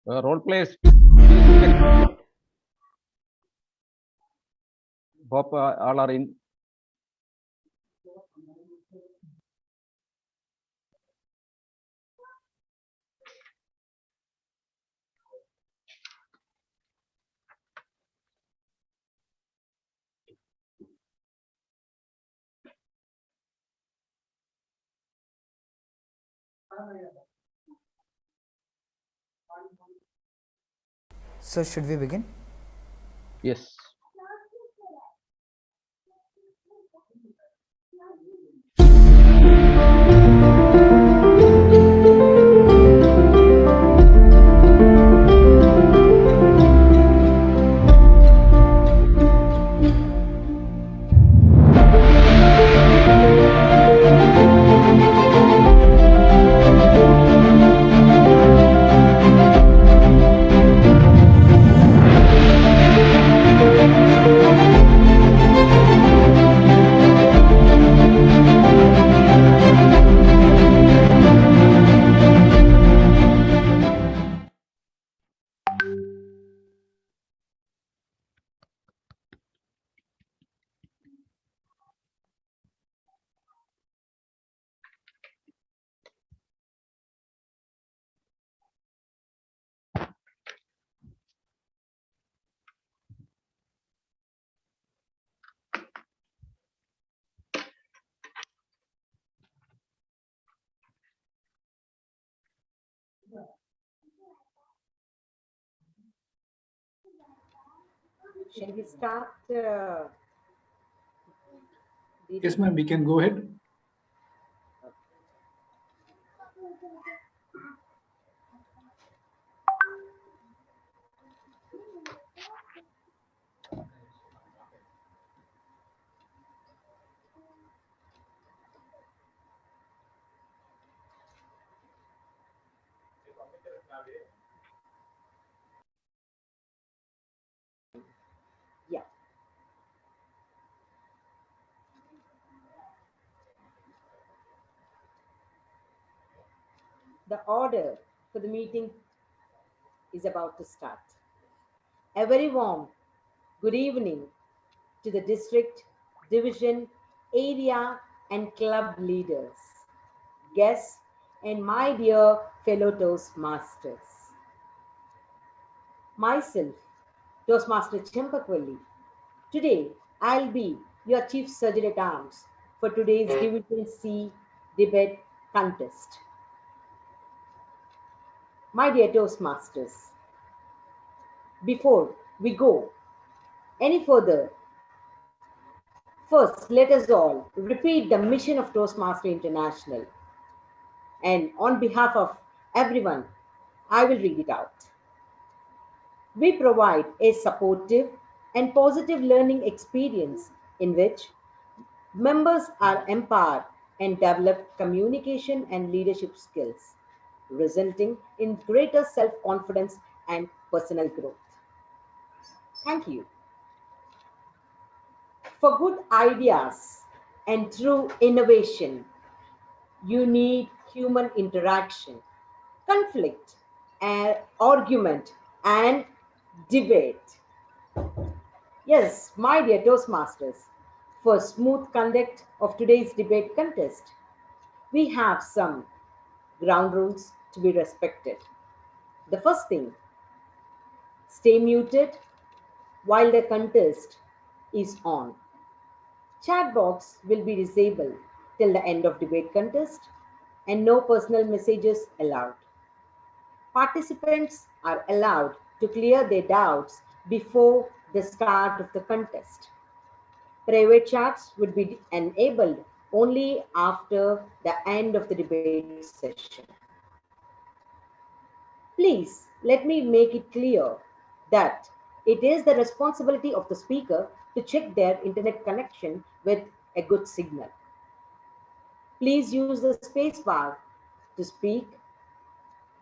Role plays. Please, hope all are in. So, should we begin? Yes. Shall we start? Yes, ma'am, we can go ahead. Yeah. The order for the meeting is about to start. A very warm good evening to the district, division, area, and club leaders, guests, and my dear fellow Toastmasters. Myself, Toastmaster Chempakvalli. Today, I'll be your Chief Surgeon at Arms for today's Division C debate contest. My dear Toastmasters, before we go any further, first let us all repeat the mission of Toastmaster International. And on behalf of everyone, I will read it out. We provide a supportive and positive learning experience in which members are empowered and develop communication and leadership skills, resulting in greater self confidence and personal growth. Thank you. For good ideas and true innovation, you need human interaction, conflict, and argument, and debate. Yes, my dear Toastmasters, for smooth conduct of today's debate contest, we have some ground rules to be respected. The first thing, stay muted while the contest is on. Chat box will be disabled till the end of debate contest and no personal messages allowed. Participants are allowed to clear their doubts before the start of the contest. Private chats would be enabled only after the end of the debate session. Please let me make it clear that it is the responsibility of the speaker to check their internet connection with a good signal. Please use the space bar to speak,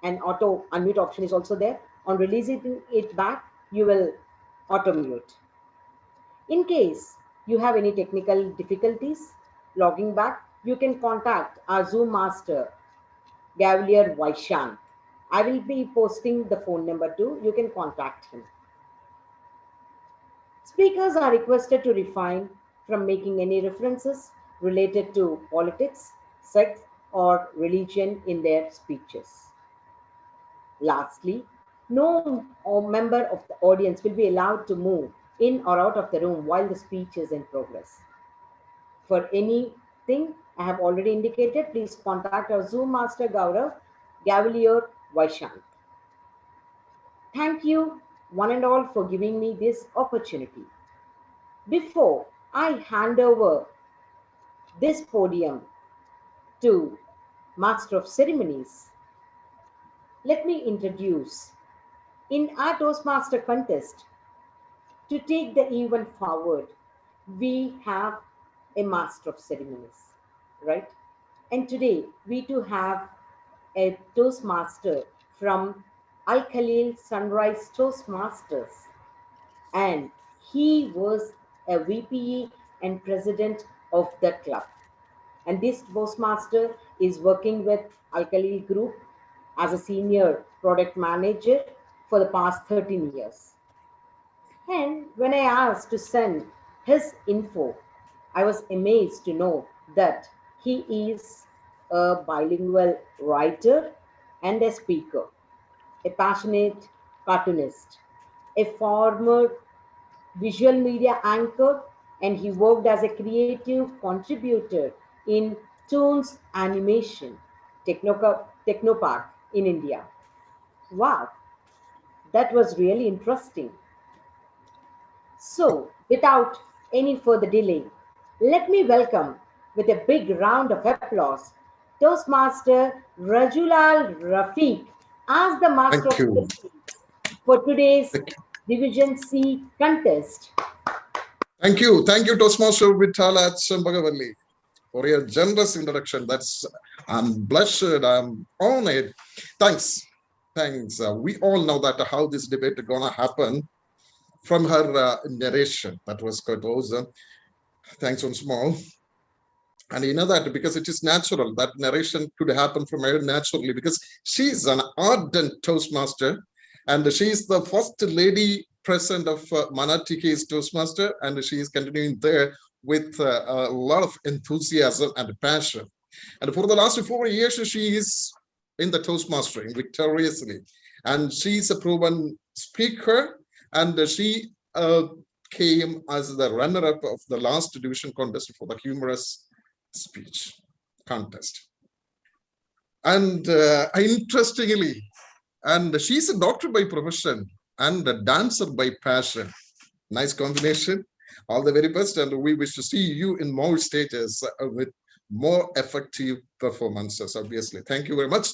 and auto unmute option is also there. On releasing it back, you will auto mute. In case you have any technical difficulties logging back, you can contact our Zoom master, Gavalier Vaishant. I will be posting the phone number too. You can contact him. Speakers are requested to refrain from making any references related to politics, sex, or religion in their speeches. Lastly, no member of the audience will be allowed to move in or out of the room while the speech is in progress. For anything I have already indicated, please contact our Zoom master Gaurav Gavalier Vaishant. Thank you, one and all, for giving me this opportunity. Before I hand over this podium to Master of Ceremonies, let me introduce in our Toastmaster contest to take the event forward. We have a Master of Ceremonies, right? And today we too have a Toastmaster from Al Khalil Sunrise Toastmasters, and he was a VPE and president of the club. And this Toastmaster is working with Al Khalil Group as a senior product manager for the past 13 years. And when I asked to send his info, I was amazed to know that he is a bilingual writer and a speaker, a passionate cartoonist, a former visual media anchor, and he worked as a creative contributor in Toons Animation, Technopark in India. Wow, that was really interesting. So, without any further delay, let me welcome with a big round of applause Toastmaster Rajulal Rafiq as the Master of Thank you. Ceremonies for today's Division C contest. Thank you, Toastmaster Vitala Sambagavalli, for your generous introduction. I'm blushed, I'm honored. Thanks. We all know that how this debate is gonna happen from her narration. That was quite awesome. Thanks once more. And you know that because it is natural, that narration could happen from her naturally because she's an ardent Toastmaster and she is the first lady president of Manatike's Toastmaster, and she is continuing there with a lot of enthusiasm and passion. And for the last 4 years, she is in the Toastmastering victoriously. And she's a proven speaker, and she came as the runner-up of the last division contest for the humorous speech contest. And interestingly, and she's a doctor by profession and a dancer by passion. Nice combination. All the very best, and we wish to see you in more stages with more effective performances, obviously. Thank you very much.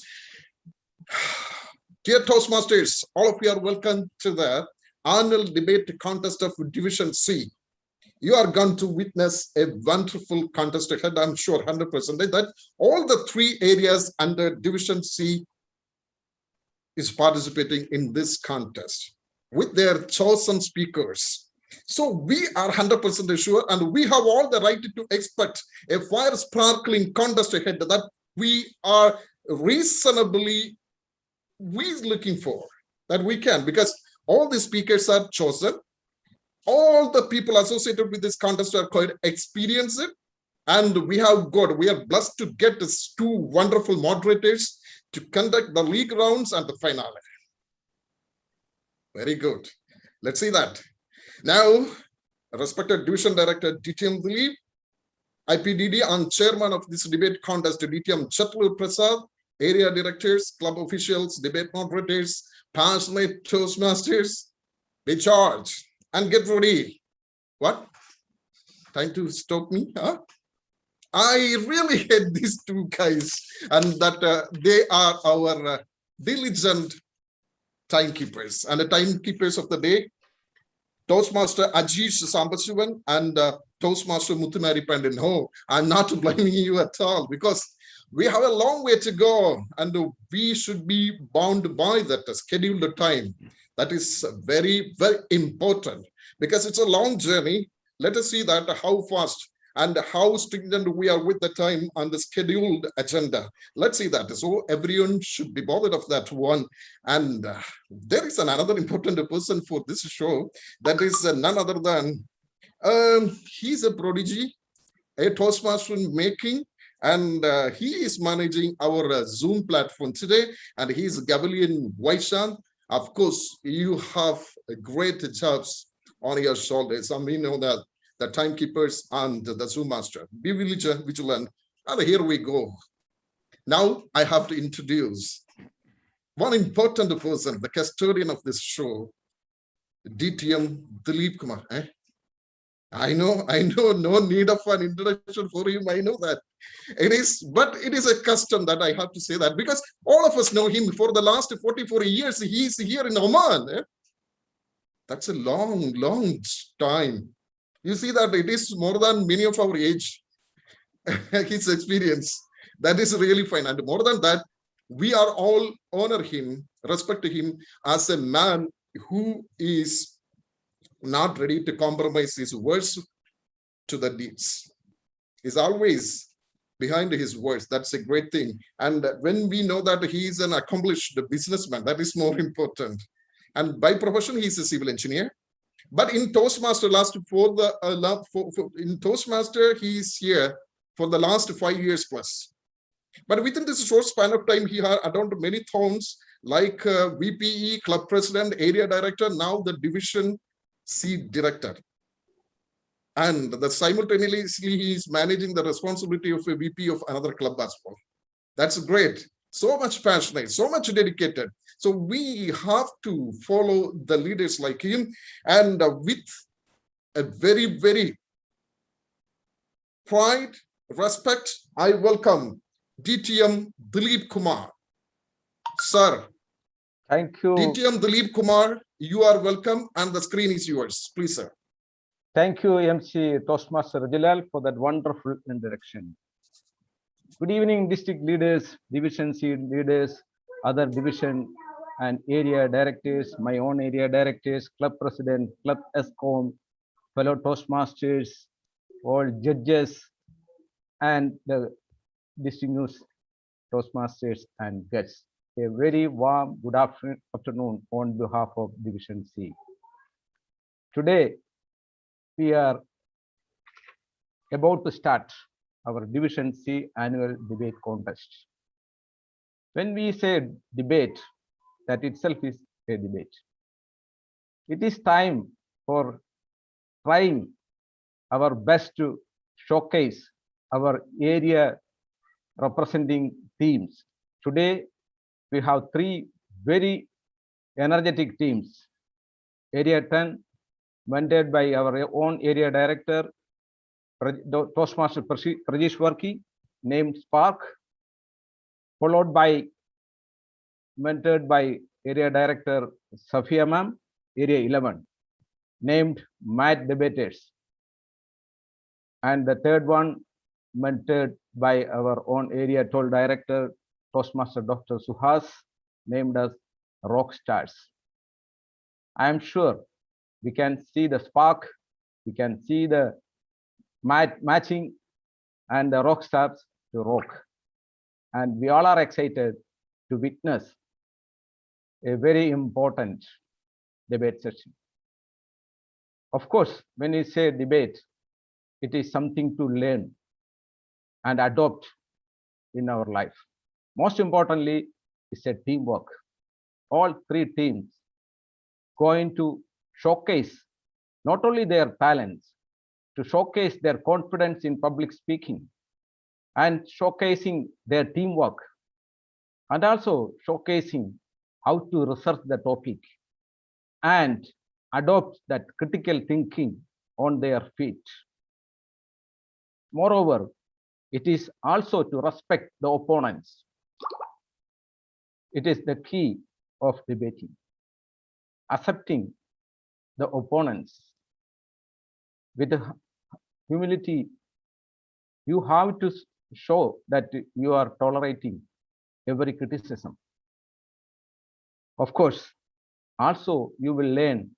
Dear Toastmasters, all of you are welcome to the annual debate contest of Division C. You are going to witness a wonderful contest ahead. I'm sure 100% that all the 3 areas under Division C is participating in this contest with their chosen speakers. So we are 100% sure, and we have all the right to expect a fire-sparkling contest ahead that we are reasonably looking for, that we can, because all the speakers are chosen. All the people associated with this contest are quite experienced, and we are blessed to get these 2 wonderful moderators to conduct the league rounds and the finale. Very good. Let's see that. Now, respected Division Director DTM Dilip, IPDD and Chairman of this debate contest, DTM Chatlur Prasad, area directors, club officials, debate moderators, passionate Toastmasters, be charged and get ready. What? Time to stop me, huh? I really hate these 2 guys, and that they are our diligent timekeepers, and the timekeepers of the day, Toastmaster Ajish Sambasivan and Toastmaster Muthumari Pandin. No, I'm not blaming you at all, because we have a long way to go, and we should be bound by that scheduled time. That is very, very important, because it's a long journey. Let us see that how fast and how stringent we are with the time and the scheduled agenda. Let's see that. So everyone should be bothered of that one. And there is another important person for this show. That is none other than, he's a prodigy, a Toastmaster in making, and he is managing our Zoom platform today, and he's Gavilian Vaishant. Of course, you have great jobs on your shoulders, and we know that the timekeepers and the Zoom master. Be vigilant, and here we go. Now I have to introduce one important person, the custodian of this show, DTM Dilip Kumar. I know, no need of an introduction for him. I know that it is, but it is a custom that I have to say that, because all of us know him for the last 44 years. He's here in Oman. That's a long, long time. You see that it is more than many of our age, his experience. That is really fine. And more than that, we are all honor him, respect him as a man who is not ready to compromise his words to the deeds. He's always behind his words. That's a great thing. And when we know that he is an accomplished businessman, that is more important. And by profession, he's a civil engineer. But in Toastmaster, in Toastmaster, he's here for the last 5 years plus. But within this short span of time, he had adorned many thrones like VPE, club president, area director, now the division C director. And simultaneously, he is managing the responsibility of a VP of another club as well. That's great. So much passionate, so much dedicated. So we have to follow the leaders like him, and with a very, very pride, respect, I welcome DTM Dilip Kumar. Sir. Thank you. DTM Dilip Kumar, you are welcome, and the screen is yours. Please, sir. Thank you, MC Toastmaster Jalal, for that wonderful introduction. Good evening, district leaders, division C leaders, other division and area directors, my own area directors, club president, club ESCOM, fellow Toastmasters, all judges, and the distinguished Toastmasters and guests. A very warm good afternoon on behalf of Division C. Today, we are about to start our Division C annual debate contest. When we say debate, that itself is a debate. It is time for trying our best to showcase our area representing teams. Today, we have 3 very energetic teams. Area 10, mentored by our own area director, Toastmaster Prajesh Varki, named Spark, followed by, mentored by area director Safia Ma'am, area 11, named Mad Debaters. And the third one, mentored by our own area toll director, Toastmaster Dr. Suhas, named as Rock Stars. I am sure we can see the spark, we can see the matching and the rock stars to rock. And we all are excited to witness a very important debate session. Of course, when we say debate, it is something to learn and adopt in our life. Most importantly, it's a teamwork. All 3 teams going to showcase not only their talents, to showcase their confidence in public speaking and showcasing their teamwork, and also showcasing how to research the topic and adopt that critical thinking on their feet. Moreover, it is also to respect the opponents. It is the key of debating. Accepting the opponents with humility. You have to show that you are tolerating every criticism. Of course, also you will learn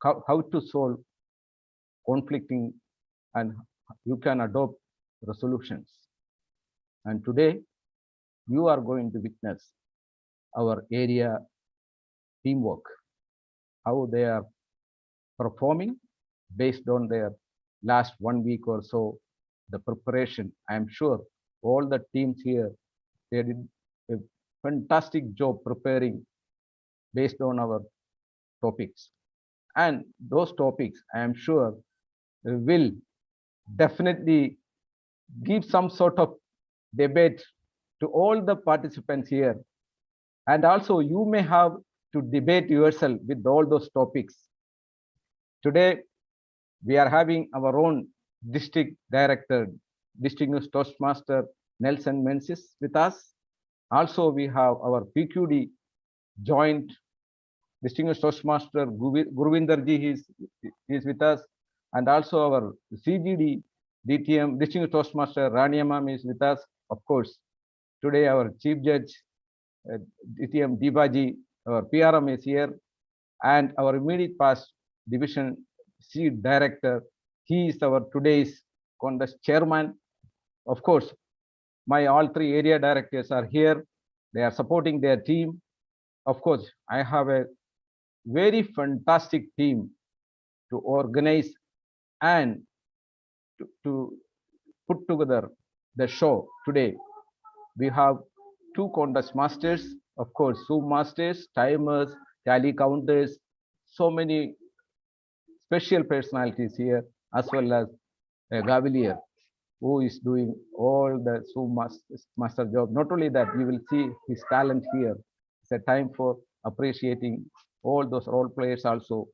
how to solve conflicting and you can adopt resolutions. And today, you are going to witness our area teamwork, how they are performing based on their last 1 week or so, the preparation. I am sure all the teams here, they did a fantastic job preparing based on our topics. And those topics, I am sure, will definitely give some sort of debate to all the participants here. And also, you may have to debate yourself with all those topics. Today, we are having our own district director, distinguished Toastmaster Nelson Menzies with us. Also, we have our PQD joint distinguished Toastmaster Gurvinder ji is with us, and also our CGD DTM distinguished Toastmaster Rani Ma'am is with us. Of course, today our Chief Judge DTM Dibaji, our PRM is here, and our immediate past Division C Director. He is our today's contest chairman. Of course, my all three area directors are here. They are supporting their team. Of course, I have a very fantastic team to organize and to put together the show today. We have two contest masters, of course, Zoom masters, timers, tally counters, so many special personalities here, as well as Gavilier, who is doing all the Zoom master job. Not only that, we will see his talent here. It's a time for appreciating all those role players also.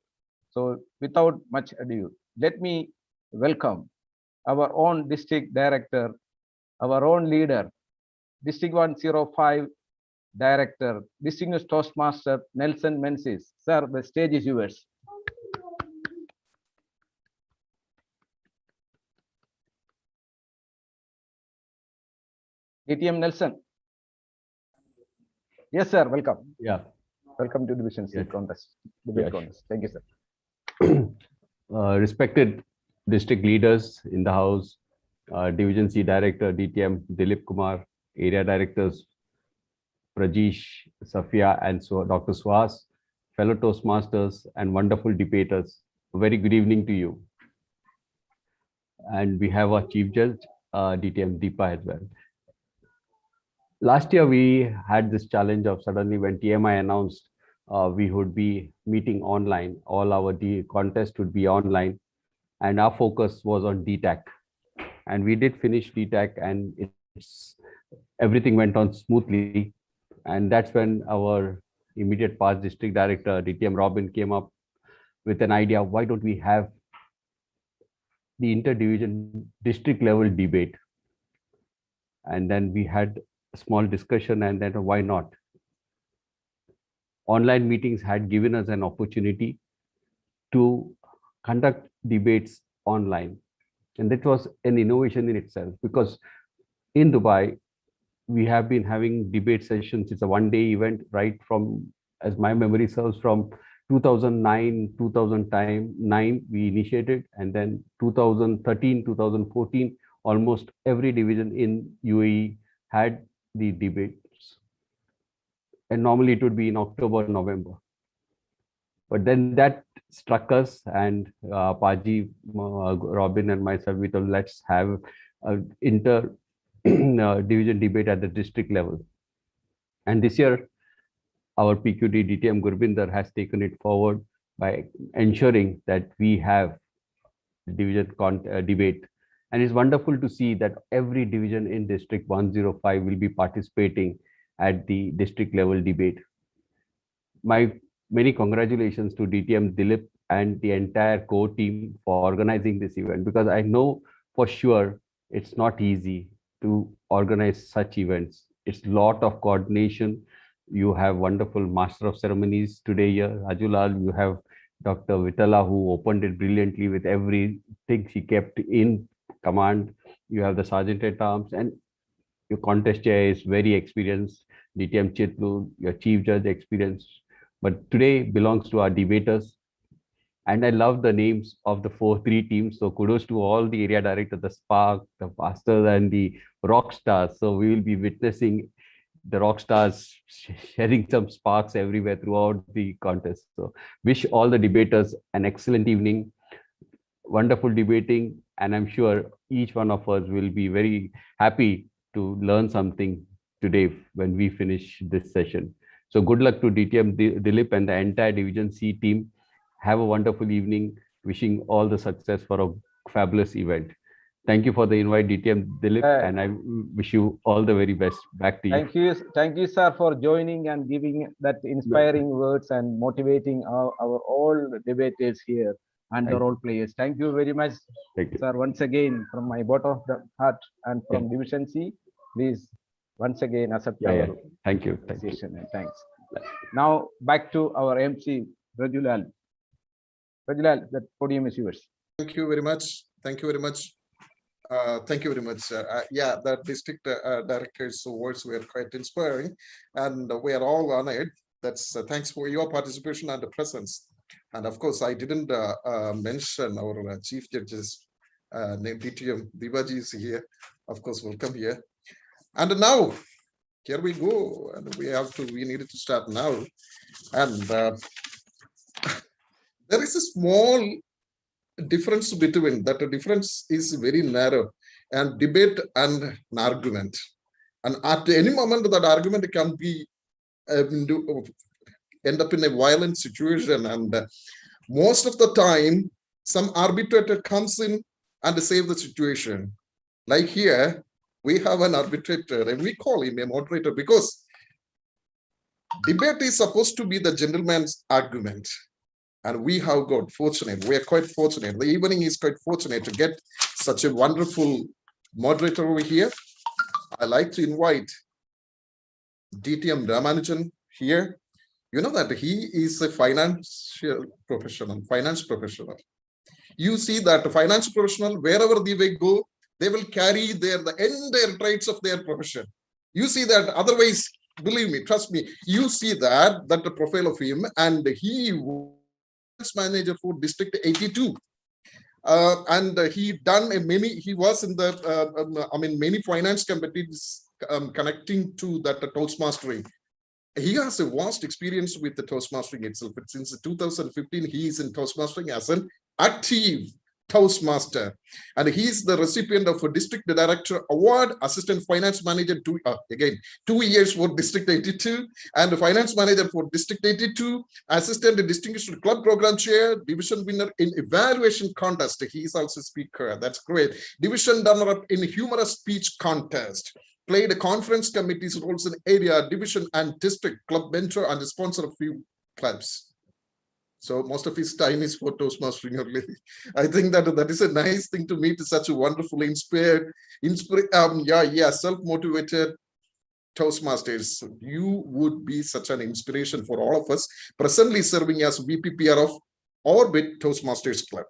So without much ado, let me welcome our own district director, our own leader, District 105 Director, Distinguished Toastmaster Nelson Menzies. Sir, the stage is yours. DTM Nelson. Yes, sir. Welcome. Yeah. Welcome to Division C Yes. contest. Debate Yes. contest. Thank you, sir. Respected district leaders in the house, Division C Director DTM Dilip Kumar, area directors Prajesh, Safia, and so Dr. Swaz, fellow Toastmasters and wonderful debaters. A very good evening to you. And we have our Chief Judge, DTM Deepa as well. Last year, we had this challenge of suddenly when TMI announced we would be meeting online, all our contest would be online, and our focus was on DTAC. And we did finish DTAC, and everything went on smoothly. And that's when our immediate past district director, DTM Robin, came up with an idea, why don't we have the interdivision district level debate? And then we had a small discussion, and then why not? Online meetings had given us an opportunity to conduct debates online. And that was an innovation in itself, because in Dubai, we have been having debate sessions. It's a one-day event, right from, as my memory serves, from 2009, we initiated, and then 2013, 2014, almost every division in UAE had the debates. And normally it would be in October, November. But then that struck us, and Paji, Robin, and myself, we thought, let's have an inter-division debate at the district level. And this year, our PQD DTM Gurvinder has taken it forward by ensuring that we have division debate. And it's wonderful to see that every division in District 105 will be participating at the district level debate. My many congratulations to DTM Dilip and the entire core team for organizing this event, because I know for sure it's not easy to organize such events. It's a lot of coordination. You have wonderful master of ceremonies today here, Rajulal. You have Dr. Vitala, who opened it brilliantly with everything she kept in command. You have the Sergeant at Arms, and your contest chair is very experienced, DTM Chitlu, your Chief Judge experience. But today belongs to our debaters. And I love the names of the three teams. So kudos to all the area director, the Spark, the Pastors, and the Rock Stars. So we will be witnessing the rock stars sharing some sparks everywhere throughout the contest. So wish all the debaters an excellent evening, wonderful debating, and I'm sure each one of us will be very happy to learn something today when we finish this session. So good luck to DTM Dilip and the entire Division C team. Have a wonderful evening. Wishing all the success for a fabulous event. Thank you for the invite, DTM Dilip, and I wish you all the very best. Back to you. Thank you, sir, for joining and giving that inspiring words and motivating our all debaters here and the role players. Thank you very much, sir. Once again, from my bottom of the heart and from Division C, please once again accept our Thank you. session and thanks. Now back to our MC Rajulal. Rajulal, the podium is yours. Thank you very much. Thank you very much. Thank you very much. Yeah, the district director's words were quite inspiring, and we are all honored. That's thanks for your participation and the presence. And of course, I didn't mention our chief judges named DTM Divaji is here. Of course, welcome here. And now, here we go. And we needed to start now. And there is a small difference between that. The difference is very narrow, and debate and an argument. And at any moment, that argument can be end up in a violent situation. And most of the time, some arbitrator comes in and save the situation. Like here, we have an arbitrator, and we call him a moderator because debate is supposed to be the gentleman's argument. And we have got fortunate. We are quite fortunate. The evening is quite fortunate to get such a wonderful moderator over here. I like to invite DTM Ramanujan here. You know that he is a financial professional, finance professional. You see that finance professional, wherever they will go, they will carry the entire traits of their profession. You see that, otherwise, believe me, trust me, you see that the profile of him, and he manager for District 82. And he was in the, many finance committees connecting to that Toastmastering. He has a vast experience with the Toastmastering itself. But since 2015, he is in Toastmastering as an active Toastmaster. And he is the recipient of a District Director Award, Assistant Finance Manager, 2 years for District 82, and the Finance Manager for District 82, Assistant Distinguished Club Program Chair, Division Winner in Evaluation Contest. He is also Speaker. That's great. Division Runner-up in Humorous Speech Contest. Played a conference committee's roles in area, division, and district, club mentor, and sponsor of few clubs. So most of his time is for Toastmastering only. I think that is a nice thing to meet such a wonderful, self-motivated Toastmasters. You would be such an inspiration for all of us. Presently serving as VPPR of Orbit Toastmasters Club.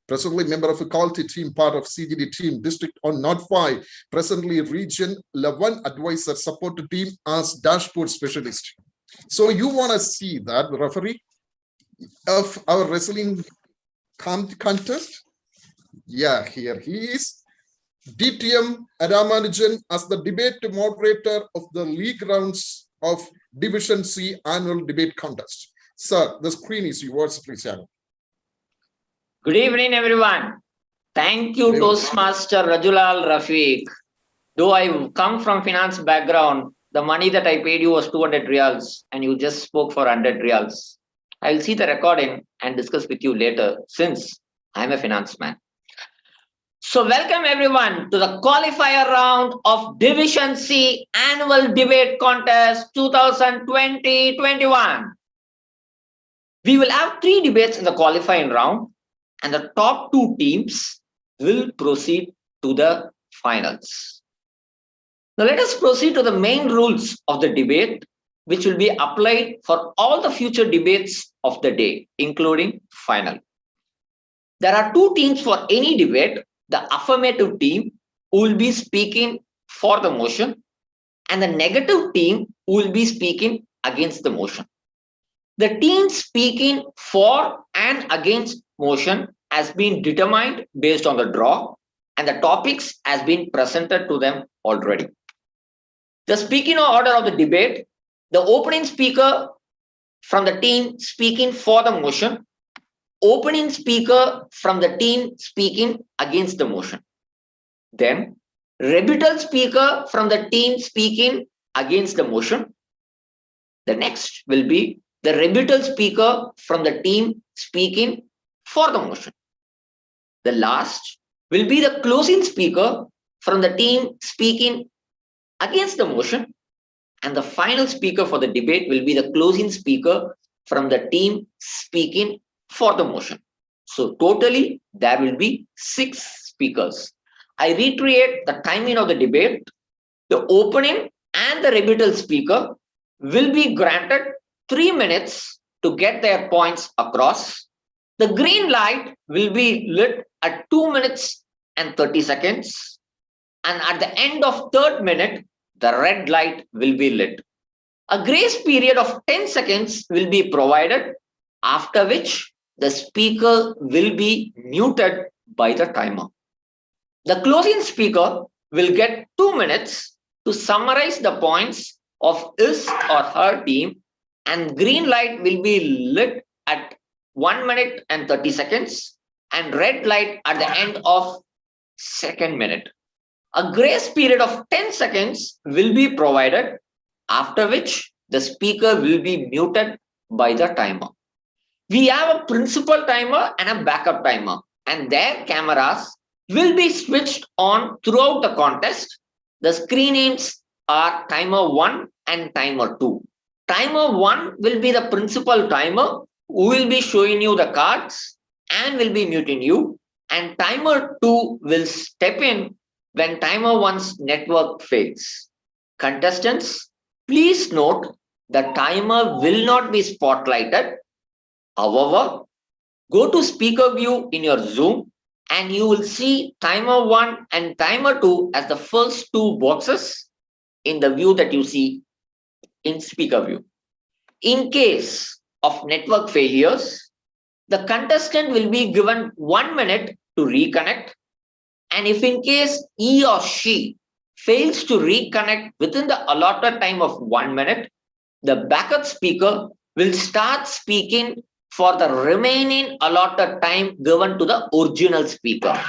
Presently member of faculty team, part of CGD team, district on Not 5. Presently region 11 advisor support team as dashboard specialist. So you want to see that the referee of our wrestling contest? Yeah, here he is. DTM Ramanujan as the debate moderator of the league rounds of Division C annual debate contest. Sir, the screen is yours, please. Good evening, everyone. Thank you, Toastmaster Rajulal Rafiq. Though I come from finance background, the money that I paid you was 200 riyals and you just spoke for 100 riyals. I'll see the recording and discuss with you later since I'm a finance man. So welcome everyone to the qualifier round of Division C Annual Debate Contest 2020-21. We will have 3 debates in the qualifying round and the top 2 teams will proceed to the finals. Now let us proceed to the main rules of the debate, which will be applied for all the future debates of the day, including final. There are 2 teams for any debate. The affirmative team who will be speaking for the motion and the negative team who will be speaking against the motion. The team speaking for and against motion has been determined based on the draw, and the topics has been presented to them already. The speaking order of the debate: the opening speaker from the team speaking for the motion, opening speaker from the team speaking against the motion, then rebuttal speaker from the team speaking against the motion. The next will be the rebuttal speaker from the team speaking for the motion. The last will be the closing speaker from the team speaking against the motion. And the final speaker for the debate will be the closing speaker from the team speaking for the motion. So totally, there will be 6 speakers. I reiterate the timing of the debate. The opening and the rebuttal speaker will be granted 3 minutes to get their points across. The green light will be lit at 2 minutes and 30 seconds. And at the end of 3rd minute, the red light will be lit. A grace period of 10 seconds will be provided, after which the speaker will be muted by the timer. The closing speaker will get 2 minutes to summarize the points of his or her team, and green light will be lit at 1 minute and 30 seconds and red light at the end of 2nd minute. A grace period of 10 seconds will be provided, after which the speaker will be muted by the timer. We have a principal timer and a backup timer, and their cameras will be switched on throughout the contest. The screen names are timer 1 and timer 2. Timer 1 will be the principal timer who will be showing you the cards and will be muting you, and timer 2 will step in when timer 1's network fails. Contestants, please note the timer will not be spotlighted. However, go to speaker view in your Zoom and you will see timer 1 and timer 2 as the first 2 boxes in the view that you see in speaker view. In case of network failures, the contestant will be given 1 minute to reconnect. And if in case he or she fails to reconnect within the allotted time of 1 minute, the backup speaker will start speaking for the remaining allotted time given to the original speaker.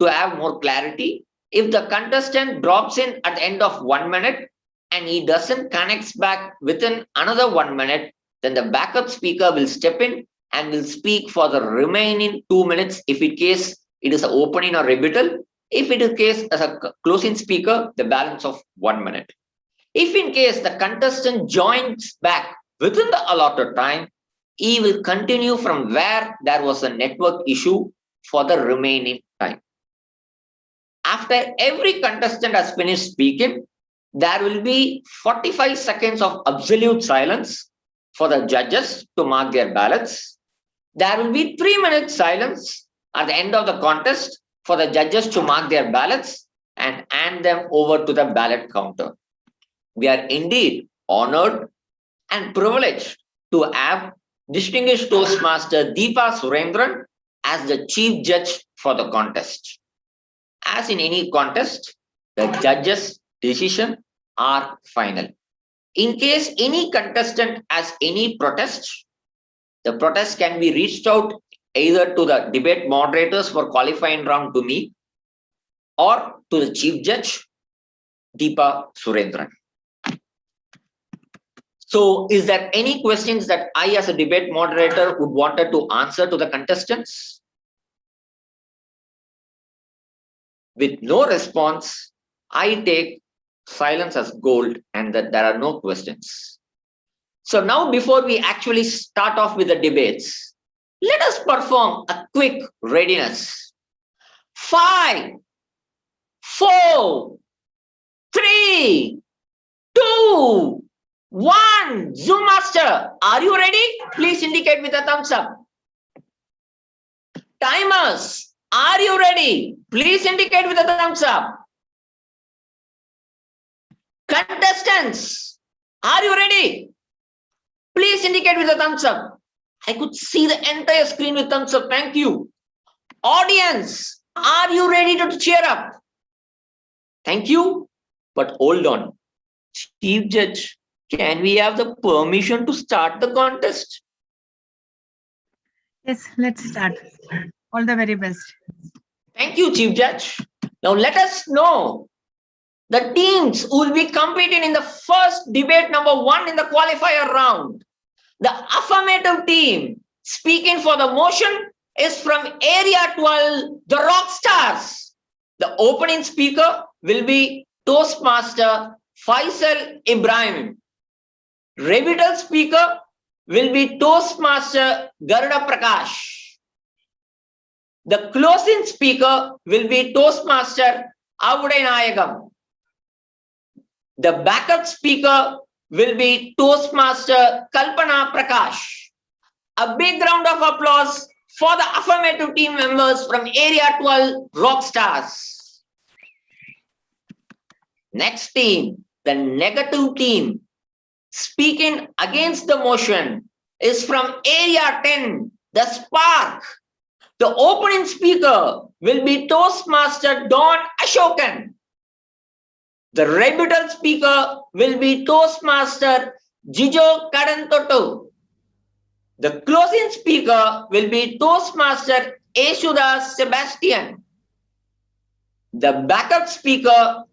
To have more clarity, if the contestant drops in at the end of 1 minute and he doesn't connect back within another 1 minute, then the backup speaker will step in and will speak for the remaining 2 minutes if in case it is an opening or rebuttal. If it is case as a closing speaker, the balance of 1 minute. If in case the contestant joins back within the allotted time, he will continue from where there was a network issue for the remaining time. After every contestant has finished speaking, there will be 45 seconds of absolute silence for the judges to mark their ballots. There will be 3 minutes silence at the end of the contest for the judges to mark their ballots and hand them over to the ballot counter. We are indeed honored and privileged to have distinguished Toastmaster Deepa Surendran as the chief judge for the contest. As in any contest, the judges' decisions are final. In case any contestant has any protest, the protest can be reached out either to the debate moderators for qualifying round to me or to the chief judge, Deepa Surendran. So is there any questions that I as a debate moderator would wanted to answer to the contestants? With no response, I take silence as gold and that there are no questions. So now before we actually start off with the debates, let us perform a quick readiness. 5, 4, 3, 2, 1. Zoom master, are you ready? Please indicate with a thumbs up. Timers, are you ready? Please indicate with a thumbs up. Contestants, are you ready? Please indicate with a thumbs up. I could see the entire screen with thumbs up. Thank you. Audience, are you ready to cheer up? Thank you. But hold on. Chief Judge, can we have the permission to start the contest? Yes, let's start. All the very best. Thank you, Chief Judge. Now let us know the teams who will be competing in the first debate number 1 in the qualifier round. The affirmative team speaking for the motion is from Area 12, the Rockstars. The opening speaker will be Toastmaster Faisal Ibrahim. Rebuttal speaker will be Toastmaster Garuda Prakash. The closing speaker will be Toastmaster Avuday Nayagam. The backup speaker will be Toastmaster Kalpana Prakash. A big round of applause for the affirmative team members from Area 12 Rockstars. Next team, the negative team, speaking against the motion is from Area 10, the Spark. The opening speaker will be Toastmaster Don Ashokan. The rebuttal speaker will be Toastmaster Jijo Kadantoto. The closing speaker will be Toastmaster Eshudas Sebastian. The backup speaker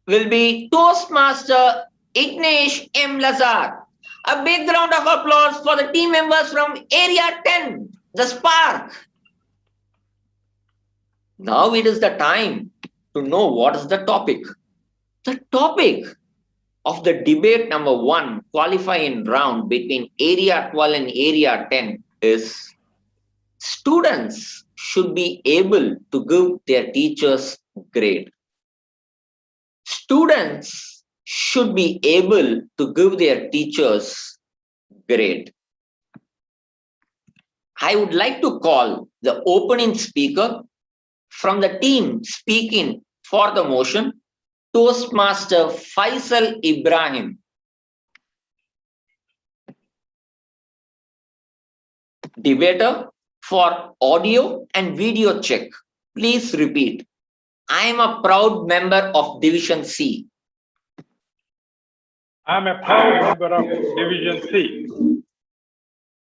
will be Toastmaster Ignesh M. Lazar. A big round of applause for the team members from Area 10, the Spark. Now it is the time to know what is the topic. The topic of the debate number 1 qualifying round between Area 12 and Area 10 is students should be able to give their teachers grade. Students should be able to give their teachers grade. I would like to call the opening speaker from the team speaking for the motion, Toastmaster Faisal Ibrahim. Debater, for audio and video check, please repeat. I am a proud member of Division C. I'm a proud member of Division C.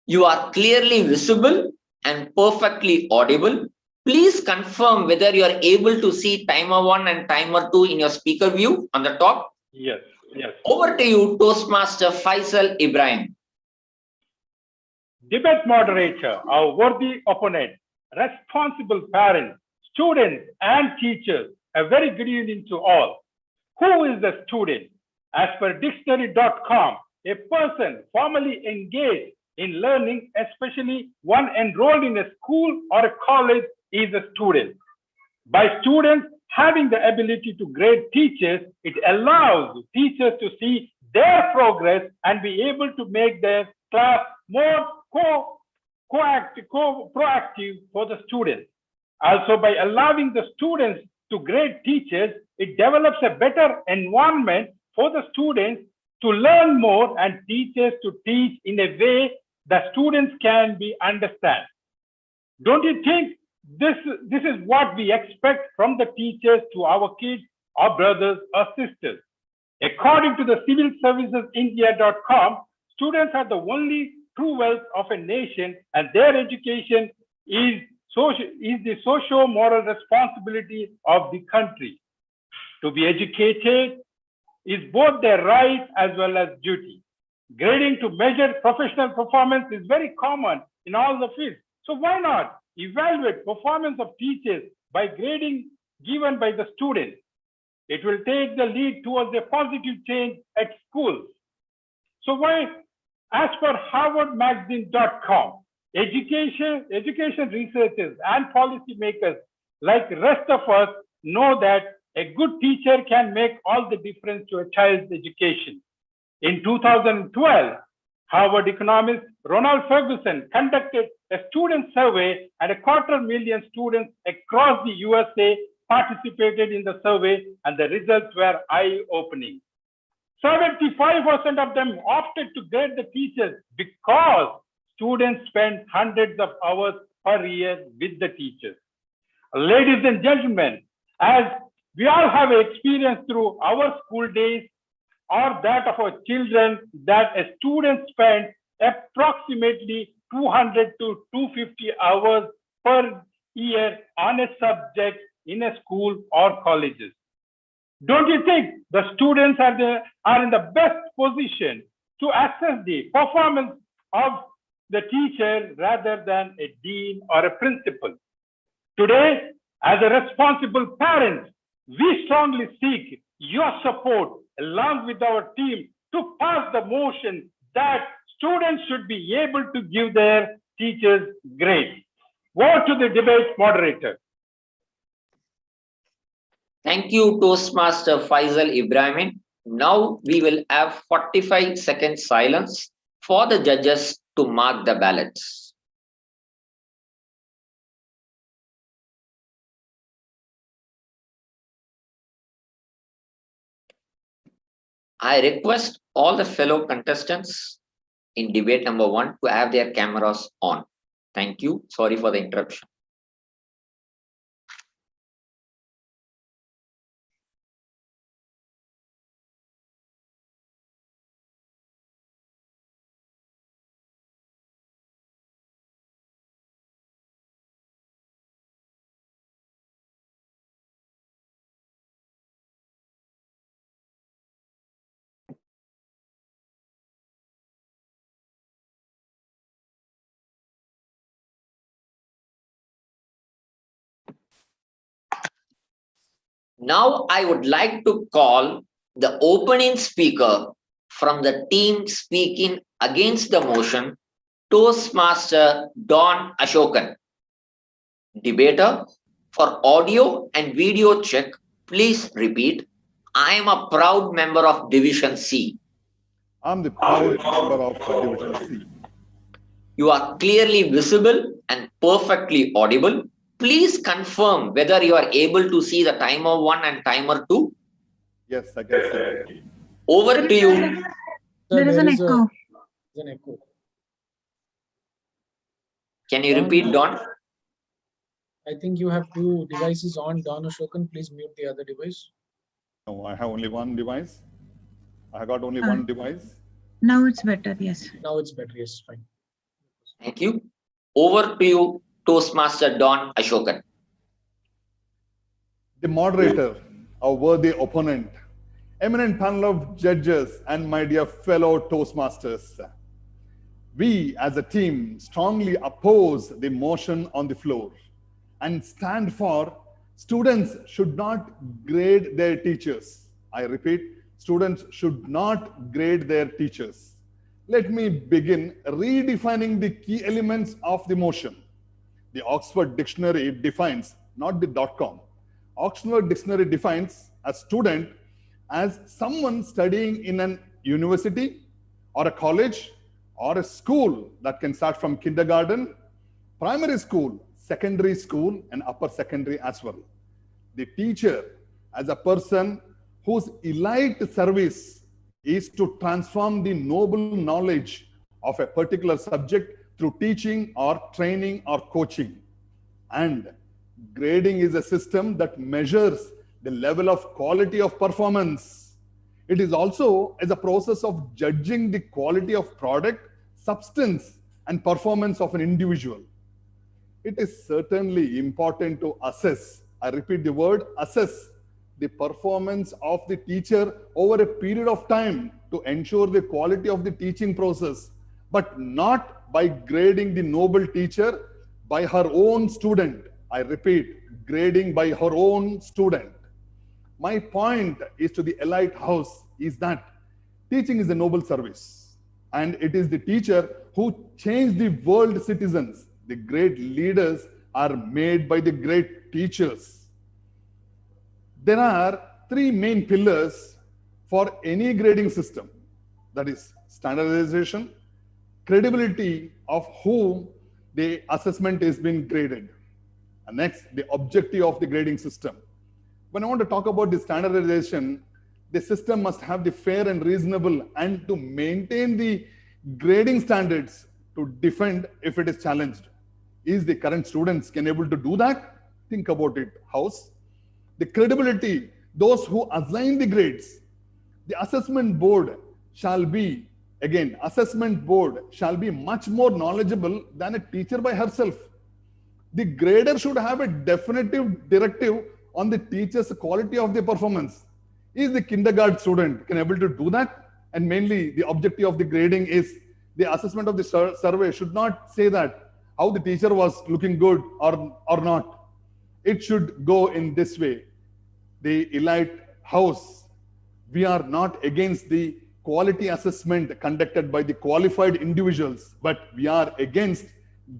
You are clearly visible and perfectly audible. Please confirm whether you are able to see timer 1 and timer 2 in your speaker view on the top. Yes, yes. Over to you, Toastmaster Faisal Ibrahim. Debate moderator, our worthy opponent, responsible parents, students, and teachers, a very good evening to all. Who is the student? As per dictionary.com, a person formally engaged in learning, especially one enrolled in a school or a college, is a student. By students having the ability to grade teachers, it allows teachers to see their progress and be able to make their class more proactive for the students. Also, by allowing the students to grade teachers, it develops a better environment for the students to learn more and teachers to teach in a way that students can understand. Don't you think this is what we expect from the teachers to our kids, our brothers or sisters? According to the civilservicesindia.com, students are the only true wealth of a nation, and their education is the socio-moral responsibility of the country. To be educated is both their right as well as duty. Grading to measure professional performance is very common in all the fields. So why not evaluate performance of teachers by grading given by the students? It will take the lead towards a positive change at schools. So why, as per harvardmagazine.com, education researchers and policymakers like the rest of us know that a good teacher can make all the difference to a child's education. In 2012, Harvard economist Ronald Ferguson conducted a student survey, and 250,000 students across the USA participated in the survey, and the results were eye-opening. 75% of them opted to grade the teachers because students spend hundreds of hours per year with the teachers. Ladies and gentlemen, as we all have experienced through our school days or that of our children, that a student spends approximately 200 to 250 hours per year on a subject in a school or colleges. Don't you think the students are in the best position to assess the performance of the teacher rather than a dean or a principal? Today, as a responsible parent, we strongly seek your support along with our team to pass the motion that students should be able to give their teachers grades. Over to the debate moderator. Thank you, Toastmaster Faisal Ibrahim. Now we will have 45 seconds silence for the judges to mark the ballots. I request all the fellow contestants in debate number 1 to have their cameras on. Thank you. Sorry for the interruption. Now I would like to call the opening speaker from the team speaking against the motion, Toastmaster Don Ashokan. Debater, for audio and video check, please repeat, I am a proud member of Division C. I'm the proud member of Division C. You are clearly visible and perfectly audible. Please confirm whether you are able to see the timer 1 and timer 2. Yes, I can see. Over to you. There is an echo. Can you repeat, Don? I think you have two devices on. Don Ashokan, please mute the other device. No, I have only one device. I got only one device. Now it's better, yes. Now it's better, yes, fine. Thank you. Over to you, Toastmaster Don Ashokan. The moderator, our worthy opponent, eminent panel of judges, and my dear fellow Toastmasters. We as a team strongly oppose the motion on the floor and stand for students should not grade their teachers. I repeat, students should not grade their teachers. Let me begin redefining the key elements of the motion. The Oxford Dictionary defines, not the .com. Oxford Dictionary defines a student as someone studying in an university or a college or a school that can start from kindergarten, primary school, secondary school, and upper secondary as well. The teacher as a person whose elite service is to transform the noble knowledge of a particular subject through teaching or training or coaching. And grading is a system that measures the level of quality of performance. It is also as a process of judging the quality of product, substance, and performance of an individual. It is certainly important to assess, I repeat the word assess, the performance of the teacher over a period of time to ensure the quality of the teaching process, but not by grading the noble teacher by her own student. I repeat, grading by her own student. My point is to the elite house is that teaching is a noble service, and it is the teacher who changed the world citizens. The great leaders are made by the great teachers. There are three main pillars for any grading system. That is standardization, credibility of whom the assessment is being graded. And next, the objective of the grading system. When I want to talk about the standardization, the system must have the fair and reasonable, and to maintain the grading standards, to defend if it is challenged. Is the current students can able to do that? Think about it, house. The credibility, those who assign the grades, the assessment board shall be, again, assessment board shall be much more knowledgeable than a teacher by herself. The grader should have a definitive directive on the teacher's quality of the performance. Is the kindergarten student can able to do that? And mainly the objective of the grading is the assessment of the survey should not say that how the teacher was looking good or not. It should go in this way. The elite house, we are not against the quality assessment conducted by the qualified individuals, but we are against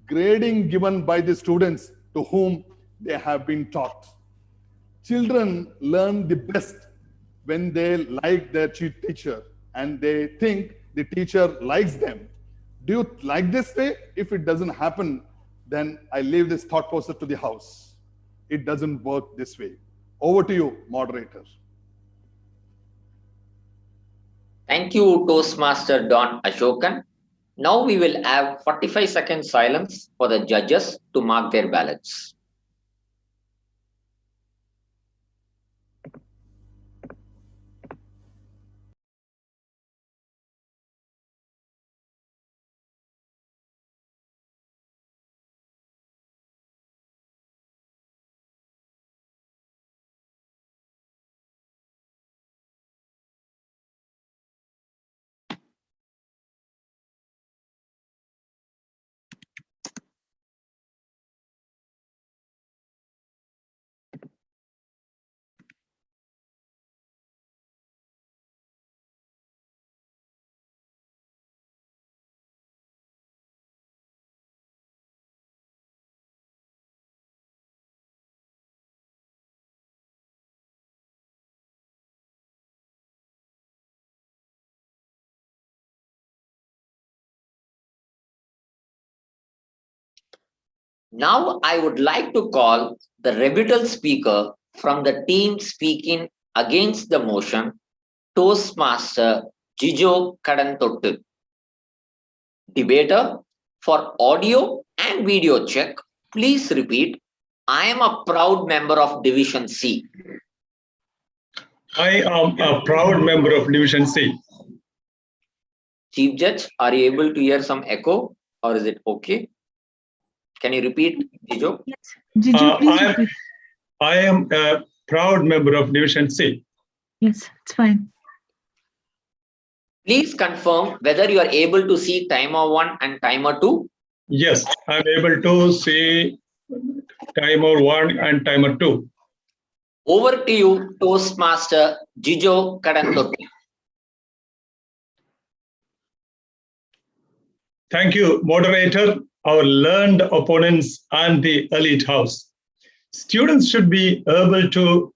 grading given by the students to whom they have been taught. Children learn the best when they like their teacher and they think the teacher likes them. Do you like this way? If it doesn't happen, then I leave this thought process to the house. It doesn't work this way. Over to you, moderator. Thank you, Toastmaster Don Ashokan. Now we will have 45 seconds silence for the judges to mark their ballots. Now I would like to call the rebuttal speaker from the team speaking against the motion, Toastmaster Jijo Kadantottu. Debater, for audio and video check, please repeat, I am a proud member of Division C. I am a proud member of Division C. Chief Judge, are you able to hear some echo or is it okay? Can you repeat, Jijo? Yes. Jiju, please I repeat. am a proud member of Division C. Yes, it's fine. Please confirm whether you are able to see timer 1 and timer 2. Yes, I am able to see timer 1 and timer 2. Over to you, Toastmaster Jijo Kadantottu. Thank you, moderator, our learned opponents and the elite house. Students should be able to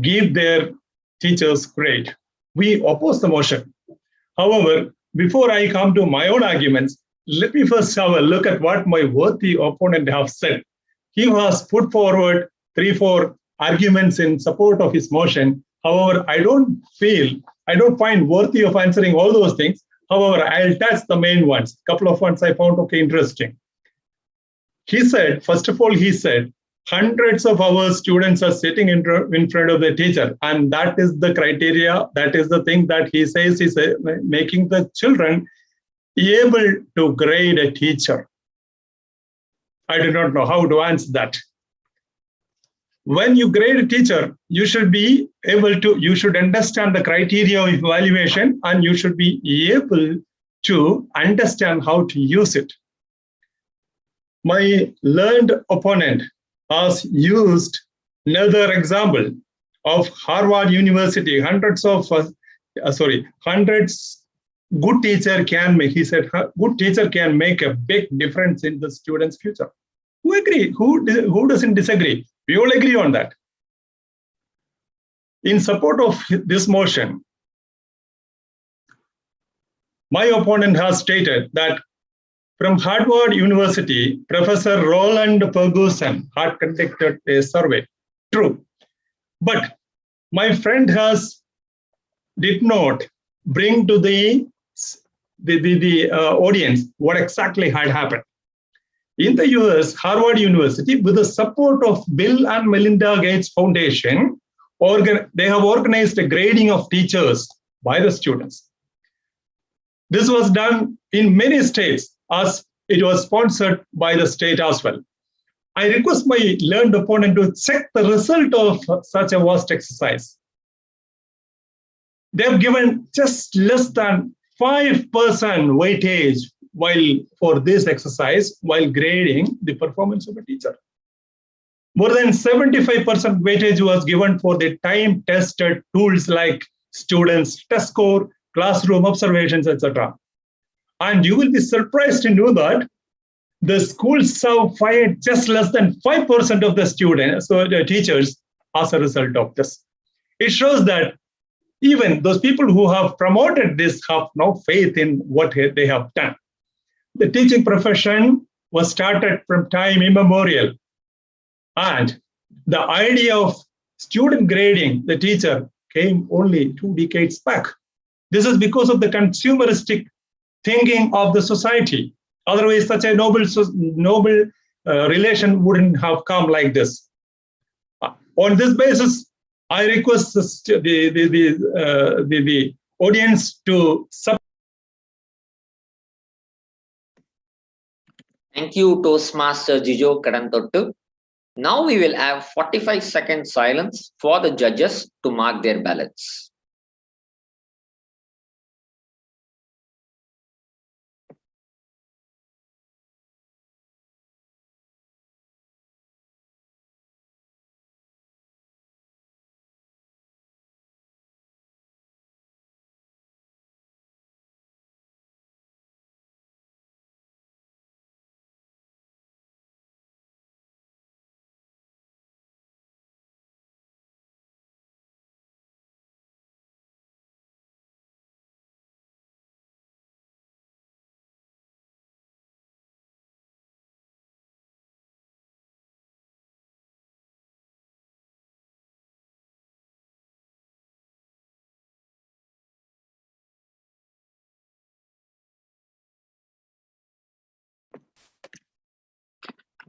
give their teachers grade. We oppose the motion. However, before I come to my own arguments, let me first have a look at what my worthy opponent has said. He has put forward 3-4 arguments in support of his motion. However, I don't find worthy of answering all those things. However, I'll touch the main ones. A couple of ones I found interesting. He said, first of all, hundreds of our students are sitting in front of the teacher. And that is the criteria, that is the thing that he says is making the children able to grade a teacher. I do not know how to answer that. When you grade a teacher, you should be able to, you should understand the criteria of evaluation and you should be able to understand how to use it. My learned opponent has used another example of Harvard University. Hundreds good teacher can make, he said, good teacher can make a big difference in the student's future. Who agree? Who doesn't disagree? We all agree on that. In support of this motion, my opponent has stated that from Harvard University, Professor Roland Ferguson had conducted a survey. True. But my friend did not bring to the the audience what exactly had happened. In the US, Harvard University, with the support of Bill and Melinda Gates Foundation, they have organized a grading of teachers by the students. This was done in many states, as it was sponsored by the state as well. I request my learned opponent to check the result of such a vast exercise. They have given just less than 5% weightage for this exercise while grading the performance of a teacher. More than 75% weightage was given for the time-tested tools like students' test score, classroom observations, etc. And you will be surprised to know that the schools have fired just less than 5% of the students, so the teachers, as a result of this. It shows that even those people who have promoted this have no faith in what they have done. The teaching profession was started from time immemorial. And the idea of student grading the teacher came only 2 decades back. This is because of the consumeristic thinking of the society. Otherwise, such a noble relation wouldn't have come like this. On this basis, I request the audience to support. Thank you, Toastmaster Jijo Kadantottu. Now we will have 45 seconds silence for the judges to mark their ballots.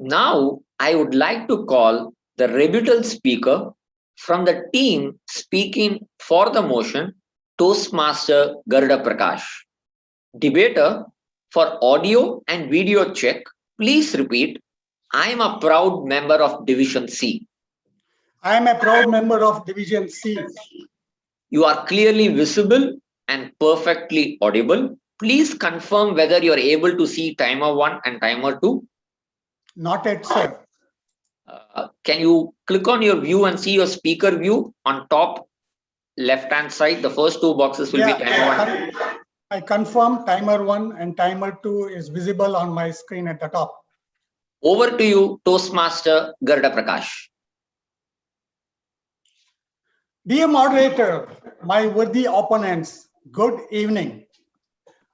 Now, I would like to call the rebuttal speaker from the team speaking for the motion, Toastmaster Garuda Prakash. Debater, for audio and video check, please repeat, I am a proud member of Division C. I am a proud member of Division C. You are clearly visible and perfectly audible. Please confirm whether you are able to see timer 1 and timer 2. Not yet, sir. Can you click on your view and see your speaker view on top left-hand side? The first 2 boxes will be timer 1. I confirm timer 1 and timer 2 is visible on my screen at the top. Over to you, Toastmaster Garuda Prakash. Dear moderator, my worthy opponents, good evening.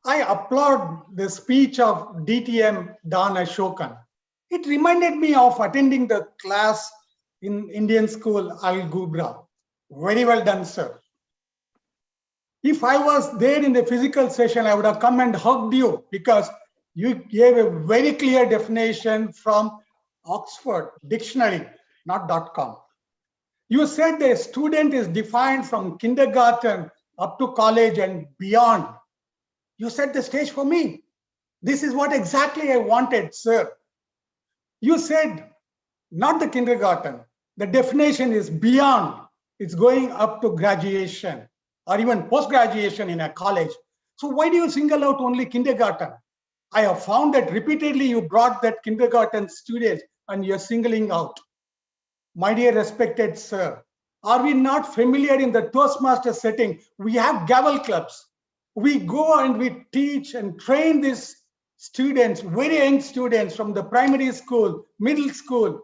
I applaud the speech of DTM Don Ashokan. It reminded me of attending the class in Indian school Al Gubra. Very well done, sir. If I was there in the physical session, I would have come and hugged you because you gave a very clear definition from Oxford Dictionary, not .com. You said the student is defined from kindergarten up to college and beyond. You set the stage for me. This is what exactly I wanted, sir. You said not the kindergarten. The definition is beyond. It's going up to graduation or even post-graduation in a college. So why do you single out only kindergarten? I have found that repeatedly you brought that kindergarten students and you're singling out. My dear respected sir, are we not familiar in the Toastmaster setting? We have gavel clubs. We go and we teach and train these students, very young students from the primary school, middle school.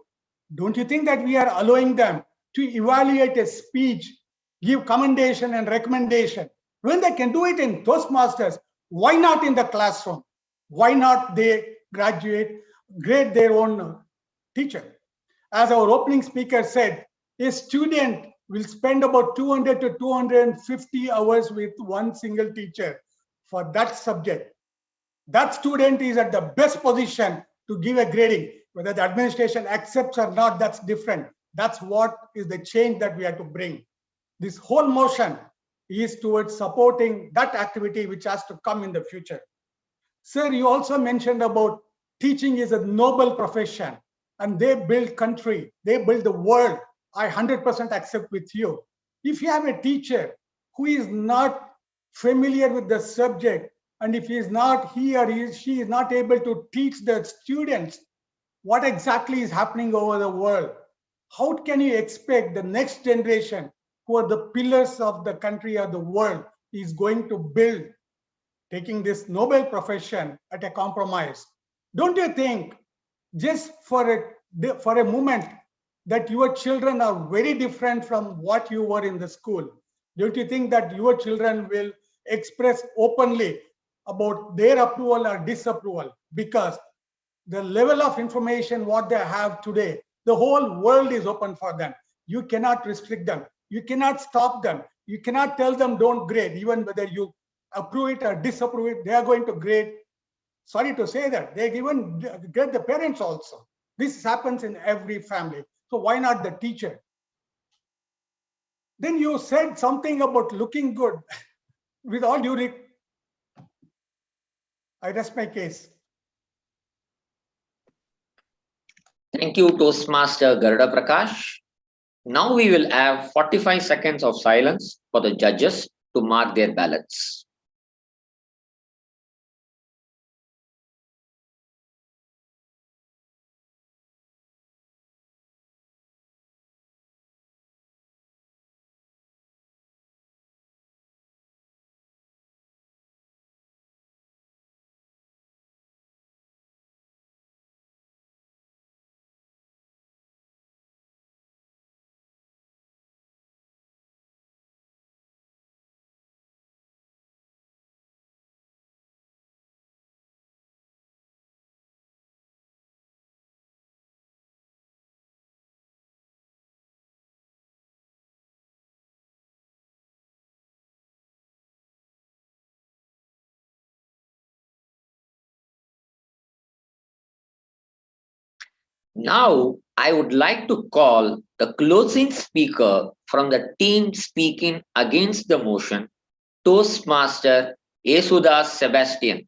Don't you think that we are allowing them to evaluate a speech, give commendation and recommendation? When they can do it in Toastmasters, why not in the classroom? Why not they grade their own teacher? As our opening speaker said, a student will spend about 200 to 250 hours with one single teacher. for that subject, that student is at the best position to give a grading. Whether the administration accepts or not, that's different. That's what is the change that we have to bring. This whole motion is towards supporting that activity which has to come in the future. Sir, you also mentioned about teaching is a noble profession and they build country, they build the world. I 100% accept with you. If you have a teacher who is not familiar with the subject, and if he or she is not able to teach the students what exactly is happening over the world, how can you expect the next generation, who are the pillars of the country or the world, is going to build, taking this noble profession at a compromise? Don't you think, just for a moment, that your children are very different from what you were in the school? Don't you think that your children will express openly about their approval or disapproval? Because the level of information what they have today, the whole world is open for them. You cannot restrict them. You cannot stop them. You cannot tell them don't grade. Even whether you approve it or disapprove it, they are going to grade. Sorry to say that. They even grade the parents also. This happens in every family. So why not the teacher? Then you said something about looking good. With all due respect, I rest my case. Thank you, Toastmaster Garuda Prakash. Now we will have 45 seconds of silence for the judges to mark their ballots. Now, I would like to call the closing speaker from the team speaking against the motion, Toastmaster Yesudas Sebastian.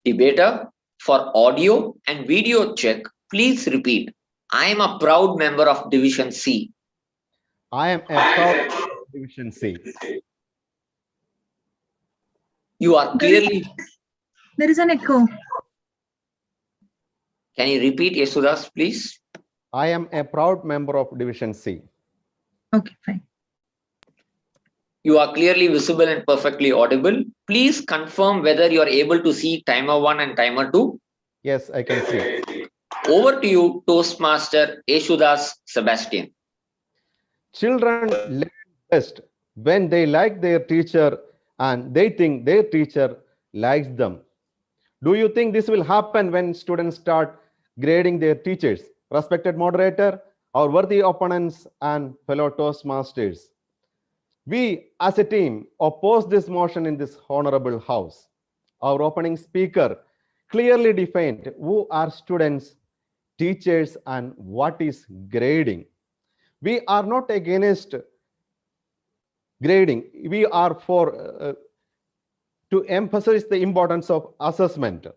Debater, for audio and video check, please repeat. I am a proud member of Division C. I am a proud member of Division C. You are clearly... There is an echo. Can you repeat, Yesudas, please? I am a proud member of Division C. Okay, fine. You are clearly visible and perfectly audible. Please confirm whether you are able to see timer 1 and timer 2. Yes, I can see. Over to you, Toastmaster Yesudas Sebastian. Children learn best when they like their teacher and they think their teacher likes them. Do you think this will happen when students start grading their teachers? Respected moderator, our worthy opponents and fellow Toastmasters, we as a team oppose this motion in this honorable house. Our opening speaker clearly defined who are students, teachers, and what is grading. We are not against grading. We are for to emphasize the importance of assessment.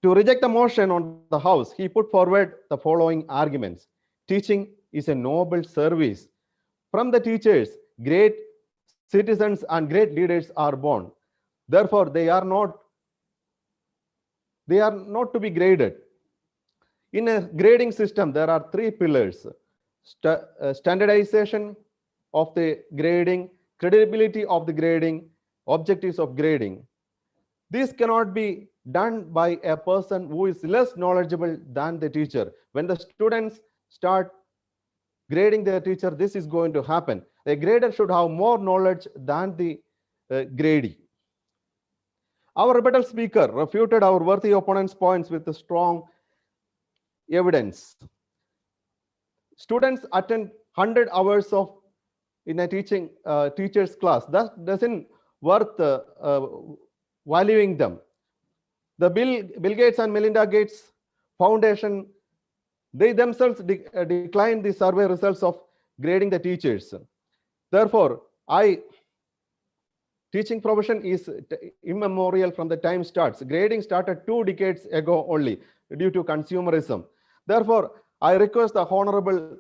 To reject the motion on the house, he put forward the following arguments. Teaching is a noble service. From the teachers, great citizens and great leaders are born. Therefore, they are not to be graded. In a grading system, there are three pillars: standardization of the grading, credibility of the grading, objectives of grading. This cannot be done by a person who is less knowledgeable than the teacher. When the students start grading their teacher, this is going to happen. A grader should have more knowledge than the gradee. Our rebuttal speaker refuted our worthy opponent's points with a strong evidence. Students attend 100 hours of in a teacher's class. That doesn't worth valuing them. The Bill Gates and Melinda Gates Foundation, they themselves declined the survey results of grading the teachers. Therefore, teaching profession is immemorial from the time starts. Grading started 2 decades ago only due to consumerism. Therefore, I request the Honorable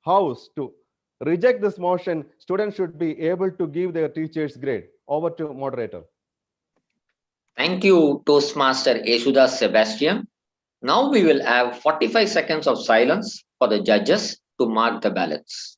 House to reject this motion. Students should be able to give their teachers grade. Over to moderator. Thank you, Toastmaster Yesudas Sebastian. Now we will have 45 seconds of silence for the judges to mark the ballots.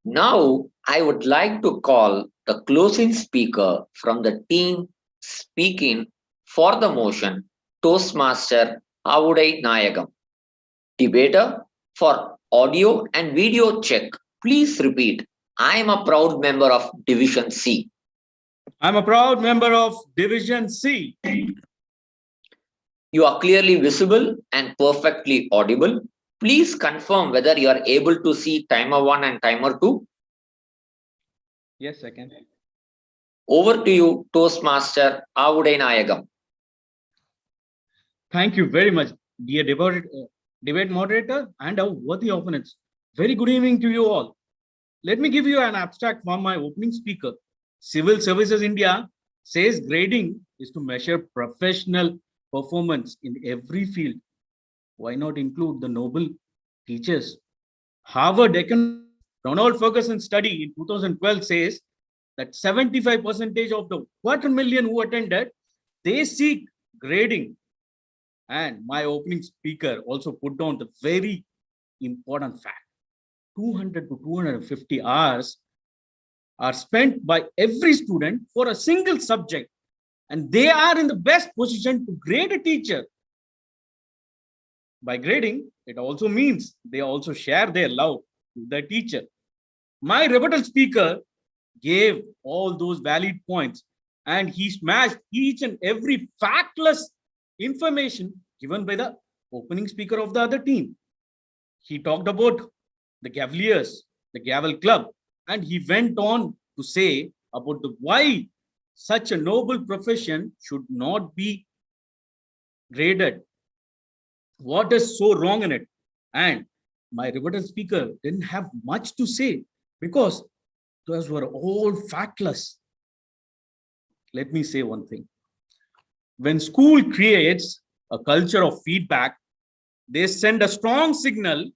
Now, I would like to call the closing speaker from the team speaking for the motion, Toastmaster Avudai Nayagam. Debater, for audio and video check, please repeat, I am a proud member of Division C. I'm a proud member of Division C. You are clearly visible and perfectly audible. Please confirm whether you are able to see timer 1 and timer 2. Yes, I can. Over to you, Toastmaster Avudai Nayagam. Thank you very much, dear debate moderator and our worthy opponents. Very good evening to you all. Let me give you an abstract from my opening speaker. Civil Services India says grading is to measure professional performance in every field. Why not include the noble teachers? Harvard economist Ronald Ferguson study in 2012 says that 75% of the 250,000 who attended, they seek grading. And my opening speaker also put down the very important fact. 200 to 250 hours are spent by every student for a single subject, and they are in the best position to grade a teacher. By grading, it also means they also share their love to the teacher. My rebuttal speaker gave all those valid points, and he smashed each and every factless information given by the opening speaker of the other team. He talked about the Cavaliers, the Gavel Club, and he went on to say about the why such a noble profession should not be graded. What is so wrong in it? And my rebuttal speaker didn't have much to say because those were all factless. Let me say one thing. When school creates a culture of feedback, they send a strong signal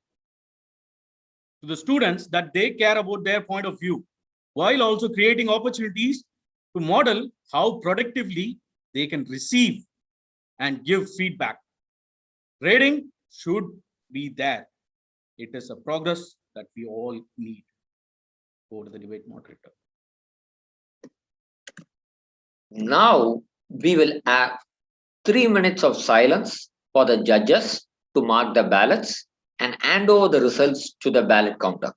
to the students that they care about their point of view, while also creating opportunities to model how productively they can receive and give feedback. Grading should be there. It is a progress that we all need. Go to the debate moderator. Now we will have 3 minutes of silence for the judges to mark the ballots and hand over the results to the ballot counter.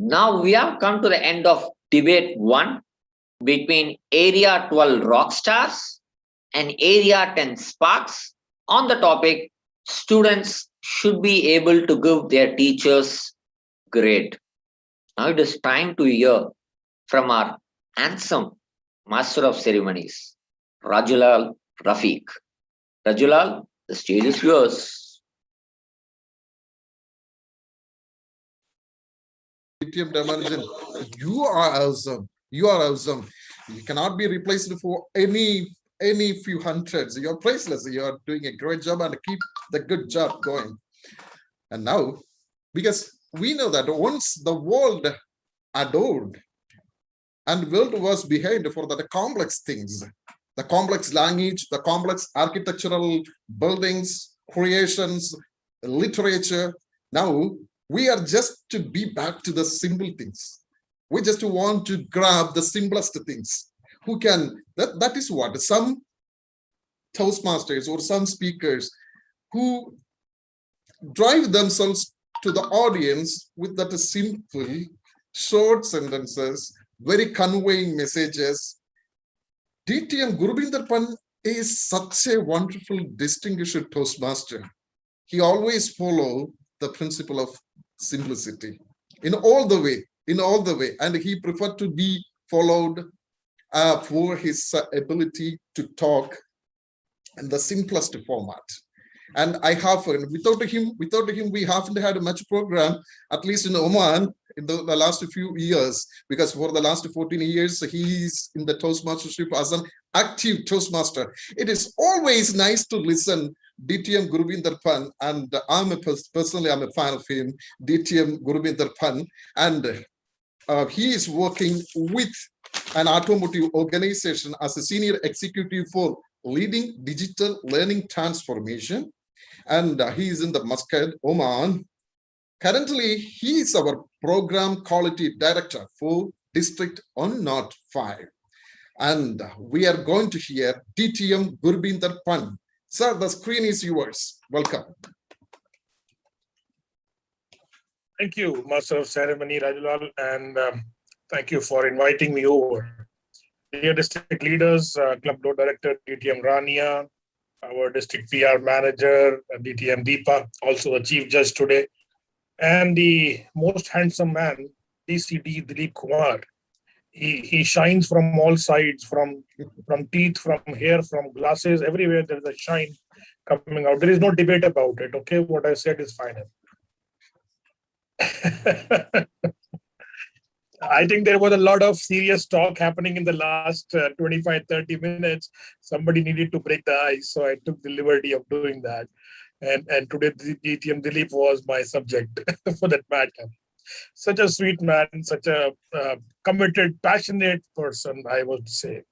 Now we have come to the end of debate 1 between Area 12 Rockstars and Area 10 Sparks on the topic students should be able to give their teachers grade. Now it is time to hear from our handsome Master of Ceremonies, Rajulal Rafiq. Rajulal, the stage is yours. DTM Damajan, you are awesome. You are awesome. You cannot be replaced for any few hundreds. You're priceless. You're doing a great job and keep the good job going. And now, because we know that once the world adored and world was behind for the complex things, the complex language, the complex architectural buildings, creations, literature. Now we are just to be back to the simple things. We just want to grab the simplest things. Who can, that is what some Toastmasters or some speakers who drive themselves to the audience with that simple, short sentences, very conveying messages. DTM Gurbinder Pan is such a wonderful, distinguished Toastmaster. He always follows the principle of simplicity in all the way, and he preferred to be followed for his ability to talk in the simplest format. And I have, without him, we haven't had much program, at least in Oman, in the last few years, because for the last 14 years, he's in the Toastmastership as an active Toastmaster. It is always nice to listen DTM Gurbinder Pan, and personally, I'm a fan of him, DTM Gurbinder Pan, and he is working with an automotive organization as a senior executive for leading digital learning transformation. And he is in the Muscat, Oman. Currently, he is our program quality director for District on North 5. And we are going to hear DTM Gurbinder Pan. Sir, the screen is yours. Welcome. Thank you, Master of Ceremony, Rajulal, and thank you for inviting me over. Dear district leaders, Club Board Director DTM Rania, our district PR manager, DTM Deepa, also the chief judge today, and the most handsome man, DCD Dilip Kumar. He shines from all sides, from teeth, from hair, from glasses, everywhere there is a shine coming out. There is no debate about it, okay? What I said is final. I think there was a lot of serious talk happening in the last 25-30 minutes. Somebody needed to break the ice, so I took the liberty of doing that. And today, DTM Dilip was my subject for that matter. Such a sweet man, such a committed, passionate person, I would say.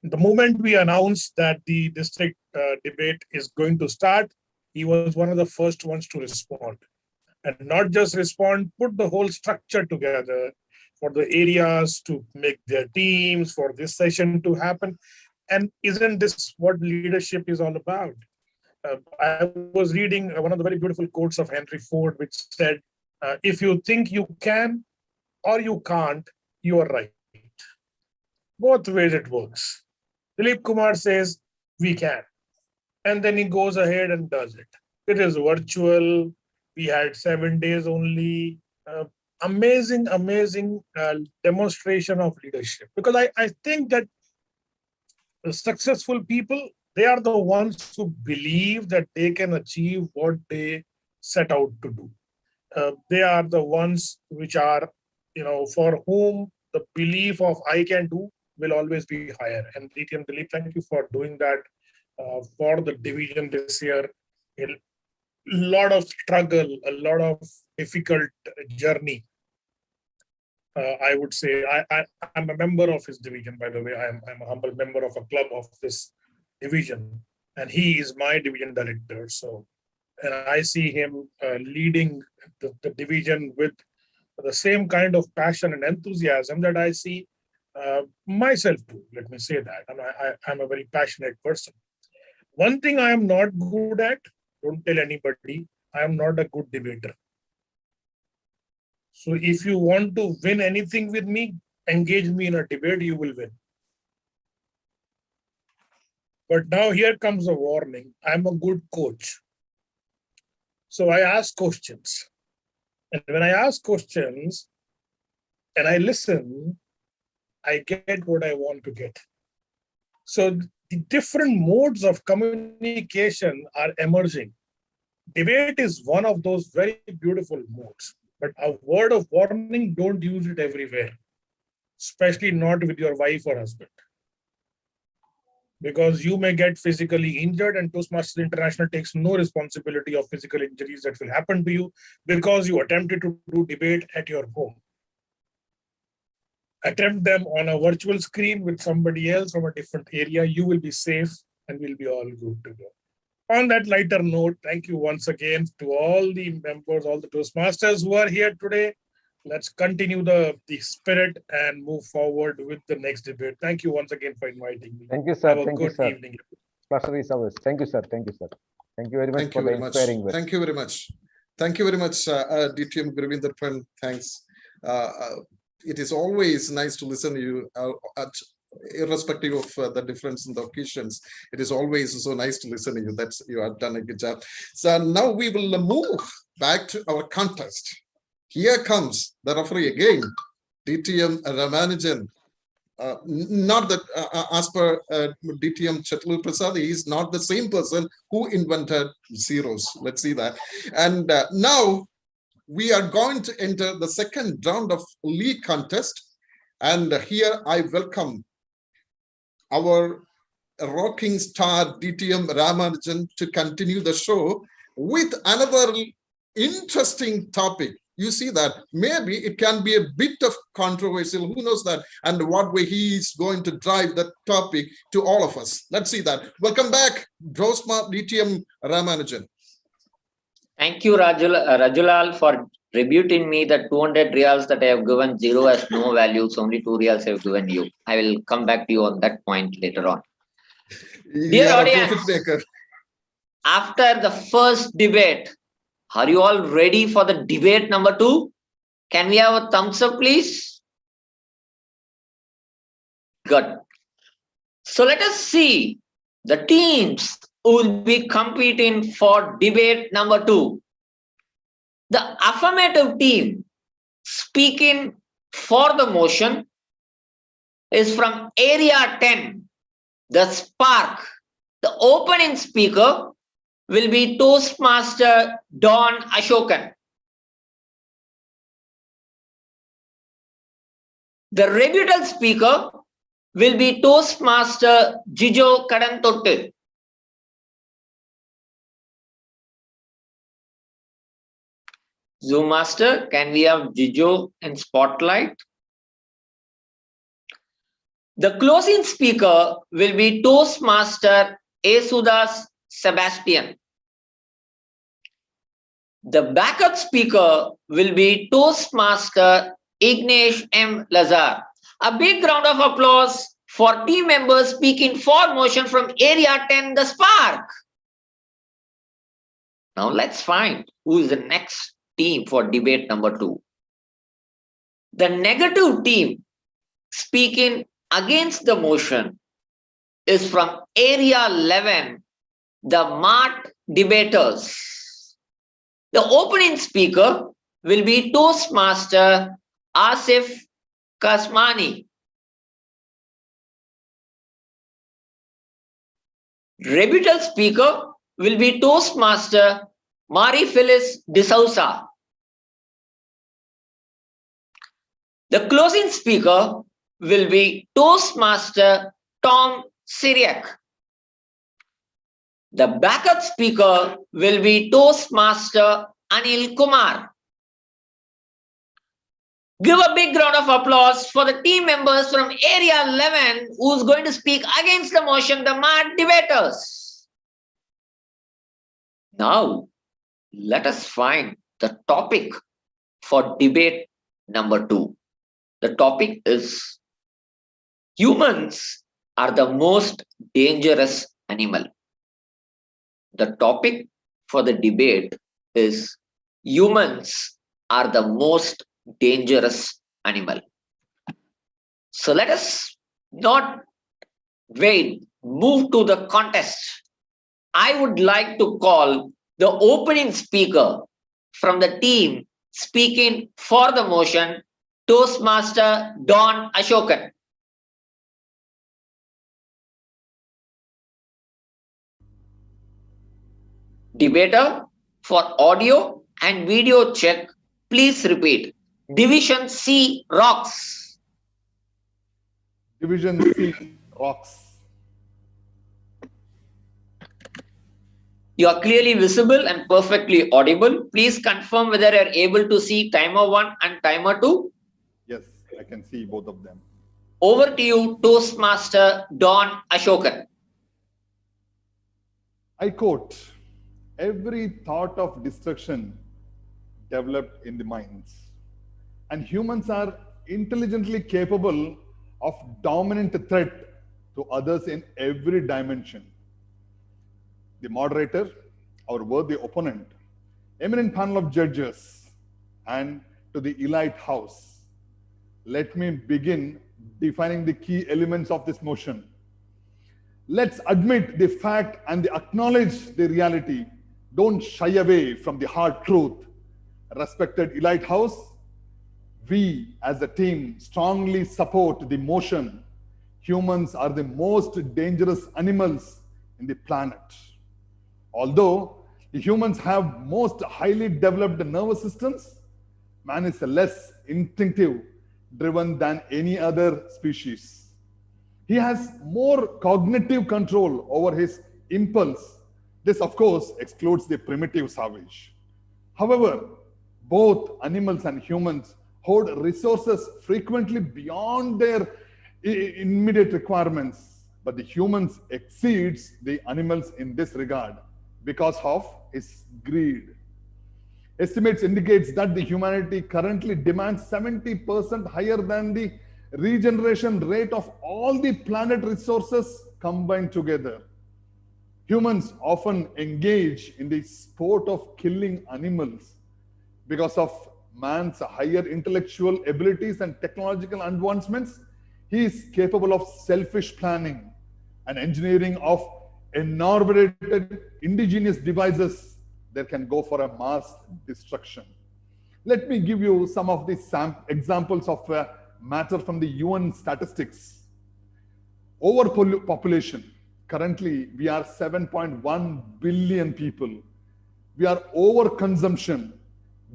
The moment we announced that the district debate is going to start, he was one of the first ones to respond. And not just respond, put the whole structure together for the areas to make their teams, for this session to happen. And isn't this what leadership is all about? I was reading one of the very beautiful quotes of Henry Ford, which said, if you think you can or you can't, you are right. Both ways it works. Dilip Kumar says, we can. And then he goes ahead and does it. It is virtual. We had 7 days only. Amazing demonstration of leadership. Because I think that the successful people, they are the ones who believe that they can achieve what they set out to do. They are the ones which are, for whom the belief of I can do will always be higher. And DTM Dilip, thank you for doing that for the division this year. A lot of struggle, a lot of difficult journey. I would say I'm a member of his division, by the way. I'm a humble member of a club of this division, and he is my division director. So, and I see him leading the division with the same kind of passion and enthusiasm that I see myself too. Let me say that. And I'm a very passionate person. One thing I am not good at, don't tell anybody, I am not a good debater. So if you want to win anything with me, engage me in a debate, you will win. But now here comes a warning. I'm a good coach. So I ask questions. And when I ask questions and I listen, I get what I want to get. So the different modes of communication are emerging. Debate is one of those very beautiful modes, but a word of warning, don't use it everywhere, especially not with your wife or husband, because you may get physically injured, and Toastmasters International takes no responsibility of physical injuries that will happen to you because you attempted to do debate at your home. Attempt them on a virtual screen with somebody else from a different area. You will be safe and we'll be all good to go. On that lighter note, thank you once again to all the members, all the Toastmasters who are here today. Let's continue the spirit and move forward with the next debate. Thank you once again for inviting me. Thank you, sir. Have a Thank you, good sir. evening. Pleasure is ours. Thank you, sir. Thank you, sir. Thank you very much Thank for you the very much. inspiring words. Thank you very much. Thank you very much, DTM Gurvinder Pan. Thanks. It is always nice to listen to you, irrespective of the difference in the occasions. It is always so nice to listen to you. That's, you have done a good job. So now we will move back to our contest. Here comes the referee again, DTM Ramanujan. Not that as per DTM Chetlu Prasad, he is not the same person who invented zeros. Let's see that. And now we are going to enter the second round of league contest. And here I welcome our rocking star DTM Ramanujan to continue the show with another interesting topic. You see that maybe it can be a bit of controversial, who knows that, and what way he is going to drive that topic to all of us. Let's see that. Welcome back, DTM Ramanujan. Thank you, Rajulal, for rebuting me that 200 reals that I have given zero has no values, only 2 reals I have given you. I will come back to you on that point later on. Dear audience, after the first debate, are you all ready for the debate number 2? Can we have a thumbs up, please? Good. So let us see the teams who will be competing for debate number 2. The affirmative team speaking for the motion is from area 10, the Spark. The opening speaker will be Toastmaster Don Ashokan. The rebuttal speaker will be Toastmaster Jijo Kadantottu. Zoom Master, can we have Jijo in spotlight? The closing speaker will be Toastmaster Esudas Sebastian. The backup speaker will be Toastmaster Ignesh M. Lazar. A big round of applause for team members speaking for motion from area 10, the Spark. Now let's find who is the next team for debate number 2. The negative team speaking against the motion is from area 11, the Mart Debaters. The opening speaker will be Toastmaster Asif Kasmani. Rebuttal speaker will be Toastmaster Mari Phyllis D'Souza. The closing speaker will be Toastmaster Tom Syriac. The backup speaker will be Toastmaster Anil Kumar. Give a big round of applause for the team members from area 11 who's going to speak against the motion, the Mart Debaters. Now, let us find the topic for debate number 2. The topic is humans are the most dangerous animal. The topic for the debate is humans are the most dangerous animal. So let us not wait, move to the contest. I would like to call the opening speaker from the team speaking for the motion, Toastmaster Don Ashokan. Debater, for audio and video check, please repeat. Division C rocks. Division C rocks. You are clearly visible and perfectly audible. Please confirm whether you are able to see timer 1 and timer 2. Yes, I can see both of them. Over to you, Toastmaster Don Ashokan. I quote, every thought of destruction developed in the minds, and humans are intelligently capable of dominant threat to others in every dimension. The moderator, our worthy opponent, eminent panel of judges, and to the elite house, let me begin defining the key elements of this motion. Let's admit the fact and acknowledge the reality. Don't shy away from the hard truth. Respected elite house, we as a team strongly support the motion. Humans are the most dangerous animals in the planet. Although the humans have most highly developed nervous systems, man is less instinctive driven than any other species. He has more cognitive control over his impulse. This, of course, excludes the primitive savage. However, both animals and humans hoard resources frequently beyond their immediate requirements, but the humans exceeds the animals in this regard because of his greed. Estimates indicates that the humanity currently demands 70% higher than the regeneration rate of all the planet resources combined together. Humans often engage in the sport of killing animals because of man's higher intellectual abilities and technological advancements. He is capable of selfish planning and engineering of elaborated indigenous devices that can go for a mass destruction. Let me give you some of the examples of matter from the UN statistics. Overpopulation. Currently, we are 7.1 billion people. We are overconsumption.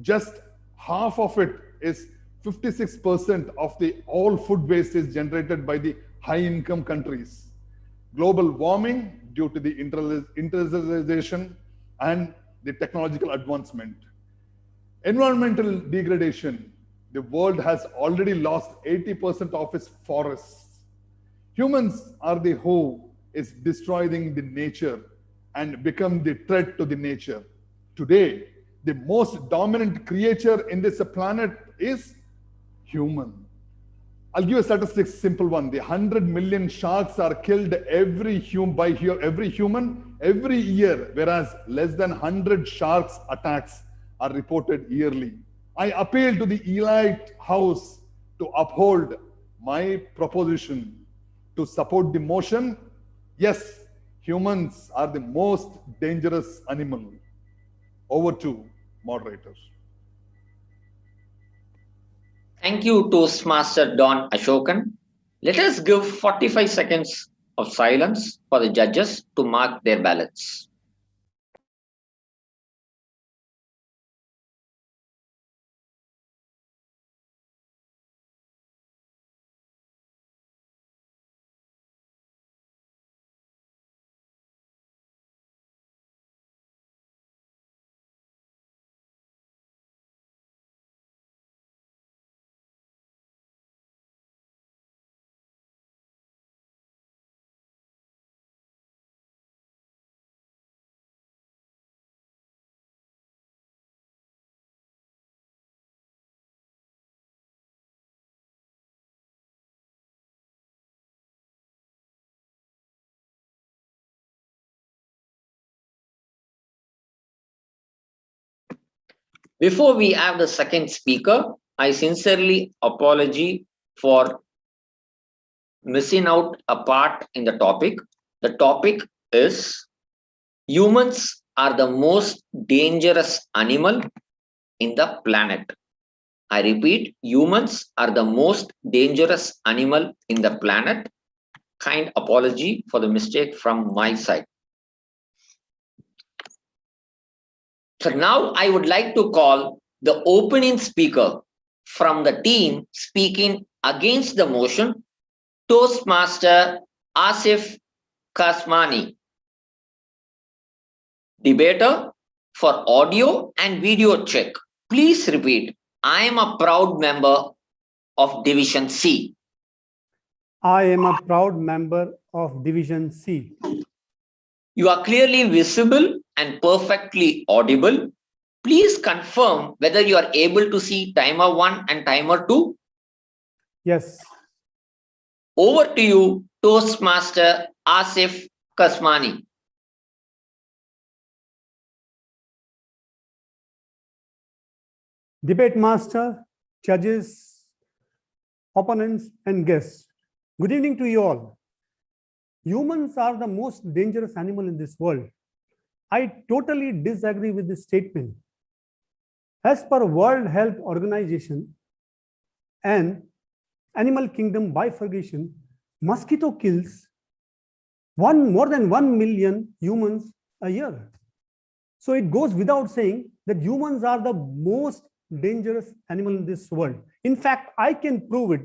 Just half of it is 56% of the all food waste is generated by the high income countries. Global warming due to the industrialization and the technological advancement. Environmental degradation. The world has already lost 80% of its forests. Humans are the who is destroying the nature and become the threat to the nature. Today, the most dominant creature in this planet is human. I'll give a statistics, simple one. The 100 million sharks are killed every human every year, whereas less than 100 sharks attacks are reported yearly. I appeal to the elite house to uphold my proposition to support the motion. Yes, humans are the most dangerous animal. Over to moderators. Thank you, Toastmaster Don Ashokan. Let us give 45 seconds of silence for the judges to mark their ballots. Before we have the second speaker, I sincerely apologize for missing out a part in the topic. The topic is humans are the most dangerous animal in the planet. I repeat, humans are the most dangerous animal in the planet. Kind apology for the mistake from my side. So now I would like to call the opening speaker from the team speaking against the motion, Toastmaster Asif Kasmani. Debater, for audio and video check, please repeat, I am a proud member of Division C. I am a proud member of Division C. You are clearly visible and perfectly audible. Please confirm whether you are able to see timer 1 and timer 2. Yes. Over to you, Toastmaster Asif Kasmani. Debate master, judges, opponents, and guests. Good evening to you all. Humans are the most dangerous animal in this world. I totally disagree with this statement. As per World Health Organization and Animal Kingdom bifurcation, mosquito kills more than 1 million humans a year. So it goes without saying that humans are the most dangerous animal in this world. In fact, I can prove it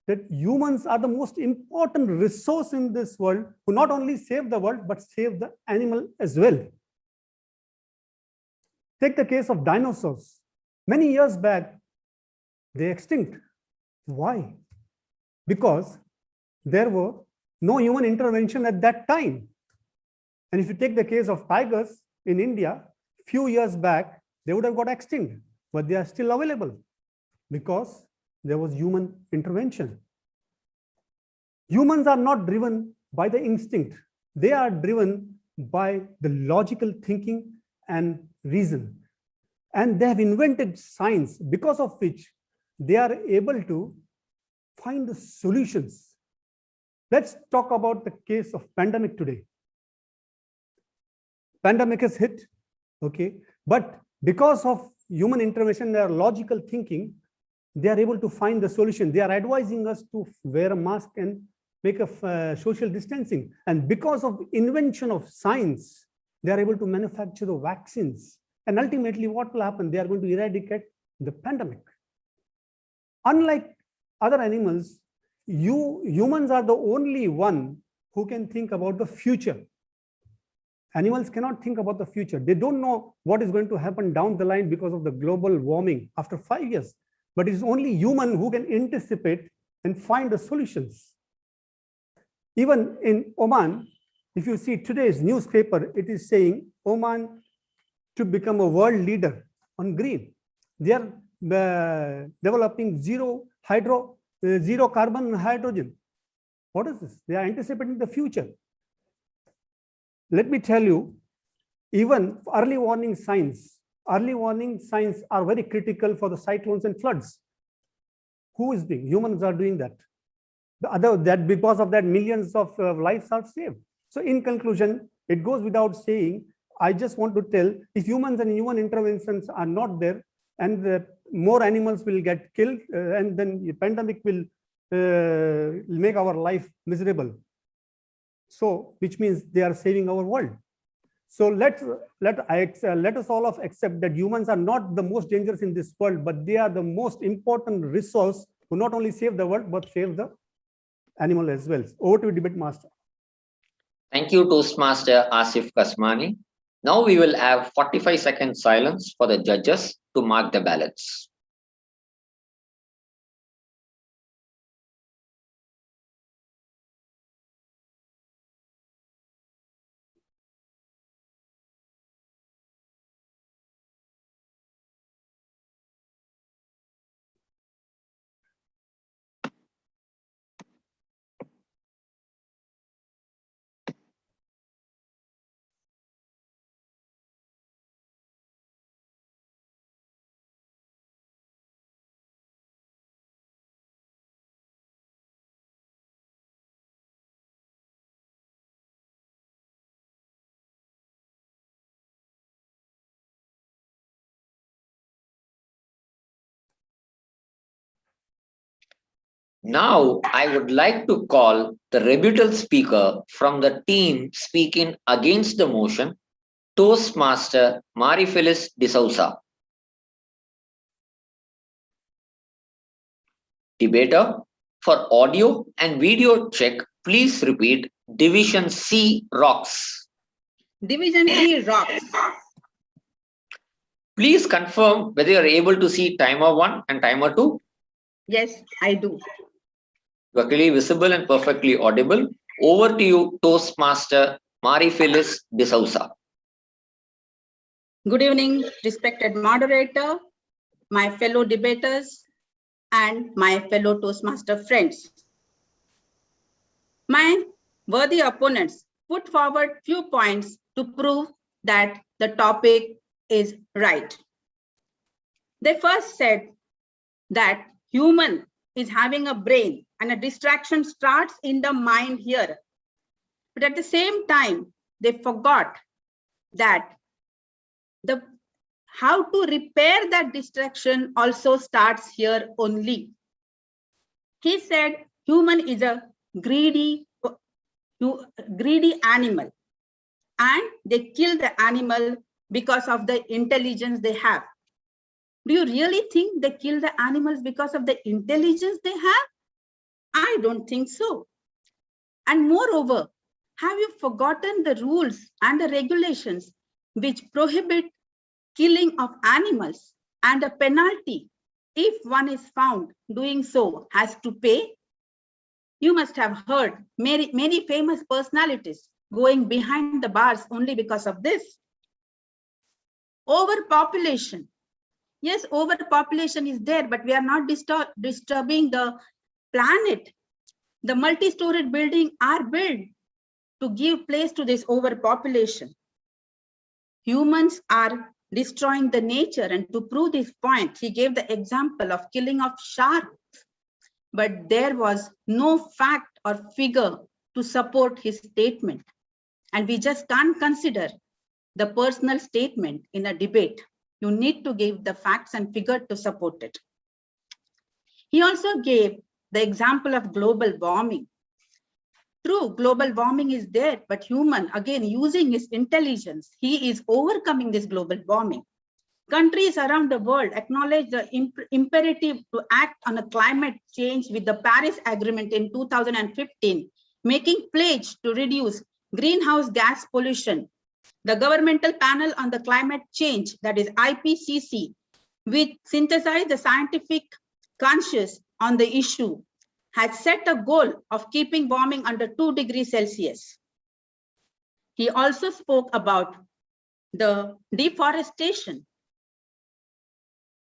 that humans are the most important resource in this world who not only save the world, but save the animal as well. Take the case of dinosaurs. Many years back, they extinct. Why? Because there were no human intervention at that time. And if you take the case of tigers in India, few years back, they would have got extinct, but they are still available because there was human intervention. Humans are not driven by the instinct. They are driven by the logical thinking and reason. And they have invented science because of which they are able to find the solutions. Let's talk about the case of pandemic today. Pandemic has hit, okay, but because of human intervention, their logical thinking, they are able to find the solution. They are advising us to wear a mask and make a social distancing. And because of invention of science, they are able to manufacture the vaccines. And ultimately, what will happen? They are going to eradicate the pandemic. Unlike other animals, humans are the only one who can think about the future. Animals cannot think about the future. They don't know what is going to happen down the line because of the global warming after 5 years. But it is only human who can anticipate and find the solutions. Even in Oman, if you see today's newspaper, it is saying Oman to become a world leader on green. They are developing zero carbon hydrogen. What is this? They are anticipating the future. Let me tell you, even early warning signs are very critical for the cyclones and floods. Who is doing? Humans are doing that. Because of that, millions of lives are saved. So in conclusion, it goes without saying, I just want to tell, if humans and human interventions are not there, and more animals will get killed, and then the pandemic will make our life miserable. So, which means they are saving our world. So let us all accept that humans are not the most dangerous in this world, but they are the most important resource who not only save the world, but save the animal as well. Over to you, debate master. Thank you, Toastmaster Asif Kasmani. Now we will have 45 seconds silence for the judges to mark the ballots. Now, I would like to call the rebuttal speaker from the team speaking against the motion, Toastmaster Marie-Phyllis D'Souza. Debater, for audio and video check, please repeat Division C rocks. Division C rocks. Please confirm whether you are able to see timer 1 and timer 2. Yes, I do. You are clearly visible and perfectly audible. Over to you, Toastmaster Marie-Phyllis D'Souza. Good evening, respected moderator, my fellow debaters, and my fellow Toastmaster friends. My worthy opponents put forward few points to prove that the topic is right. They first said that human is having a brain and a distraction starts in the mind here. But at the same time, they forgot that how to repair that distraction also starts here only. He said human is a greedy animal and they kill the animal because of the intelligence they have. Do you really think they kill the animals because of the intelligence they have? I don't think so. And moreover, have you forgotten the rules and the regulations which prohibit killing of animals, and a penalty if one is found doing so has to pay? You must have heard many famous personalities going behind the bars only because of this. Overpopulation. Yes, overpopulation is there, but we are not disturbing the planet. The multi-storied buildings are built to give place to this overpopulation. Humans are destroying the nature, and to prove this point, he gave the example of killing of sharks. But there was no fact or figure to support his statement. And we just can't consider the personal statement in a debate. You need to give the facts and figure to support it. He also gave the example of global warming. True, global warming is there, but human, again, using his intelligence, he is overcoming this global warming. Countries around the world acknowledge the imperative to act on a climate change with the Paris Agreement in 2015, making pledge to reduce greenhouse gas pollution. The Governmental Panel on the Climate Change, that is IPCC, which synthesized the scientific conscience on the issue, had set a goal of keeping warming under 2 degrees Celsius. He also spoke about the deforestation.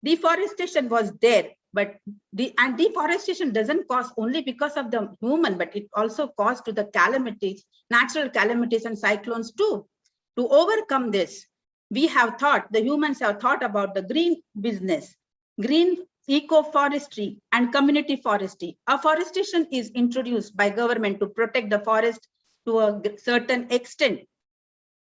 Deforestation was there, but deforestation doesn't cause only because of the human, but it also caused to the calamities, natural calamities and cyclones too. To overcome this, we have thought, the humans have thought about the green business, green eco-forestry and community forestry. Afforestation is introduced by government to protect the forest to a certain extent.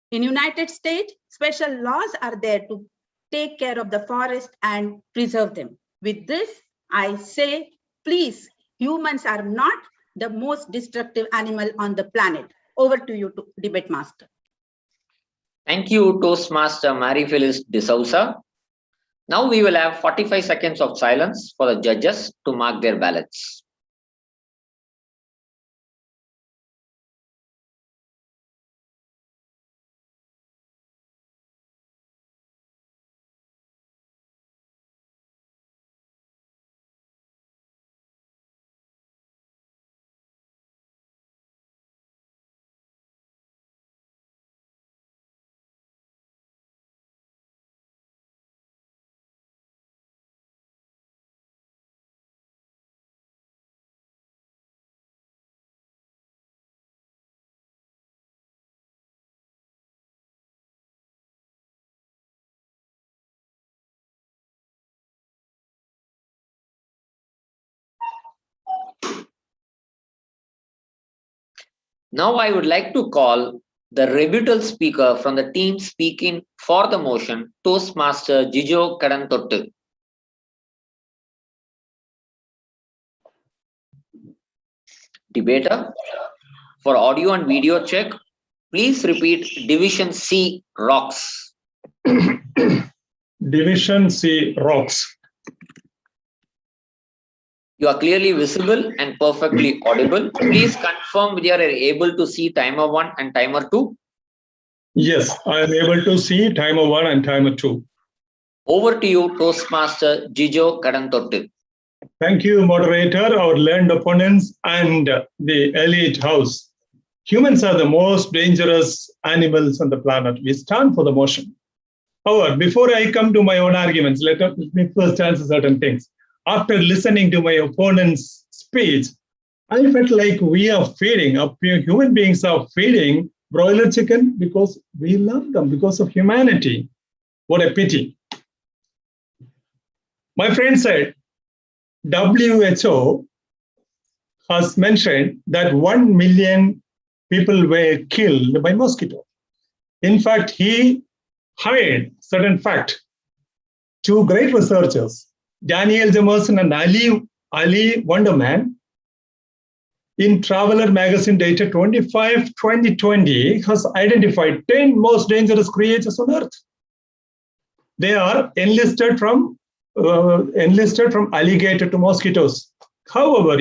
In United States, special laws are there to take care of the forest and preserve them. With this, I say, please, humans are not the most destructive animal on the planet. Over to you, debate master. Thank you, Toastmaster Marie-Phyllis D'Souza. Now we will have 45 seconds of silence for the judges to mark their ballots. Now I would like to call the rebuttal speaker from the team speaking for the motion, Toastmaster Jijo Kadantottu. Debater, for audio and video check, please repeat Division C rocks. Division C rocks. You are clearly visible and perfectly audible. Please confirm whether you are able to see timer 1 and timer 2. Yes, I am able to see timer 1 and timer 2. Over to you, Toastmaster Jijo Kadantottu. Thank you, moderator, our learned opponents, and the elite house. Humans are the most dangerous animals on the planet. We stand for the motion. However, before I come to my own arguments, let me first answer certain things. After listening to my opponent's speech, I felt like we are feeding, human beings are feeding broiler chicken because we love them, because of humanity. What a pity. My friend said, WHO has mentioned that 1 million people were killed by mosquito. In fact, he hired certain fact. 2 great researchers, Daniel Jamerson and Ali Wonderman, in Traveler magazine data 2020 has identified 10 most dangerous creatures on Earth. They are enlisted from alligator to mosquitoes. However,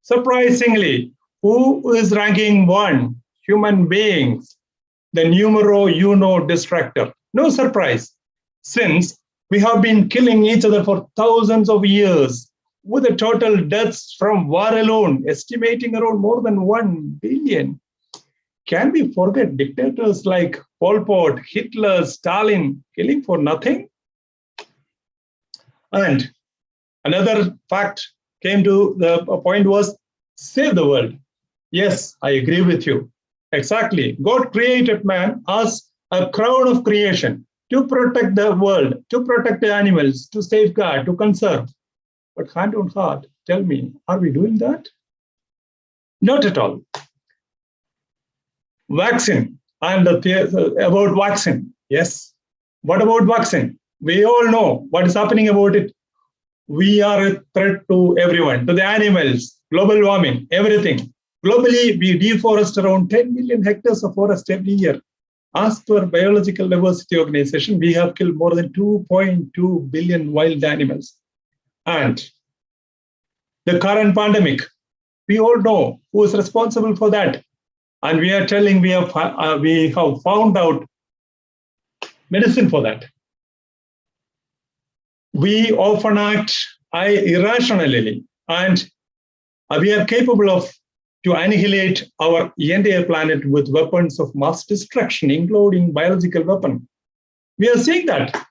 surprisingly, who is ranking 1? Human beings, the numero uno distractor. No surprise, since we have been killing each other for thousands of years, with the total deaths from war alone estimating around more than 1 billion. Can we forget dictators like Pol Pot, Hitler, Stalin, killing for nothing? And another fact came to the point was, save the world. Yes, I agree with you. Exactly. God created man as a crown of creation to protect the world, to protect the animals, to safeguard, to conserve. But hand on heart, tell me, are we doing that? Not at all. Vaccine, and about vaccine. Yes. What about vaccine? We all know what is happening about it. We are a threat to everyone, to the animals, global warming, everything. Globally, we deforest around 10 million hectares of forest every year. As per Biological Diversity Organization, we have killed more than 2.2 billion wild animals. And the current pandemic, we all know who is responsible for that. And we are telling we have found out medicine for that. We often act irrationally, and we are capable of to annihilate our entire planet with weapons of mass destruction, including biological weapon. We are seeing that.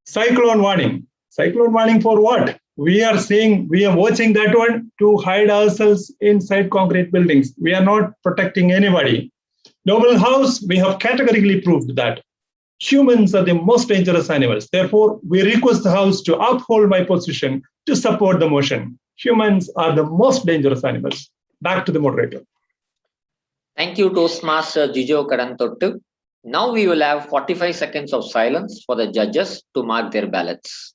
Cyclone warning. Cyclone warning for what? We are watching that one to hide ourselves inside concrete buildings. We are not protecting anybody. Noble House, we have categorically proved that humans are the most dangerous animals. Therefore, we request the House to uphold my position to support the motion. Humans are the most dangerous animals. Back to the moderator. Thank you, Toastmaster Jijo Kadantottu. Now we will have 45 seconds of silence for the judges to mark their ballots.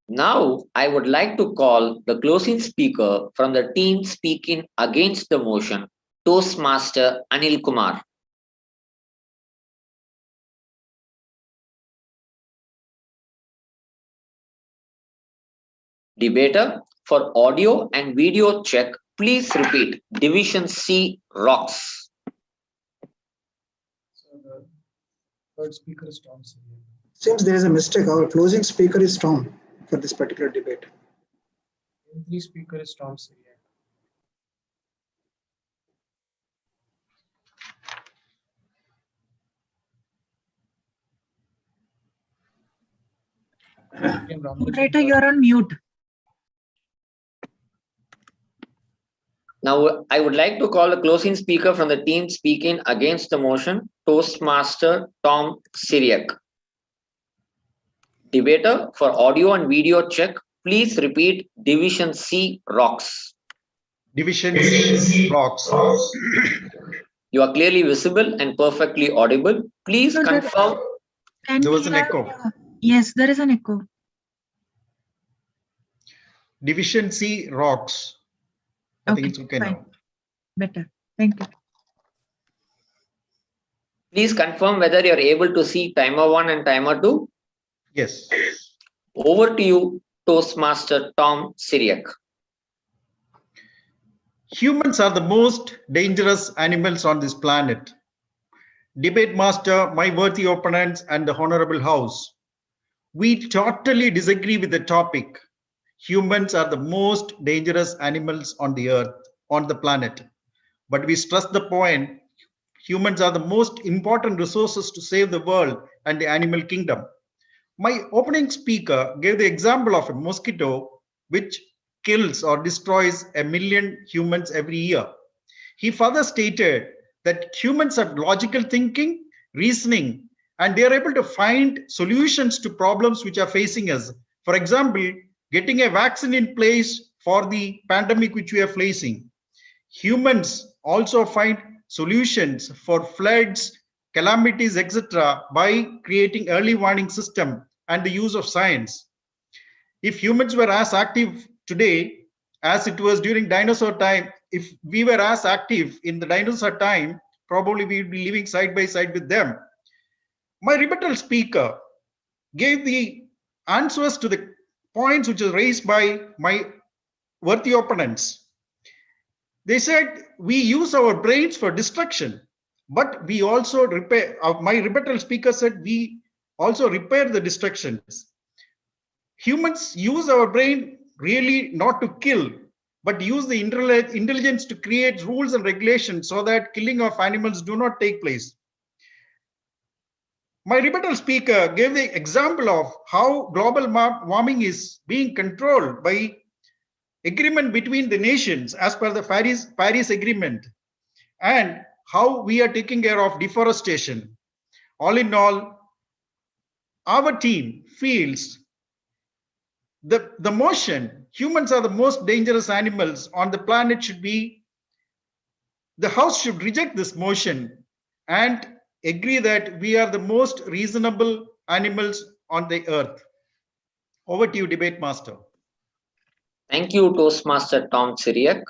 Now, I would like to call the closing speaker from the team speaking against the motion, Toastmaster Anil Kumar. Debater, for audio and video check, please repeat Division C rocks. So the third speaker is Tom. Seems there is a mistake. Our closing speaker is Tom for this particular debate. Every speaker is Tom Syriac. Moderator, you're on mute. Now, I would like to call the closing speaker from the team speaking against the motion, Toastmaster Tom Syriac. Debater, for audio and video check, please repeat Division C rocks. Division C rocks. You are clearly visible and perfectly audible. Please No, there- confirm. Can There we was an have- echo. Yes, there is an echo. Division C rocks. I think it's okay fine. now. Better. Thank you. Please confirm whether you're able to see timer 1 and timer 2. Yes. Over to you, Toastmaster Tom Syriac. Humans are the most dangerous animals on this planet. Debate master, my worthy opponents, and the Honorable House. We totally disagree with the topic. Humans are the most dangerous animals on the earth, on the planet. But we stress the point, humans are the most important resources to save the world and the animal kingdom. My opening speaker gave the example of a mosquito which kills or destroys 1 million humans every year. He further stated that humans have logical thinking, reasoning, and they are able to find solutions to problems which are facing us. For example, getting a vaccine in place for the pandemic which we are facing. Humans also find solutions for floods, calamities, etc. by creating early warning system and the use of science. If humans were as active today as it was during dinosaur time, if we were as active in the dinosaur time, probably we would be living side by side with them. My rebuttal speaker gave the answers to the points which are raised by my worthy opponents. They said we use our brains for destruction, but we also repair. My rebuttal speaker said we also repair the destructions. Humans use our brain really not to kill, but use the intelligence to create rules and regulations so that killing of animals do not take place. My rebuttal speaker gave the example of how global warming is being controlled by agreement between the nations as per the Paris Agreement, and how we are taking care of deforestation. All in all, our team feels the motion, humans are the most dangerous animals on the planet, should be, the House should reject this motion and agree that we are the most reasonable animals on the earth. Over to you, debate master. Thank you, Toastmaster Tom Syriac.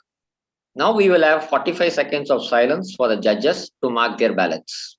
Now we will have 45 seconds of silence for the judges to mark their ballots.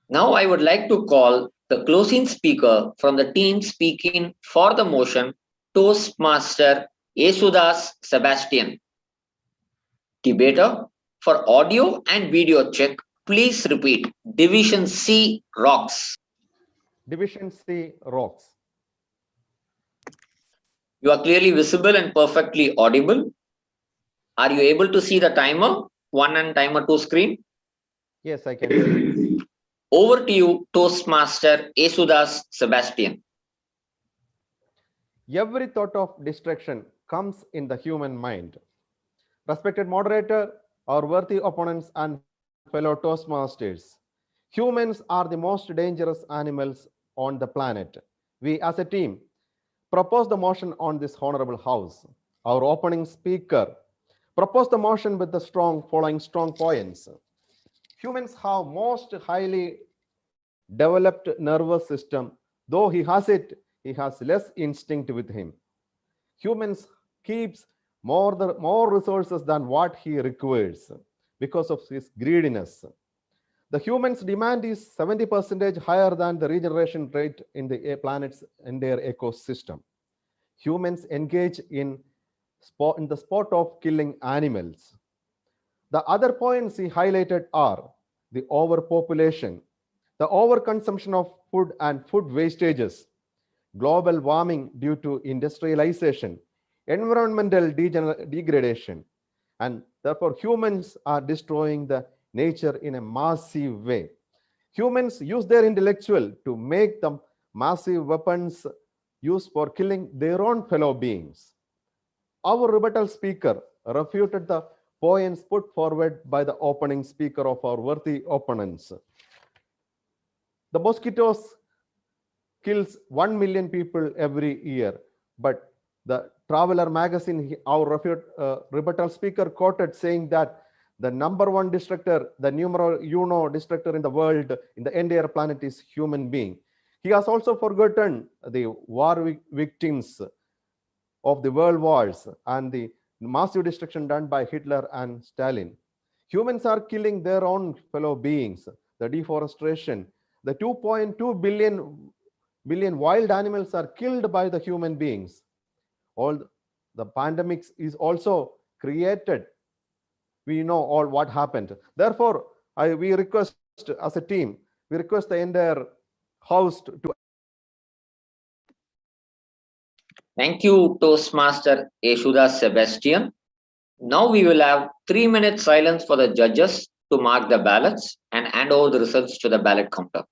Now I would like to call the closing speaker from the team speaking for the motion, Toastmaster Yesudas Sebastian. Debater, for audio and video check, please repeat Division C rocks. Division C rocks. You are clearly visible and perfectly audible. Are you able to see the timer 1 and timer 2 screen? Yes, I can see. Over to you, Toastmaster Yesudas Sebastian. Every thought of destruction comes in the human mind. Respected moderator, our worthy opponents and fellow Toastmasters, humans are the most dangerous animals on the planet. We as a team propose the motion on this honorable house. Our opening speaker proposed the motion with the following strong points. Humans have most highly developed nervous system. Though he has it, he has less instinct with him. Humans keeps more resources than what he requires because of his greediness. The human's demand is 70% higher than the regeneration rate in the planet's entire ecosystem. Humans engage in the sport of killing animals. The other points he highlighted are the overpopulation, the overconsumption of food and food wastages, global warming due to industrialization, environmental degradation, and therefore humans are destroying the nature in a massive way. Humans use their intellectual to make the massive weapons used for killing their own fellow beings. Our rebuttal speaker refuted the points put forward by the opening speaker of our worthy opponents. The mosquitoes kills 1 million people every year, but the Traveler magazine, our rebuttal speaker quoted saying that the #1 destructor, the numero uno destructor in the world, in the entire planet is human being. He has also forgotten the war victims of the world wars and the massive destruction done by Hitler and Stalin. Humans are killing their own fellow beings. The deforestation, the 2.2 billion wild animals are killed by the human beings. All the pandemics is also created. We know all what happened. Therefore, we request as a team, we request the entire house to. Thank you, Toastmaster Yeshuda Sebastian. Now we will have 3 minutes silence for the judges to mark the ballots and hand over the results to the ballot counter.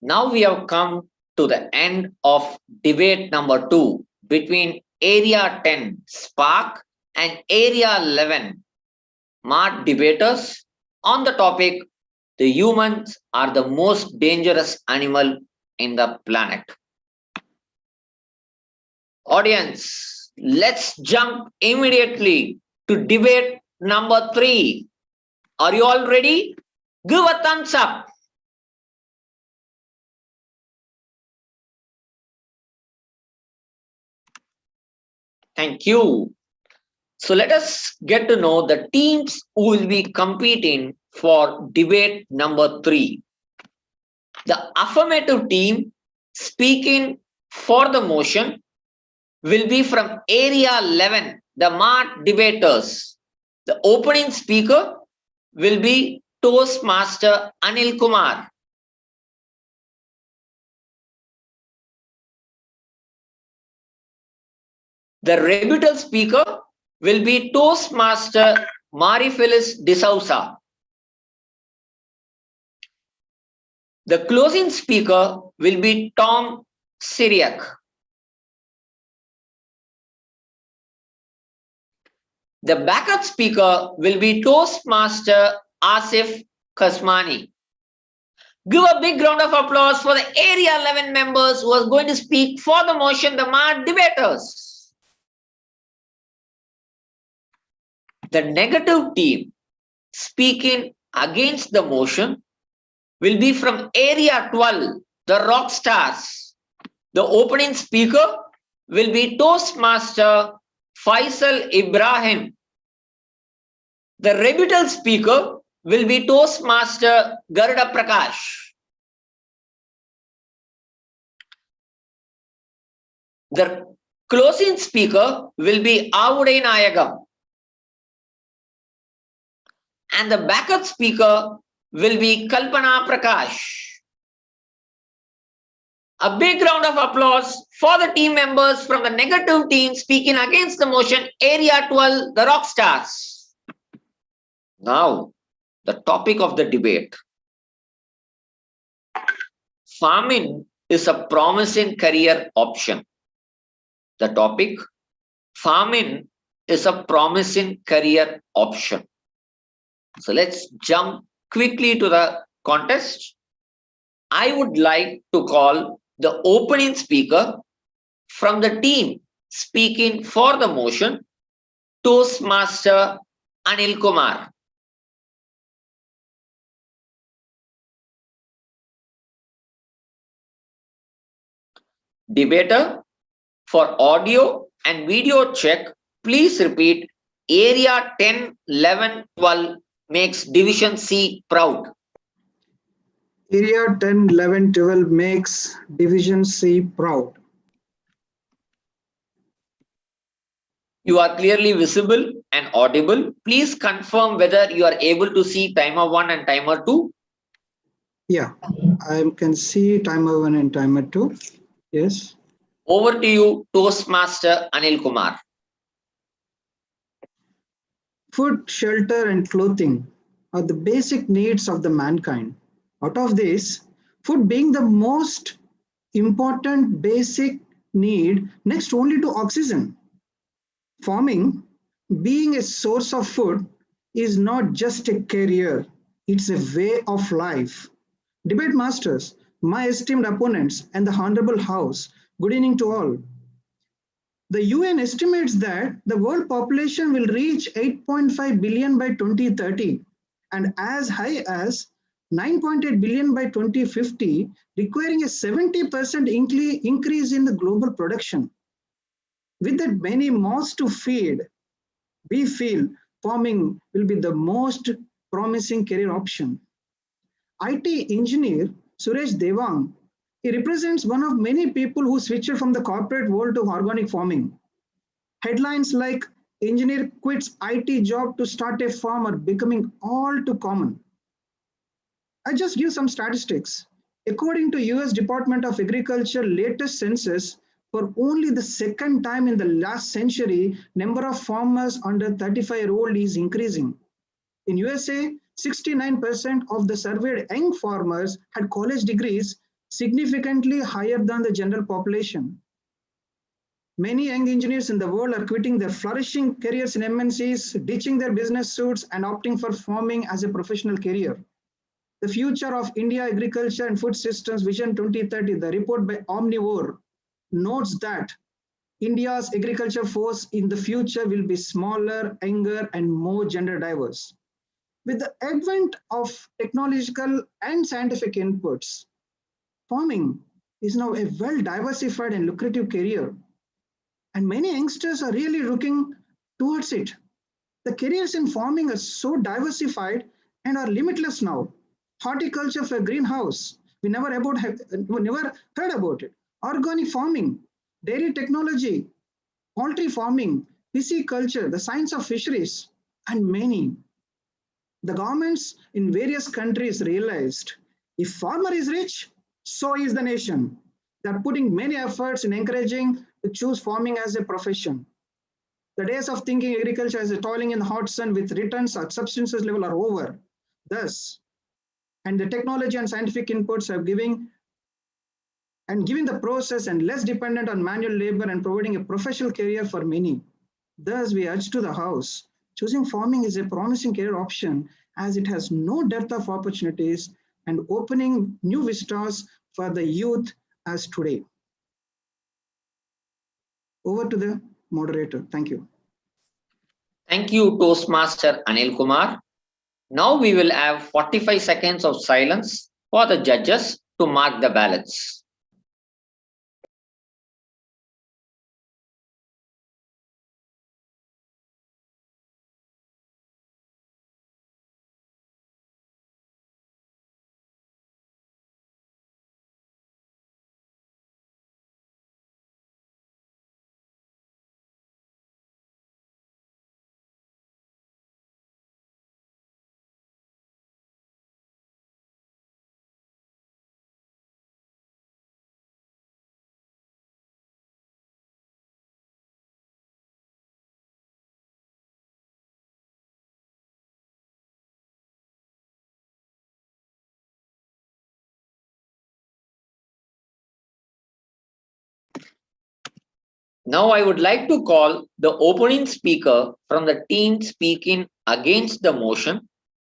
Now we have come to the end of debate number 2 between Area 10 Spark and Area 11 Mart debaters on the topic, the humans are the most dangerous animal in the planet. Audience, let's jump immediately to debate number 3. Are you all ready? Give a thumbs up. Thank you. So let us get to know the teams who will be competing for debate number 3. The affirmative team speaking for the motion will be from Area 11, the Mart debaters. The opening speaker will be Toastmaster Anil Kumar. The rebuttal speaker will be Toastmaster Marie-Phyllis D'Souza. The closing speaker will be Tom Syriac. The backup speaker will be Toastmaster Asif Kasmani. Give a big round of applause for the Area 11 members who are going to speak for the motion, the Mart debaters. The negative team speaking against the motion will be from Area 12, the Rock Stars. The opening speaker will be Toastmaster Faisal Ibrahim. The rebuttal speaker will be Toastmaster Garuda Prakash. The closing speaker will be Avuday Nayagam. And the backup speaker will be Kalpana Prakash. A big round of applause for the team members from the negative team speaking against the motion, Area 12, the Rock Stars. Now, the topic of the debate. Farming is a promising career option. The topic, farming is a promising career option. So let's jump quickly to the contest. I would like to call the opening speaker from the team speaking for the motion, Toastmaster Anil Kumar. Debater, for audio and video check, please repeat Area 10, 11, 12 makes Division C proud. Area 10, 11, 12 makes Division C proud. You are clearly visible and audible. Please confirm whether you are able to see timer 1 and timer 2. Yeah, I can see timer 1 and timer 2. Yes. Over to you, Toastmaster Anil Kumar. Food, shelter, and clothing are the basic needs of the mankind. Out of this, food being the most important basic need next only to oxygen. Farming, being a source of food, is not just a career, it's a way of life. Debate masters, my esteemed opponents, and the Honorable House, good evening to all. The UN estimates that the world population will reach 8.5 billion by 2030 and as high as 9.8 billion by 2050, requiring a 70% increase in the global production. With that many mouths to feed, we feel farming will be the most promising career option. IT engineer Suresh Devang, he represents one of many people who switched from the corporate world to organic farming. Headlines like engineer quits IT job to start a farm are becoming all too common. I just give some statistics. According to US Department of Agriculture latest census, for only the second time in the last century, number of farmers under 35-year-old is increasing. In USA, 69% of the surveyed young farmers had college degrees, significantly higher than the general population. Many young engineers in the world are quitting their flourishing careers in MNCs, ditching their business suits, and opting for farming as a professional career. The Future of India Agriculture and Food Systems Vision 2030, the report by Omnivore, notes that India's agriculture force in the future will be smaller, younger, and more gender diverse. With the advent of technological and scientific inputs, farming is now a well-diversified and lucrative career. And many youngsters are really looking towards it. The careers in farming are so diversified and are limitless now. Horticulture for greenhouse, we never heard about it. Organic farming, dairy technology, poultry farming, pisciculture, the science of fisheries, and many. The governments in various countries realized if farmer is rich, so is the nation. They're putting many efforts in encouraging to choose farming as a profession. The days of thinking agriculture as a toiling in the hot sun with returns at substances level are over. Thus, and the technology and scientific inputs are giving the process and less dependent on manual labor and providing a professional career for many. Thus, we urge to the House, choosing farming is a promising career option as it has no depth of opportunities and opening new vistas for the youth as today. Over to the moderator. Thank you. Thank you, Toastmaster Anil Kumar. Now we will have 45 seconds of silence for the judges to mark the ballots. Now I would like to call the opening speaker from the team speaking against the motion,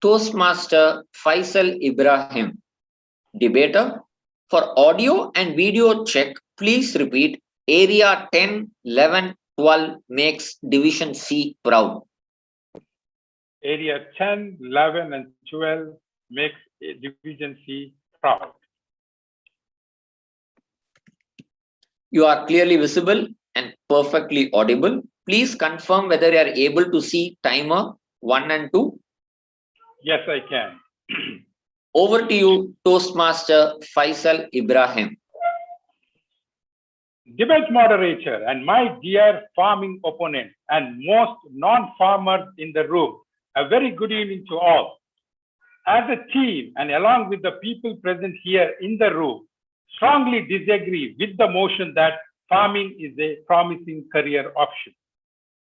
Toastmaster Faisal Ibrahim. Debater, for audio and video check, please repeat area 10, 11, 12 makes Division C proud. Area 10, 11, and 12 makes Division C proud. You are clearly visible and perfectly audible. Please confirm whether you are able to see timer 1 and 2. Yes, I can. Over to you, Toastmaster Faisal Ibrahim. Debate moderator and my dear farming opponent and most non-farmers in the room, a very good evening to all. As a team and along with the people present here in the room, strongly disagree with the motion that farming is a promising career option.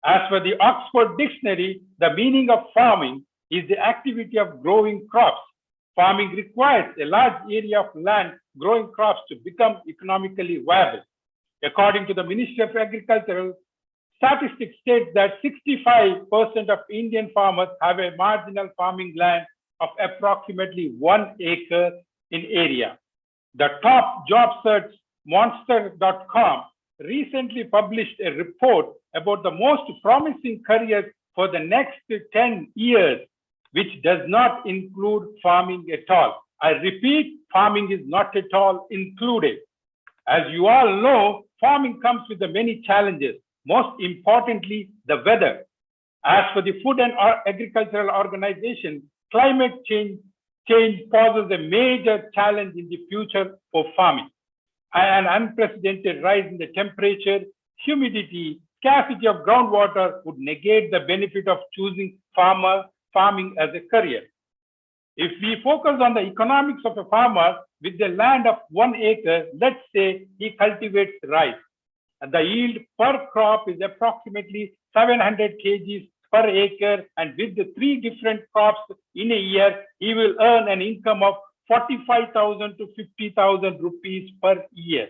As per the Oxford Dictionary, the meaning of farming is the activity of growing crops. Farming requires a large area of land growing crops to become economically viable. According to the Ministry of Agriculture, statistics state that 65% of Indian farmers have a marginal farming land of approximately 1 acre in area. The top job search Monster.com recently published a report about the most promising careers for the next 10 years, which does not include farming at all. I repeat, farming is not at all included. As you all know, farming comes with the many challenges, most importantly, the weather. As for the Food and Agricultural Organization, climate change poses a major challenge in the future of farming. An unprecedented rise in the temperature, humidity, scarcity of groundwater would negate the benefit of choosing farming as a career. If we focus on the economics of a farmer with the land of 1 acre, let's say he cultivates rice, and the yield per crop is approximately 700 kgs per acre, and with the 3 different crops in a year, he will earn an income of 45,000 to 50,000 rupees per year.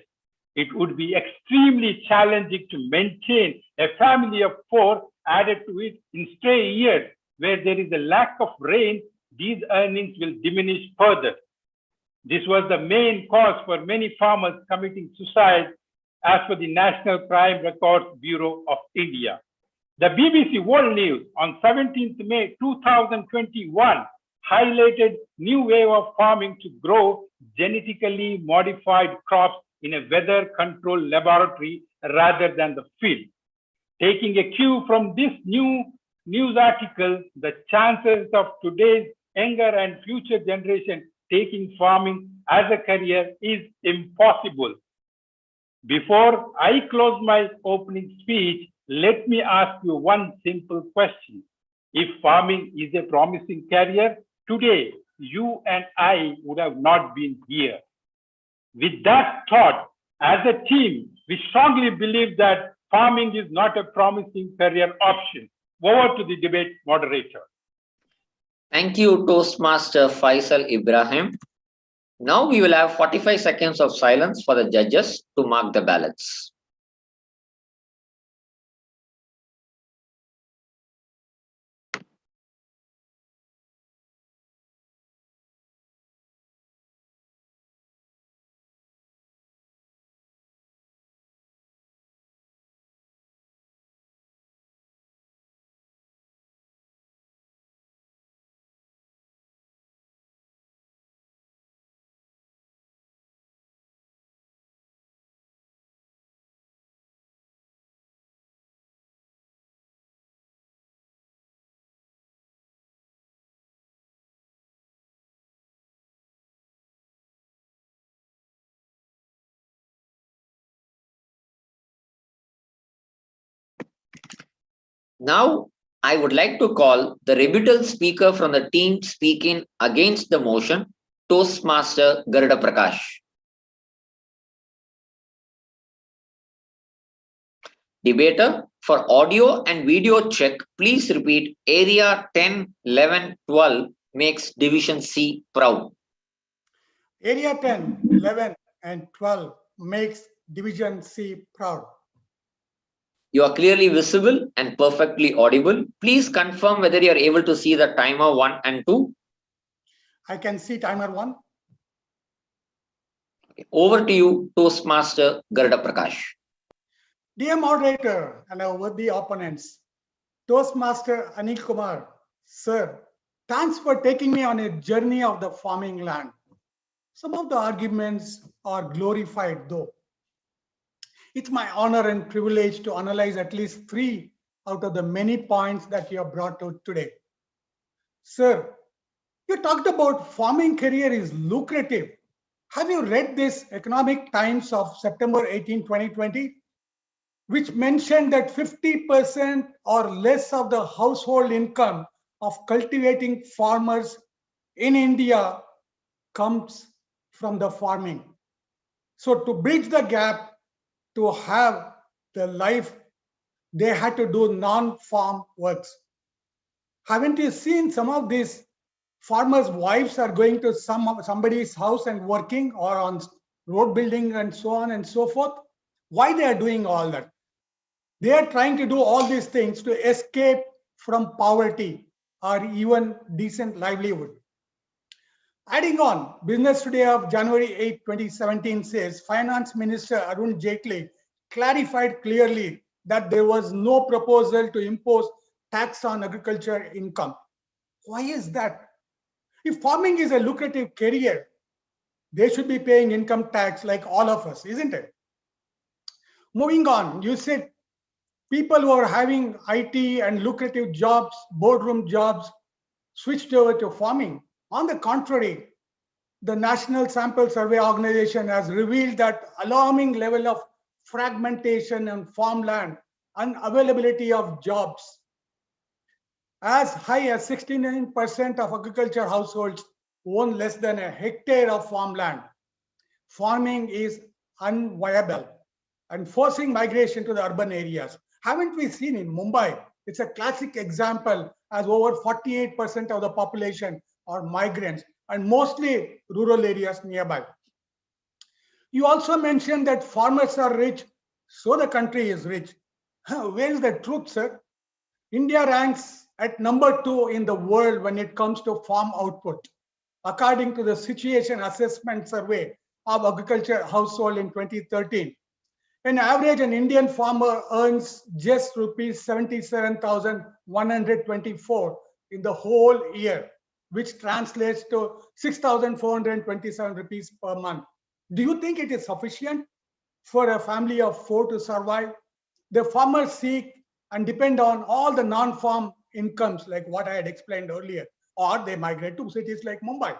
It would be extremely challenging to maintain a family of 4 added to it in stray years where there is a lack of rain. These earnings will diminish further. This was the main cause for many farmers committing suicide as per the National Crime Records Bureau of India. The BBC World News on 17th May 2021 highlighted new wave of farming to grow genetically modified crops in a weather-controlled laboratory rather than the field. Taking a cue from this new news article, the chances of today's younger and future generation taking farming as a career is impossible. Before I close my opening speech, let me ask you one simple question. If farming is a promising career, today you and I would have not been here. With that thought, as a team, we strongly believe that farming is not a promising career option. Over to the debate moderator. Thank you, Toastmaster Faisal Ibrahim. Now we will have 45 seconds of silence for the judges to mark the ballots. Now, I would like to call the rebuttal speaker from the team speaking against the motion, Toastmaster Garuda Prakash. Debater, for audio and video check, please repeat area 10, 11, 12 makes Division C proud. Area 10, 11, and 12 makes Division C proud. You are clearly visible and perfectly audible. Please confirm whether you are able to see the timer 1 and 2. I can see timer 1. Okay. Over to you, Toastmaster Garuda Prakash. Dear moderator and our worthy opponents, Toastmaster Anil Kumar, sir, thanks for taking me on a journey of the farming land. Some of the arguments are glorified though. It's my honor and privilege to analyze at least 3 out of the many points that you have brought out today. Sir, you talked about farming career is lucrative. Have you read this Economic Times of September 18, 2020, which mentioned that 50% or less of the household income of cultivating farmers in India comes from the farming. So to bridge the gap, to have the life, they had to do non-farm works. Haven't you seen some of these farmers' wives are going to somebody's house and working, or on road building and so on and so forth? Why they are doing all that? They are trying to do all these things to escape from poverty or even decent livelihood. Adding on, Business Today of January 8, 2017 says Finance Minister Arun Jaitley clarified clearly that there was no proposal to impose tax on agriculture income. Why is that? If farming is a lucrative career, they should be paying income tax like all of us, isn't it? Moving on, you said people who are having IT and lucrative jobs, boardroom jobs, switched over to farming. On the contrary, the National Sample Survey Organization has revealed that alarming level of fragmentation on farmland and availability of jobs. As high as 69% of agriculture households own less than a hectare of farmland. Farming is unviable and forcing migration to the urban areas. Haven't we seen in Mumbai? It's a classic example, as over 48% of the population are migrants, and mostly rural areas nearby. You also mentioned that farmers are rich, so the country is rich. Where is the truth, sir? India ranks at number 2 in the world when it comes to farm output, according to the Situation Assessment Survey of Agriculture Household in 2013. On average, an Indian farmer earns just rupees 77,124 in the whole year, which translates to 6,427 rupees per month. Do you think it is sufficient for a family of 4 to survive? The farmers seek and depend on all the non-farm incomes, like what I had explained earlier, or they migrate to cities like Mumbai.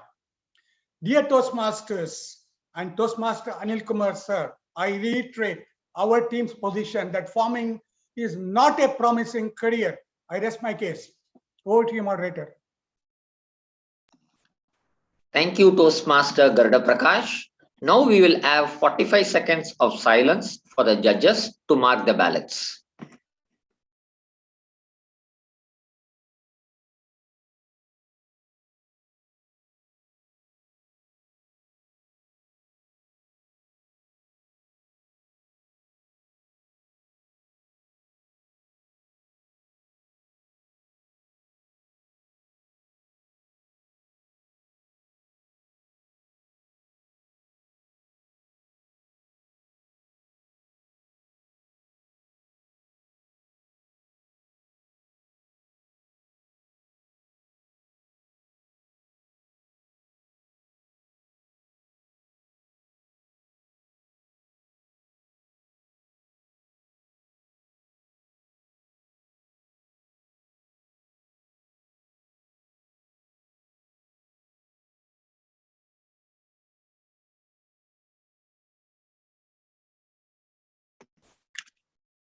Dear Toastmasters and Toastmaster Anil Kumar, sir, I reiterate our team's position that farming is not a promising career. I rest my case. Over to you, moderator. Thank you, Toastmaster Garda Prakash. Now we will have 45 seconds of silence for the judges to mark the ballots.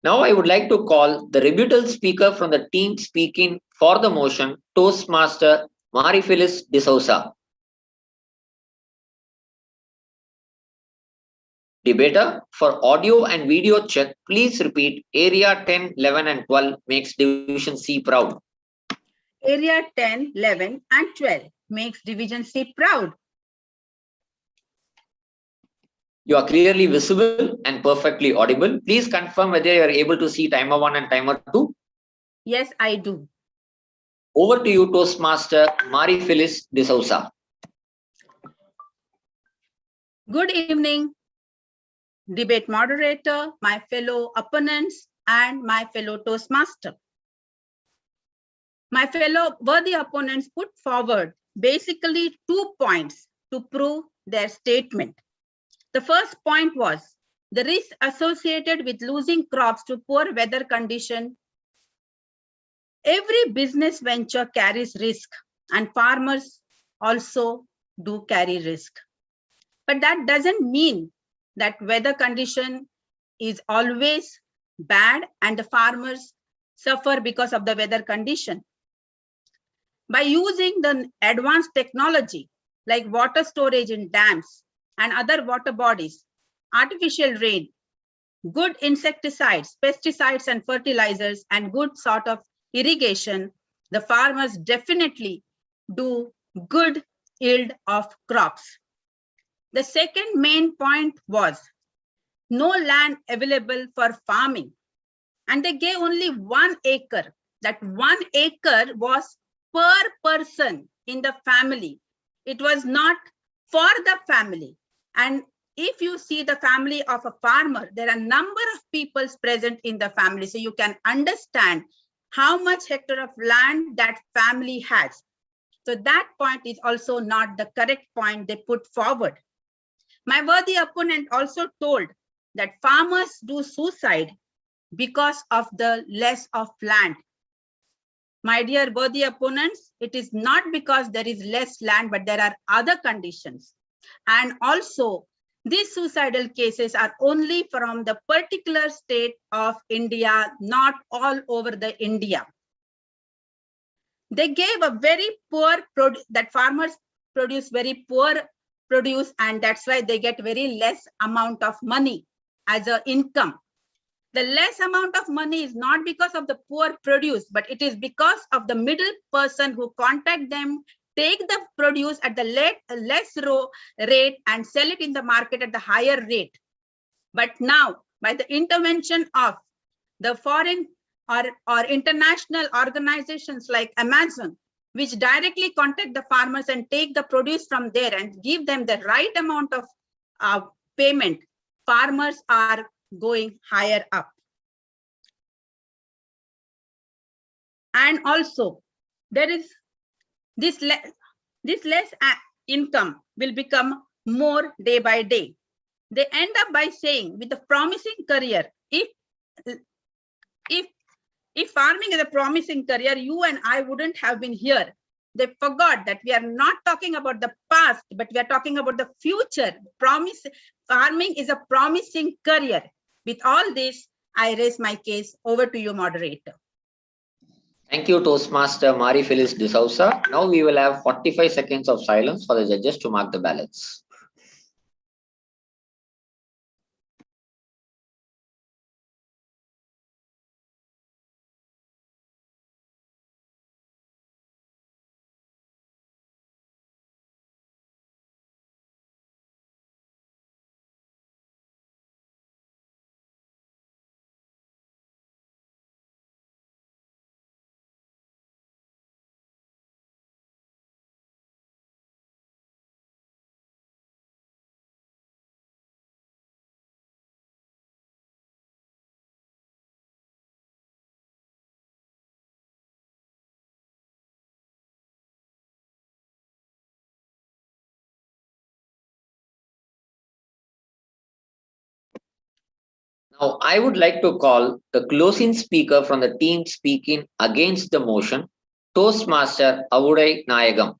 Now I would like to call the rebuttal speaker from the team speaking for the motion, Toastmaster Marie Phyllis D'Souza. Debater, for audio and video check, please repeat area 10, 11 and 12 makes Division C proud. Area 10, 11 and 12 makes Division C proud. You are clearly visible and perfectly audible. Please confirm whether you are able to see timer 1 and timer 2. Yes, I do. Over to you, Toastmaster Marie Phyllis D'Souza. Good evening, debate moderator, my fellow opponents, and my fellow Toastmaster. My fellow worthy opponents put forward basically 2 points to prove their statement. The first point was the risk associated with losing crops to poor weather condition. Every business venture carries risk, and farmers also do carry risk. But that doesn't mean that weather condition is always bad and the farmers suffer because of the weather condition. By using the advanced technology like water storage in dams and other water bodies, artificial rain, good insecticides, pesticides and fertilizers, and good sort of irrigation, the farmers definitely do good yield of crops. The second main point was no land available for farming, and they gave only 1 acre. That 1 acre was per person in the family. It was not for the family. And if you see the family of a farmer, there are a number of people present in the family. So you can understand how much hectare of land that family has. So that point is also not the correct point they put forward. My worthy opponent also told that farmers do suicide because of the less of land. My dear worthy opponents, it is not because there is less land, but there are other conditions. And also, these suicidal cases are only from the particular state of India, not all over the India. They gave a very poor that farmers produce very poor produce, and that's why they get very less amount of money as an income. The less amount of money is not because of the poor produce, but it is because of the middle person who contact them take the produce at the less rate and sell it in the market at the higher rate. But now, by the intervention of the foreign or international organizations like Amazon, which directly contact the farmers and take the produce from there and give them the right amount of payment, farmers are going higher up. And also, there is this less income will become more day by day. They end up by saying, with a promising career, if farming is a promising career, you and I wouldn't have been here. They forgot that we are not talking about the past, but we are talking about the future. Farming is a promising career. With all this, I raise my case. Over to you, moderator. Thank you, Toastmaster Marie Phyllis D'Souza. Now we will have 45 seconds of silence for the judges to mark the ballots. Now, I would like to call the closing speaker from the team speaking against the motion, Toastmaster Avudai Nayagam.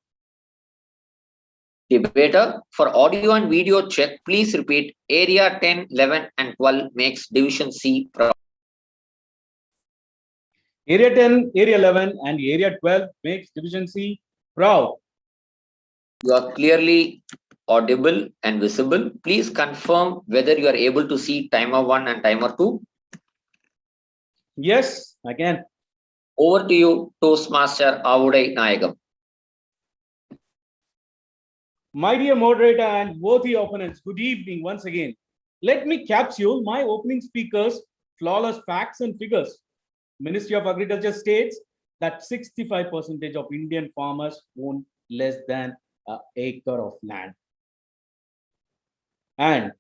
Debater, for audio and video check, please repeat area 10, 11, and 12 makes Division C proud. Area 10, Area 11, and Area 12 makes Division C proud. You are clearly audible and visible. Please confirm whether you are able to see timer 1 and timer 2. Yes, I can. Over to you, Toastmaster Avudai Nayagam. My dear moderator and worthy opponents, good evening once again. Let me capsule my opening speaker's flawless facts and figures. Ministry of Agriculture states that 65% of Indian farmers own less than an acre of land. And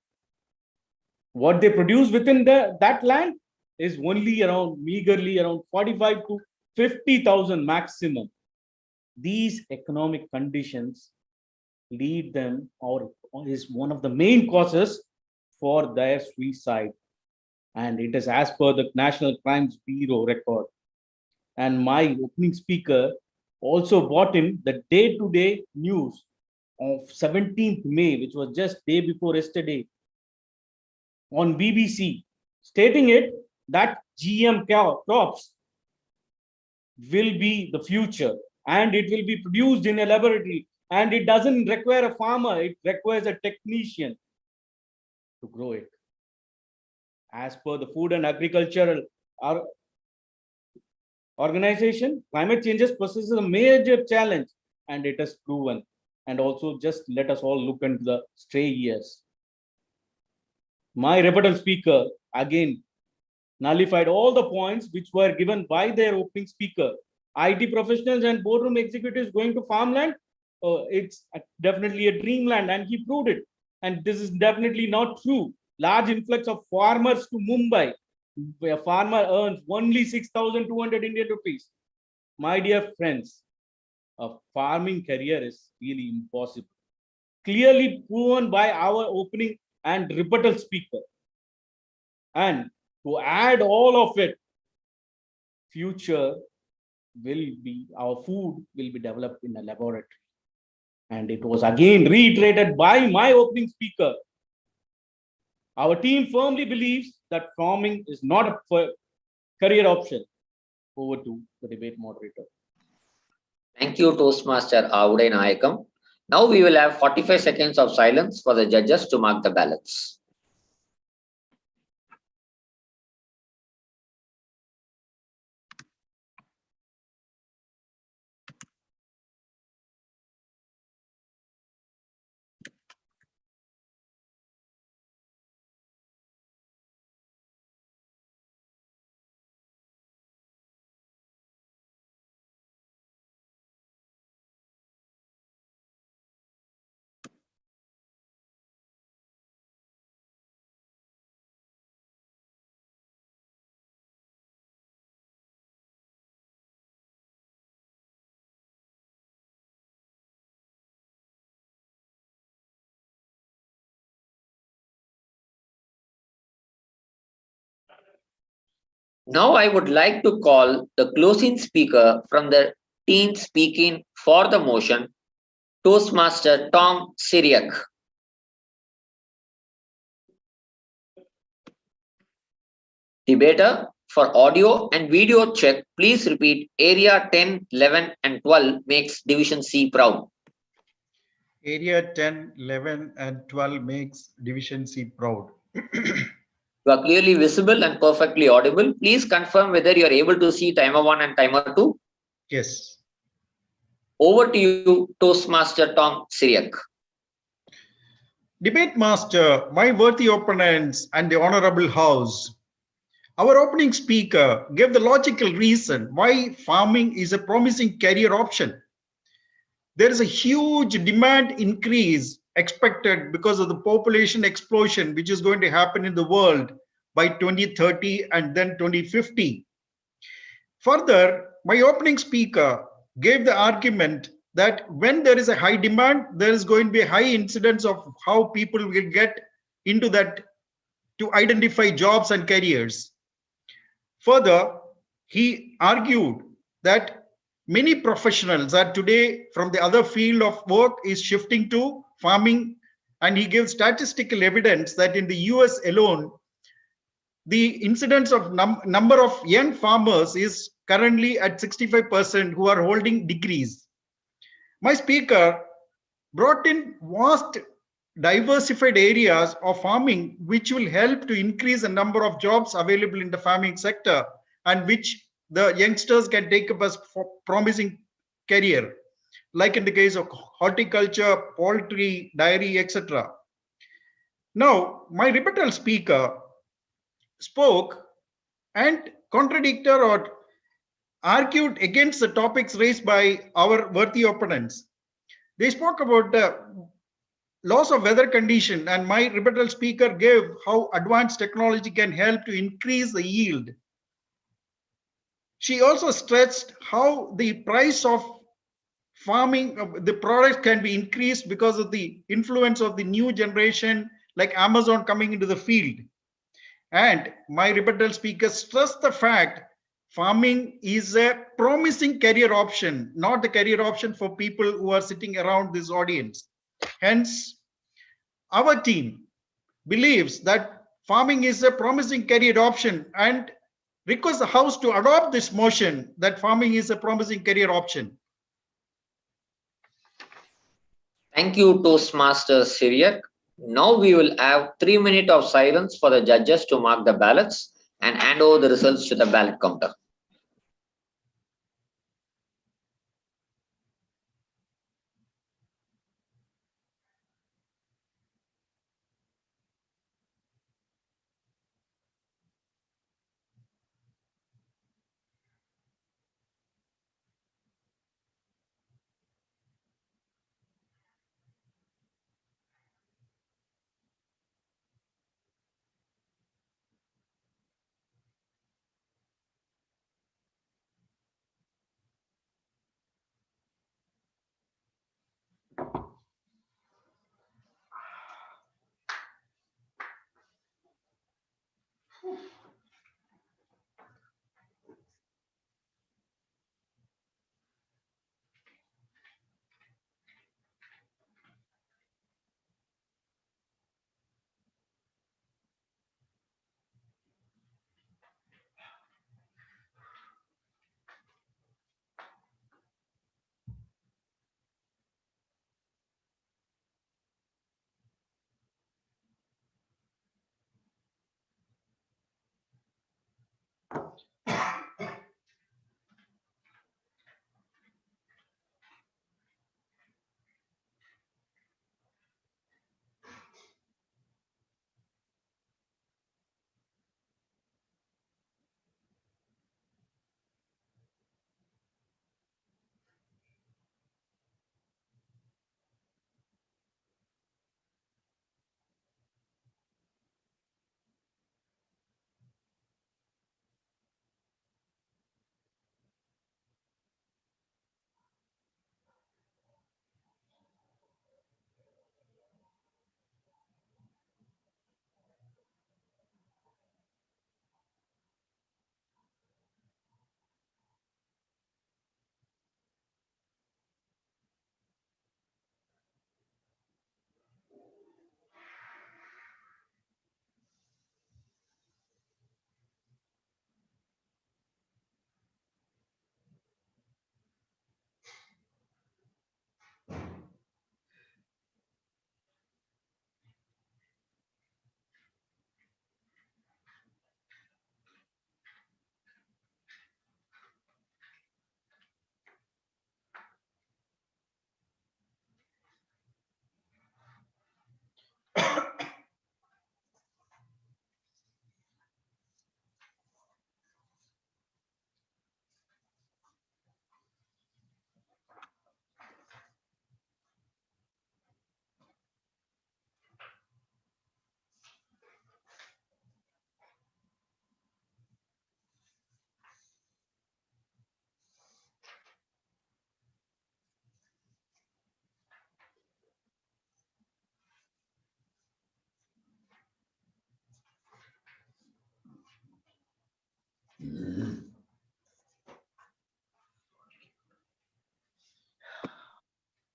what they produce within that land is only meagerly around 45 to 50,000 maximum. These economic conditions lead them, or is one of the main causes for their suicide. And it is as per the National Crimes Bureau record. And my opening speaker also brought in the day-to-day news of 17th May, which was just day before yesterday, on BBC, stating it that GM crops will be the future and it will be produced in a laboratory, and it doesn't require a farmer, it requires a technician to grow it. As per the Food and Agricultural Organization, climate changes poses a major challenge, and it has proven. And also, just let us all look into the stray years. My rebuttal speaker again nullified all the points which were given by their opening speaker. IT professionals and boardroom executives going to farmland, it's definitely a dreamland, and he proved it. And this is definitely not true. Large influx of farmers to Mumbai, where a farmer earns only 6,200 Indian rupees. My dear friends, a farming career is really impossible. Clearly proven by our opening and rebuttal speaker. And to add all of it, future will be, our food will be developed in a laboratory. And it was again reiterated by my opening speaker. Our team firmly believes that farming is not a career option. Over to the debate moderator. Thank you, Toastmaster Avudai Nayagam. Now we will have 45 seconds of silence for the judges to mark the ballots. Now I would like to call the closing speaker from the team speaking for the motion, Toastmaster Tom Syriac. Debater, for audio and video check, please repeat area 10, 11 and 12 makes Division C proud. Area 10, 11 and 12 makes Division C proud. You are clearly visible and perfectly audible. Please confirm whether you are able to see timer 1 and timer 2. Yes. Over to you, Toastmaster Tom Syriac. Debate master, my worthy opponents and the honorable house. Our opening speaker gave the logical reason why farming is a promising career option. There is a huge demand increase expected because of the population explosion, which is going to happen in the world by 2030 and then 2050. Further, my opening speaker gave the argument that when there is a high demand, there is going to be a high incidence of how people will get into that to identify jobs and careers. Further, he argued that many professionals are today from the other field of work is shifting to farming, and he gives statistical evidence that in the US alone, the incidence of number of young farmers is currently at 65% who are holding degrees. My speaker brought in vast diversified areas of farming which will help to increase the number of jobs available in the farming sector and which the youngsters can take up as promising career, like in the case of horticulture, poultry, dairy, etc. Now, my rebuttal speaker spoke and contradicted or argued against the topics raised by our worthy opponents. They spoke about the loss of weather condition, and my rebuttal speaker gave how advanced technology can help to increase the yield. She also stressed how the price of farming, the product can be increased because of the influence of the new generation like Amazon coming into the field. And my rebuttal speaker stressed the fact farming is a promising career option, not a career option for people who are sitting around this audience. Hence, our team believes that farming is a promising career option and requests the House to adopt this motion that farming is a promising career option. Thank you, Toastmaster Syriac. Now we will have 3 minutes of silence for the judges to mark the ballots and hand over the results to the ballot counter.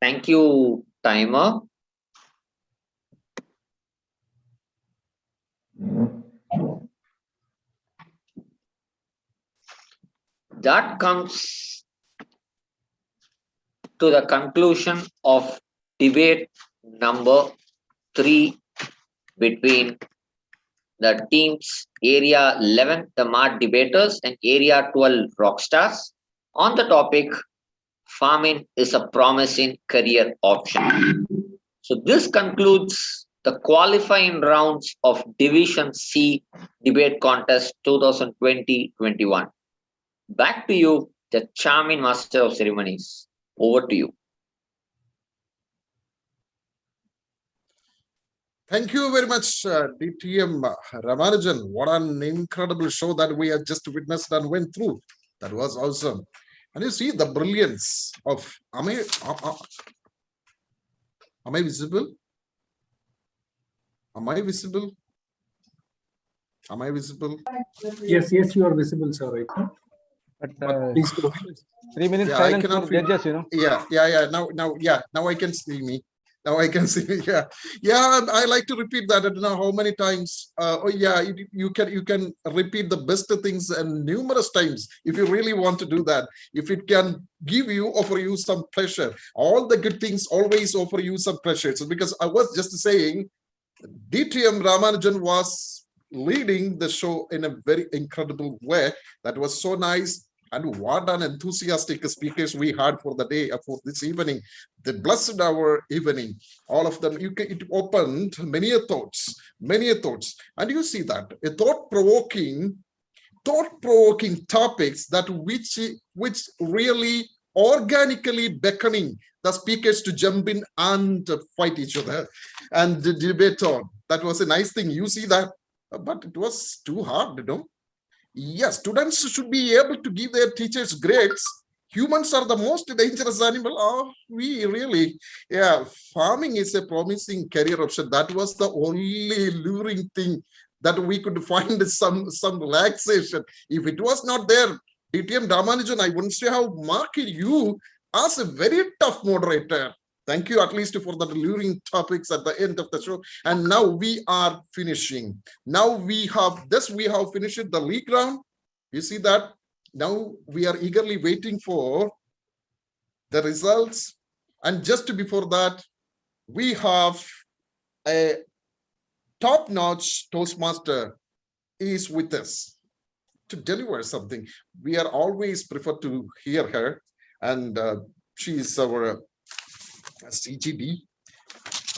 Thank you, timer. That comes to the conclusion of debate number 3 between the teams Area 11, the Mart Debaters, and Area 12, Rockstars, on the topic farming is a promising career option. So this concludes the qualifying rounds of Division C Debate Contest 2020-21. Back to you, the charming Master of Ceremonies. Over to you. Thank you very much, DTM Ramanujan. What an incredible show that we have just witnessed and went through. That was awesome. And you see the brilliance of, am I visible? Am I visible? Am I visible? Yes, you are visible, sir, right now. But Please go ahead. 3 minutes Yeah, I silence cannot for judges, you know. Now I can see me. Now I can see me. Yeah. I like to repeat that. I don't know how many times. You can repeat the best things and numerous times if you really want to do that. If it can offer you some pleasure, all the good things always offer you some pleasure. So because I was just saying, DTM Ramanujan was leading the show in a very incredible way. That was so nice. And what an enthusiastic speakers we had for the day, for this evening. They blessed our evening. All of them, it opened many thoughts. And you see that a thought-provoking topics that which really organically beckoning the speakers to jump in and fight each other and debate on. That was a nice thing. You see that, but it was too hard, you know. Yes, students should be able to give their teachers grades. Humans are the most dangerous animal. Oh, we really, farming is a promising career option. That was the only luring thing that we could find some relaxation. If it was not there, DTM Ramanujan, I wouldn't say how marked you as a very tough moderator. Thank you at least for the luring topics at the end of the show. And now we are finishing. Now we have finished the league round. You see that? Now we are eagerly waiting for the results. And just before that, we have a top-notch Toastmaster is with us to deliver something. We are always prefer to hear her. And she is our CGD.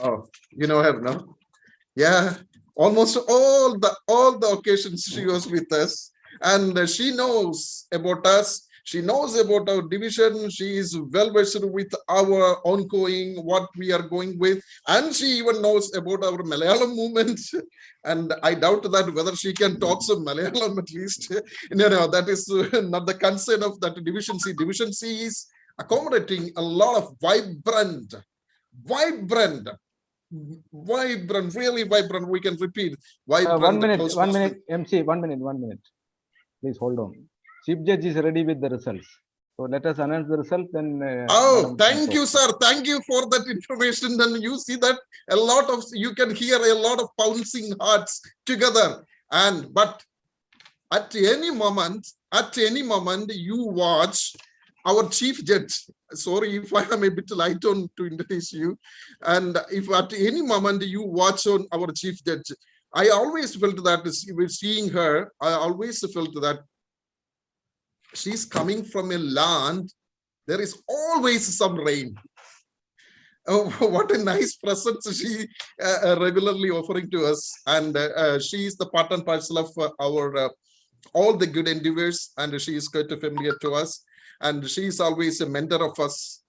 Oh, you know her, no? Yeah, almost all the occasions she was with us, and she knows about us. She knows about our division. She is well versed with our ongoing, what we are going with, and she even knows about our Malayalam movement. And I doubt that whether she can talk some Malayalam at least. No, that is not the concern of that division C. Division C is accommodating a lot of vibrant, really vibrant. We can repeat vibrant. 1 minute, MC, 1 minute. Please hold on. Chief Judge is ready with the results. So let us announce the result. Then. Thank you, sir. Thank you for that information. Then you see that you can hear a lot of pouncing hearts together. But at any moment, you watch our chief judge. Sorry if I am a bit light on to introduce you. And if at any moment you watch on our chief judge, I always felt that seeing her, I always felt that she's coming from a land, there is always some rain. Oh, what a nice presence she regularly offering to us. And she is the part and parcel of our all the good endeavors, and she is quite familiar to us. And she is always a mentor of us.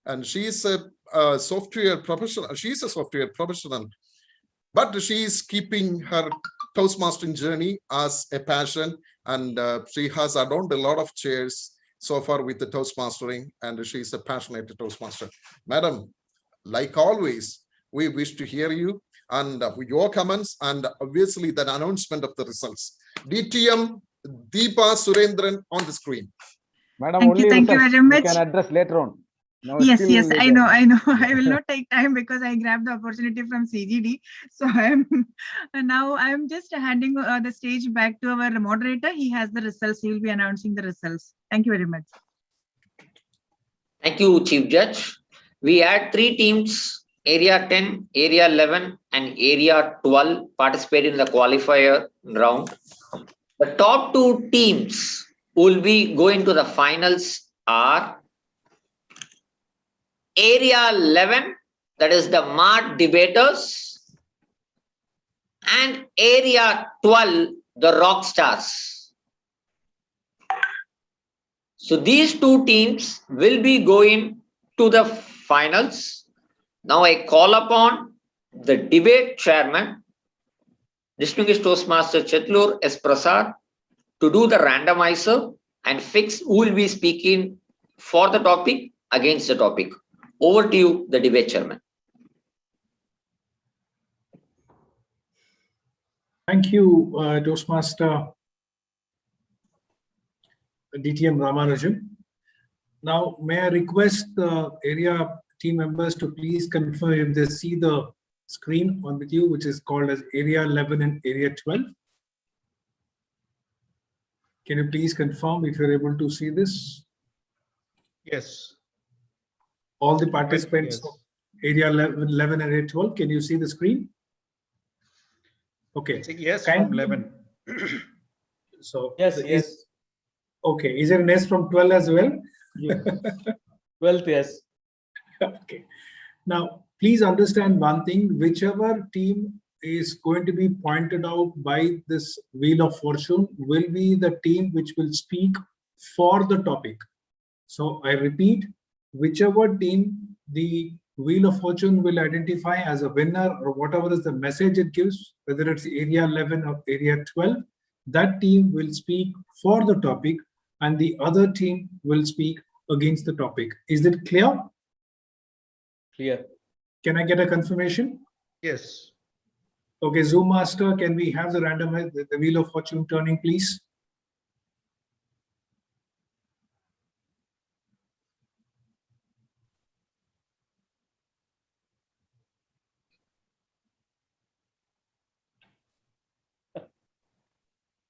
And she is a software professional. She is a software professional, but she is keeping her Toastmastering journey as a passion. And she has adorned a lot of chairs so far with the Toastmastering, and she is a passionate Toastmaster. Madam, like always, we wish to hear you and your comments, and obviously the announcement of the results. DTM Deepa Surendran on the screen. Madam, Thank you very much. You can address later on. Now Yes, still yes, I know. there. I will not take time because I grabbed the opportunity from CGD. So I'm just handing the stage back to our moderator. He has the results. He will be announcing the results. Thank you very much. Thank you, Chief Judge. We had 3 teams, Area 10, Area 11, and Area 12 participate in the qualifier round. The top 2 teams who will be going to the finals are Area 11, that is the Mart Debaters, and Area 12, the Rock Stars. So these 2 teams will be going to the finals. Now I call upon the debate chairman, Distinguished Toastmaster Chetlur S. Prasad, to do the randomizer and fix who will be speaking for the topic, against the topic. Over to you, the debate chairman. Thank you, Toastmaster DTM Ramanujam. Now, may I request the area team members to please confirm if they see the screen on with you, which is called as Area 11 and Area 12. Can you please confirm if you're able to see this? Yes. All the participants Yes. of Area 11 and Area 12, can you see the screen? Okay. Yes, from 11. So Yes, yes. Okay. Is there an S from 12 as well? Yes. 12th, yes. Okay. Now, please understand one thing. Whichever team is going to be pointed out by this Wheel of Fortune will be the team which will speak for the topic. So I repeat, whichever team the Wheel of Fortune will identify as a winner or whatever is the message it gives, whether it's Area 11 or Area 12, that team will speak for the topic and the other team will speak against the topic. Is it clear? Clear. Can I get a confirmation? Yes. Okay, Zoom Master, can we have the randomize the Wheel of Fortune turning, please?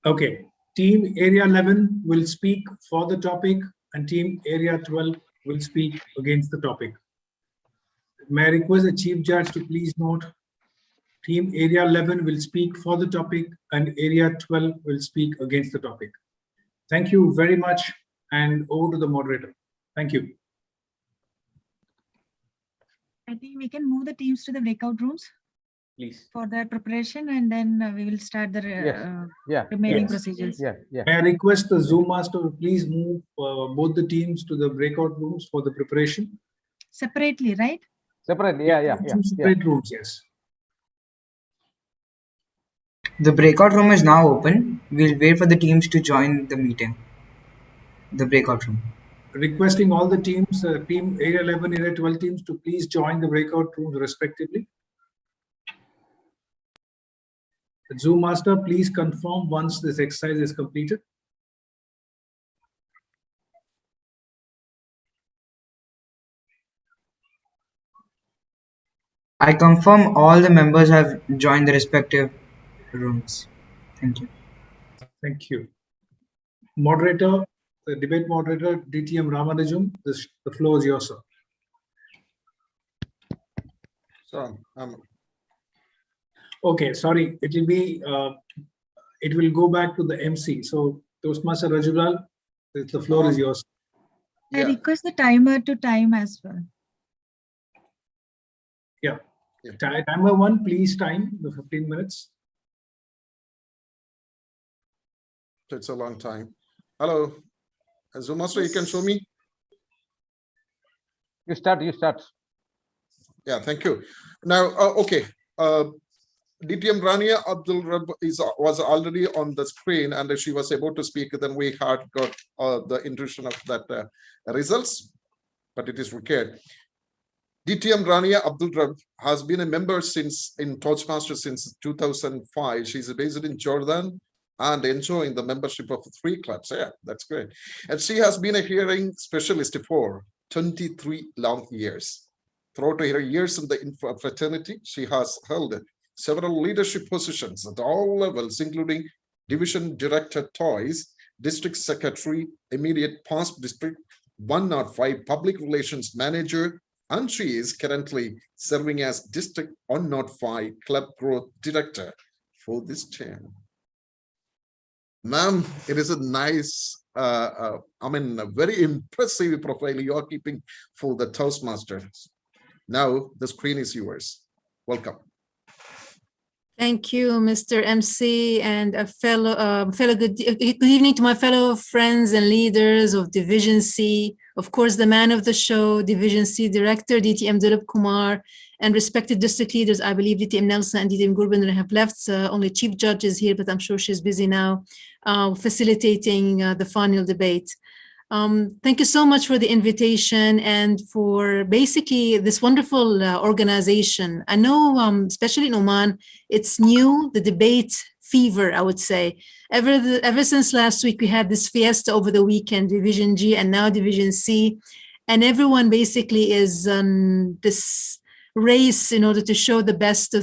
Okay, team Area 11 will speak for the topic and team Area 12 will speak against the topic. May I request the Chief Judge to please note, team Area 11 will speak for the topic and Area 12 will speak against the topic. Thank you very much, and over to the moderator. Thank you. I think we can move the teams to the breakout rooms Please. for their preparation, and then we will start the remaining procedures. May I request the Zoom Master to please move both the teams to the breakout rooms for the preparation? Separately, right? Separately, yeah. Separate rooms, yes. The breakout room is now open. We'll wait for the teams to join the meeting. The breakout room. Requesting all the teams, team Area 11, Area 12 teams to please join the breakout rooms respectively. Zoom Master, please confirm once this exercise is completed. I confirm all the members have joined the respective rooms. Thank you. Thank you. Moderator, the debate moderator, DTM Ramanujam, the floor is yours, sir. So, okay, sorry, it will be, it will go back to the MC. So, Toastmaster Rajulal, the floor is yours. I request the timer to time as well. Yeah. Timer 1, please time the 15 minutes. It's a long time. Hello, Zoom Master, you can show me? You start. Yeah, thank you. Now, okay. DTM Rania Abdul Rab was already on the screen and she was able to speak. Then we had got the intrusion of that results, but it is required. DTM Rania Abdul Rab has been a member in Toastmasters since 2005. She's based in Jordan and enjoying the membership of 3 clubs. Yeah, that's great. And she has been a hearing specialist for 23 long years. Throughout her years in the fraternity, she has held several leadership positions at all levels, including Division Director Toys, District Secretary, Immediate Past District 105 Public Relations Manager, and she is currently serving as District 105 Club Growth Director for this term. Ma'am, it is a nice, a very impressive profile you are keeping for the Toastmasters. Now the screen is yours. Welcome. Thank you, Mr. MC, and a fellow good evening to my fellow friends and leaders of Division C. Of course, the man of the show, Division C Director DTM Dilip Kumar, and respected district leaders. I believe DTM Nelson and DTM Gurbinder have left. Only Chief Judge is here, but I'm sure she's busy now facilitating the final debate. Thank you so much for the invitation and for basically this wonderful organization. I know, especially in Oman, it's new, the debate fever, I would say. Ever since last week, we had this fiesta over the weekend, Division G and now Division C, and everyone basically is this race in order to show the best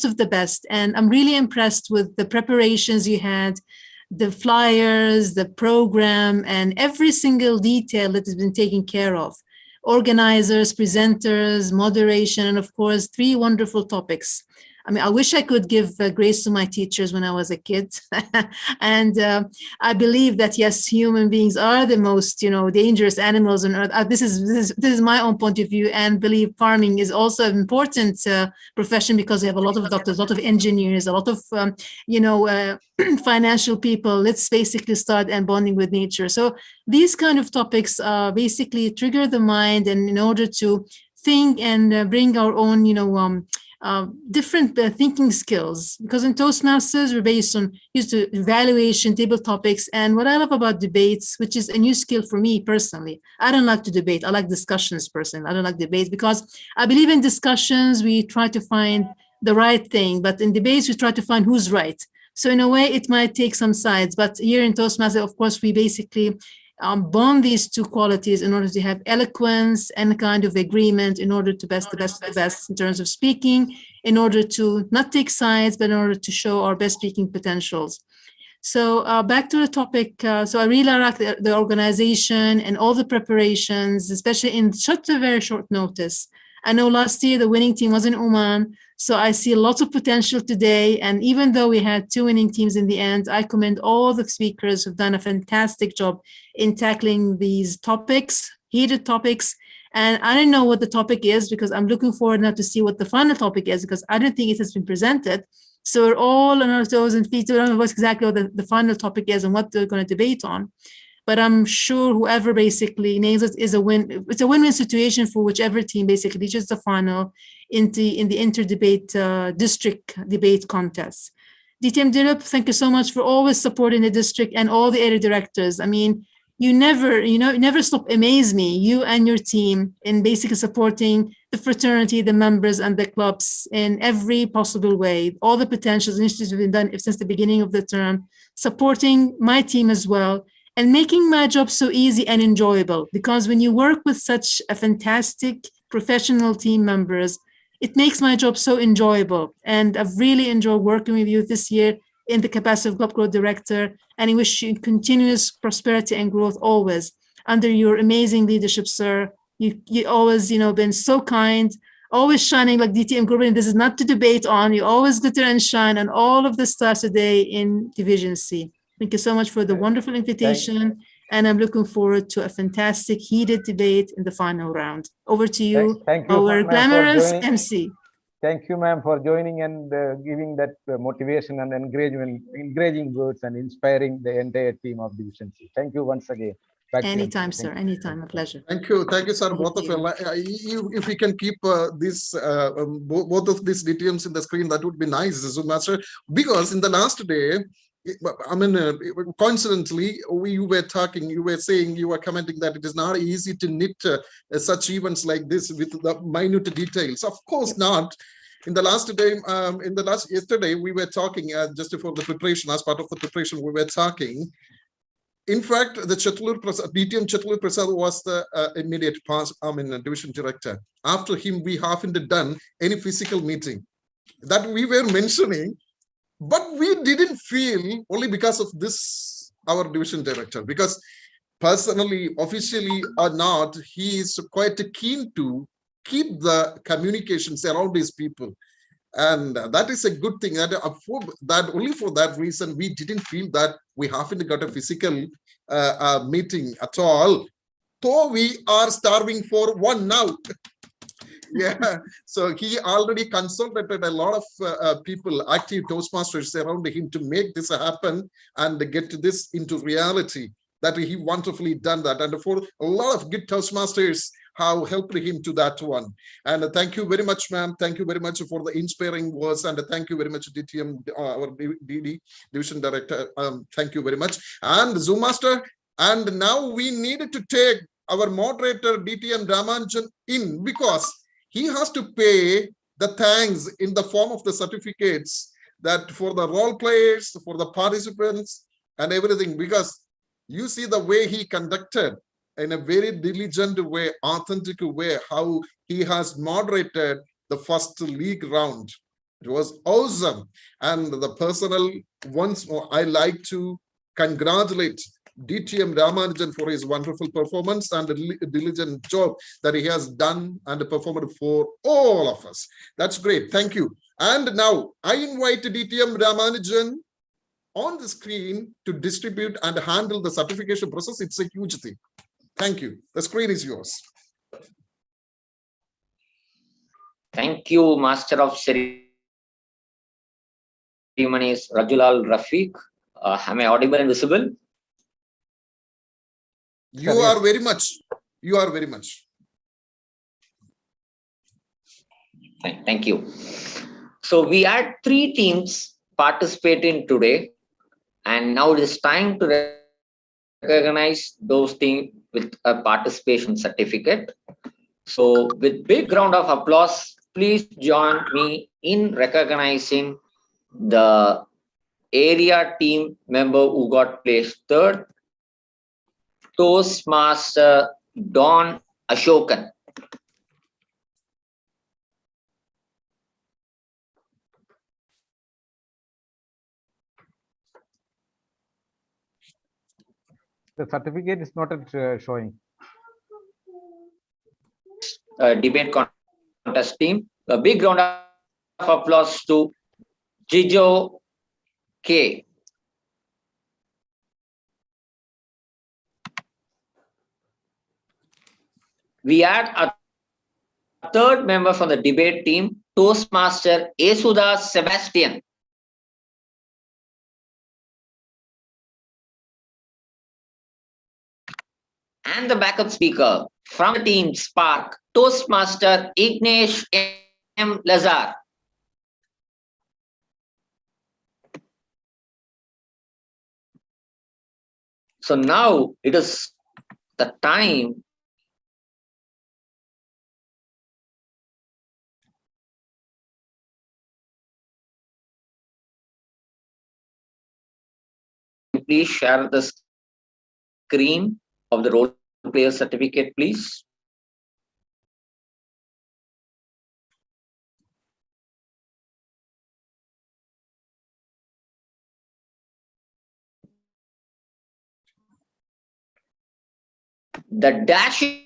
of the best. And I'm really impressed with the preparations you had, the flyers, the program, and every single detail that has been taken care of. Organizers, presenters, moderation, and of course, 3 wonderful topics. I mean, I wish I could give grace to my teachers when I was a kid. And I believe that, yes, human beings are the most, dangerous animals on earth. This is my own point of view, and believe farming is also an important profession because we have a lot of doctors, a lot of engineers, a lot of, financial people. Let's basically start and bonding with nature. So these kind of topics basically trigger the mind, and in order to think and bring our own, different thinking skills, because in Toastmasters we're based on used to evaluation, table topics, and what I love about debates, which is a new skill for me personally. I don't like to debate. I like discussions personally. I don't like debates because I believe in discussions we try to find the right thing, but in debates we try to find who's right. So in a way it might take some sides, but here in Toastmasters, of course, we basically bond these 2 qualities in order to have eloquence and a kind of agreement in order to the best in terms of speaking, in order to not take sides, but in order to show our best speaking potentials. So back to the topic. So I really like the organization and all the preparations, especially in such a very short notice. I know last year the winning team was in Oman, so I see lots of potential today. And even though we had 2 winning teams in the end, I commend all the speakers who've done a fantastic job in tackling these topics, heated topics. And I don't know what the topic is because I'm looking forward now to see what the final topic is, because I don't think it has been presented. So we're all on our toes and feet. We don't know what exactly what the final topic is and what they're going to debate on. But I'm sure whoever basically names it is a win. It's a win-win situation for whichever team basically reaches the final in the inter-debate district debate contest. DTM Dilip, thank you so much for always supporting the district and all the area directors. I mean, you never stop amaze me, you and your team, in basically supporting the fraternity, the members, and the clubs in every possible way. All the potentials initiatives have been done since the beginning of the term, supporting my team as well, and making my job so easy and enjoyable. Because when you work with such a fantastic professional team members, it makes my job so enjoyable. And I've really enjoyed working with you this year in the capacity of Club Growth Director, and I wish you continuous prosperity and growth always under your amazing leadership, sir. You always, been so kind, always shining like DTM Group, and this is not to debate on. You always glitter and shine on all of the stars today in Division C. Thank you so much for the wonderful invitation, and I'm looking forward to a fantastic, heated debate in the final round. Over to you, thank you, our glamorous MC. Thank you, ma'am, for joining and giving that motivation and encouraging words and inspiring the entire team of Division C. Thank you once again. Anytime, sir. Anytime. A pleasure. Thank you, sir. Both of you. If we can keep both of these DTMs in the screen, that would be nice, Zoom Master. Because in the last day, I mean, coincidentally, you were saying, you were commenting that it is not easy to knit such events like this with the minute details. Of course not. In the last day, yesterday, we were talking just for the preparation, as part of the preparation, we were talking. In fact, the Chatlur Prasad, DTM Chatlur Prasad was the immediate division director. After him, we haven't done any physical meeting that we were mentioning, but we didn't feel only because of this, our division director, because personally, officially or not, he is quite keen to keep the communications around his people. And that is a good thing. That only for that reason, we didn't feel that we haven't got a physical meeting at all. So we are starving for one now. Yeah, so he already consulted a lot of people, active Toastmasters around him to make this happen and get this into reality. That he wonderfully done that. And for a lot of good Toastmasters have helped him to that one. And thank you very much, ma'am. Thank you very much for the inspiring words. And thank you very much, DTM, our DD division director. Thank you very much. And Zoom Master. And now we needed to take our moderator, DTM Ramanujan, in, because he has to pay the thanks in the form of the certificates that for the role players, for the participants and everything, because you see the way he conducted in a very diligent way, authentic way, how he has moderated the first league round. It was awesome. And the personal, once more, I like to congratulate DTM Ramanujan for his wonderful performance and the diligent job that he has done and performed for all of us. That's great. Thank you. And now I invite DTM Ramanujan on the screen to distribute and handle the certification process. It's a huge thing. Thank you. The screen is yours. Thank you, Master of Ceremonies Rajulal Rafiq. Am I audible and visible? You are very much. You are very much. Thank you. So we had 3 teams participating today, and now it is time to recognize those teams with a participation certificate. So with big round of applause, please join me in recognizing the area team member who got placed 3rd, Toastmaster Don Ashokan. The certificate is not showing. Debate contest team. A big round of applause to Jijo K. We had a 3rd member from the debate team, Toastmaster Esuda Sebastian. And the backup speaker from the team Spark, Toastmaster Ignesh M. Lazar. So now it is the time please share the screen of the role player certificate, please. The dashing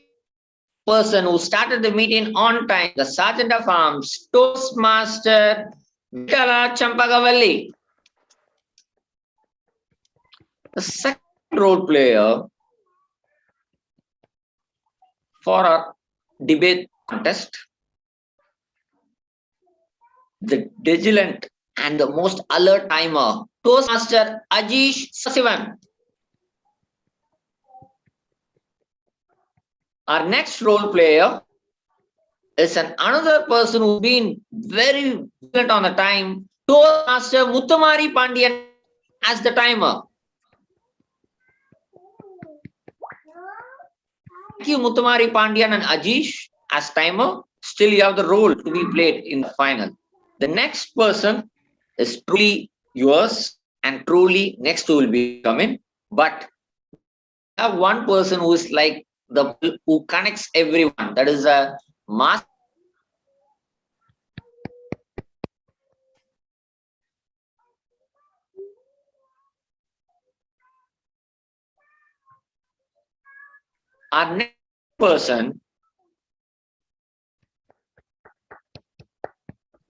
person who started the meeting on time, the Sergeant of Arms, Toastmaster Vitala Champagavalli. The second role player for our debate contest, the vigilant and the most alert timer, Toastmaster Ajish Sasivan. Our next role player is another person who's been very vigilant on the time, Toastmaster Muthamari Pandian as the timer. Thank you, Muthamari Pandian and Ajish as timer. Still, you have the role to be played in the final. The next person is truly yours and truly next who will be coming. But have one person who is like who connects everyone. That is a master. Our next person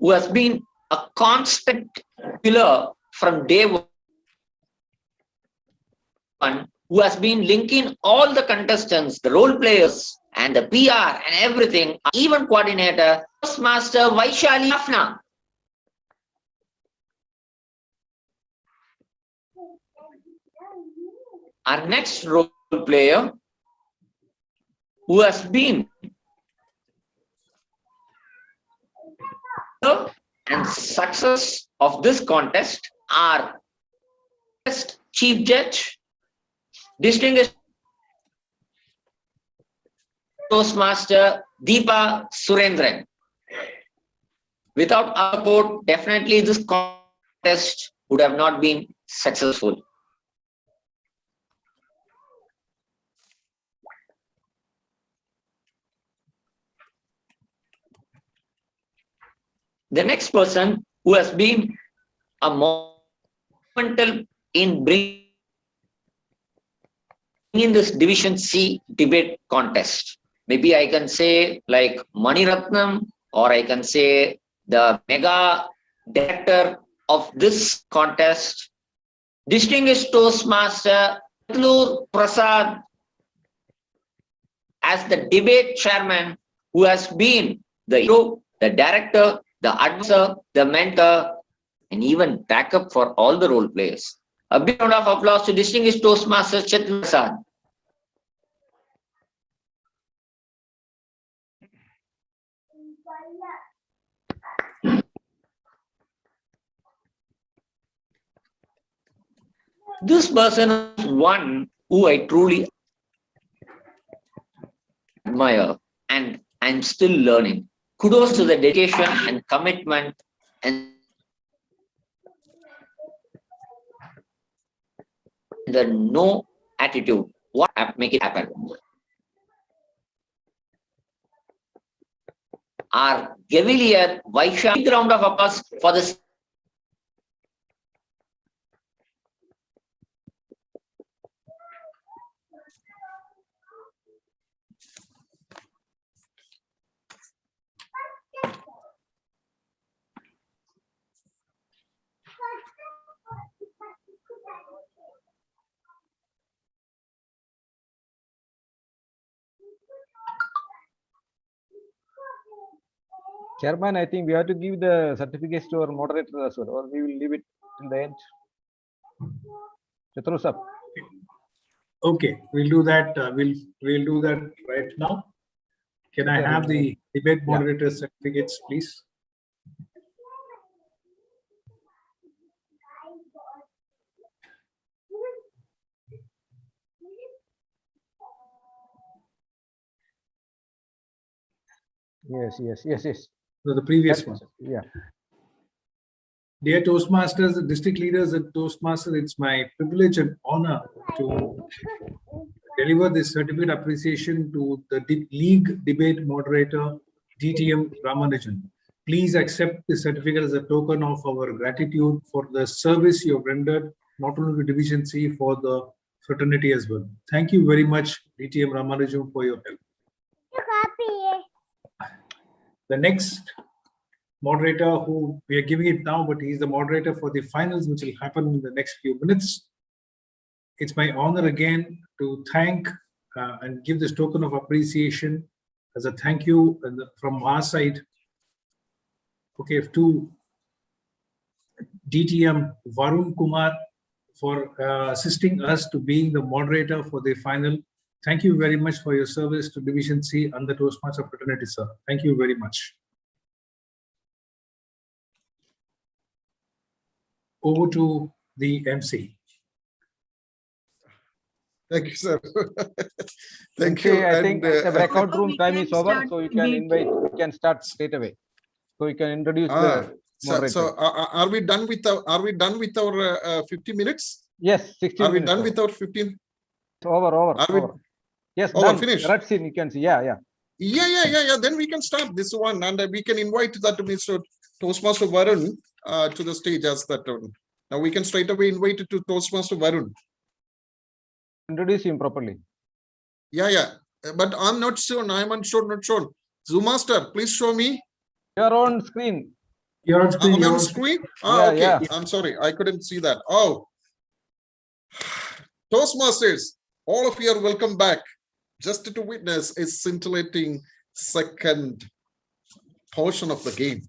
who has been a constant pillar from day one, who has been linking all the contestants, the role players, and the PR and everything, event coordinator, Toastmaster Vaishali Afna. Our next role player who has been and success of this contest are Chief Judge, Distinguished Toastmaster Deepa Surendran. Without our support, definitely this contest would have not been successful. The next person who has been a monumental in bringing this Division C debate contest. Maybe I can say like Mani Ratnam, or I can say the mega director of this contest, Distinguished Toastmaster Atlur Prasad, as the debate chairman, who has been the hero, the director, the advisor, the mentor, and even backup for all the role players. A big round of applause to Distinguished Toastmaster Atlur Prasad. This person is one who I truly admire, and I'm still learning. Kudos to the dedication and commitment and the no attitude. What make it happen? Our Gavilier Vaishya, big round of applause for this. Chairman, I think we have to give the certificates to our moderator as well, or we will leave it till the end. Chatru sir. Okay, we'll do that. We'll do that right now. Can I have the debate moderator certificates, please? Yes. So the previous one. Yeah. Dear Toastmasters, district leaders and Toastmasters, it's my privilege and honor to deliver this certificate appreciation to the league debate moderator, DTM Ramanujan. Please accept this certificate as a token of our gratitude for the service you have rendered, not only to Division C, for the fraternity as well. Thank you very much, DTM Ramanujan, for your help. The next moderator, who we are giving it now, but he's the moderator for the finals, which will happen in the next few minutes. It's my honor again to thank and give this token of appreciation as a thank you from our side. Okay, to DTM Varun Kumar for assisting us to being the moderator for the final. Thank you very much for your service to Division C and the Toastmaster fraternity, sir. Thank you very much. Over to the MC. Thank you, sir. Thank you. I think the breakout room time is over, so you can invite. You can start straight away. So you can introduce the moderator. So are we done with our 50 minutes? Yes, 16 Are we minutes done with our 15? Over. Yes, Over, done. finish. Red scene, you can see. Yeah. Yeah. Then we can start this one, and we can invite that Mr. Toastmaster Varun to the stage as that one. Now we can straight away invite it to Toastmaster Varun. Introduce him properly. Yeah. But I'm not shown. I'm not shown. Zoom master, please show me. You're on screen. You're on screen. I'm You're on on screen. Yeah, Okay. yeah. I'm sorry. I couldn't see that. Oh. Toastmasters, all of you are welcome back. Just to witness a scintillating second portion of the game.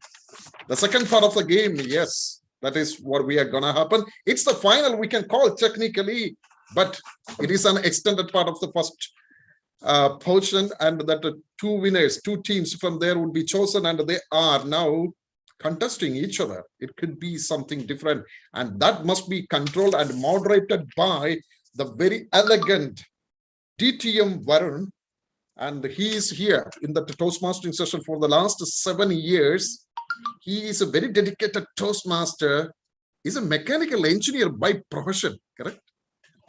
The second part of the game, yes, that is what we are gonna happen. It's the final, we can call technically, but it is an extended part of the first portion, and that two winners, two teams from there would be chosen, and they are now contesting each other. It could be something different, and that must be controlled and moderated by the very elegant DTM Varun, and he is here in the Toastmastering session for the last 7 years. He is a very dedicated Toastmaster. He's a mechanical engineer by profession, correct?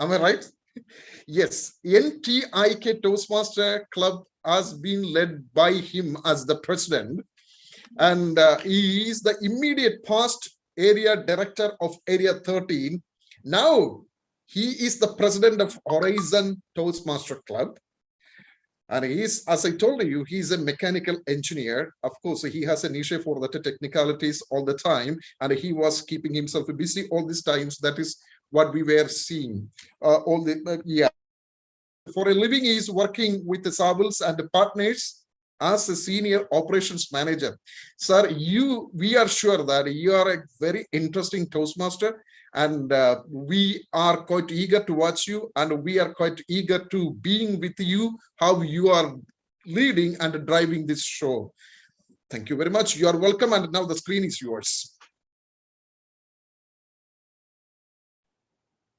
Am I right? Yes, NTIK Toastmaster Club has been led by him as the president, and he is the immediate past area director of Area 13. Now, he is the president of Horizon Toastmaster Club. And he is, as I told you, he's a mechanical engineer. Of course, he has a niche for the technicalities all the time. And he was keeping himself busy all these times. That is what we were seeing. For a living, he is working with the Savills and the partners as a senior operations manager. Sir, we are sure that you are a very interesting Toastmaster. And we are quite eager to watch you, and we are quite eager to being with you, how you are leading and driving this show. Thank you very much. You are welcome, and now the screen is yours.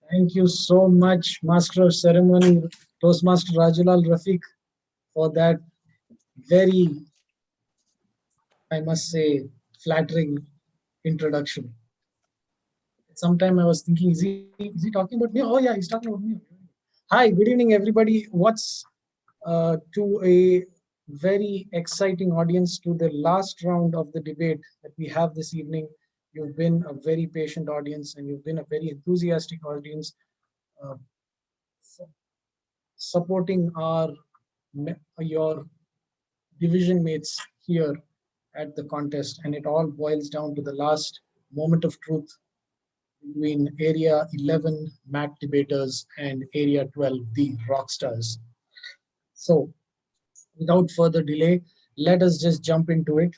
Thank you so much, Master of Ceremony, Toastmaster Rajulal Rafiq, for that very, I must say, flattering introduction. Sometime I was thinking, is he talking about me? Oh yeah, he's talking about me. Hi, good evening, everybody. What's to a very exciting audience to the last round of the debate that we have this evening. You've been a very patient audience, and you've been a very enthusiastic audience, supporting your division mates here at the contest, and it all boils down to the last moment of truth between Area 11 Mac debaters and Area 12, the Rockstars. So, without further delay, let us just jump into it.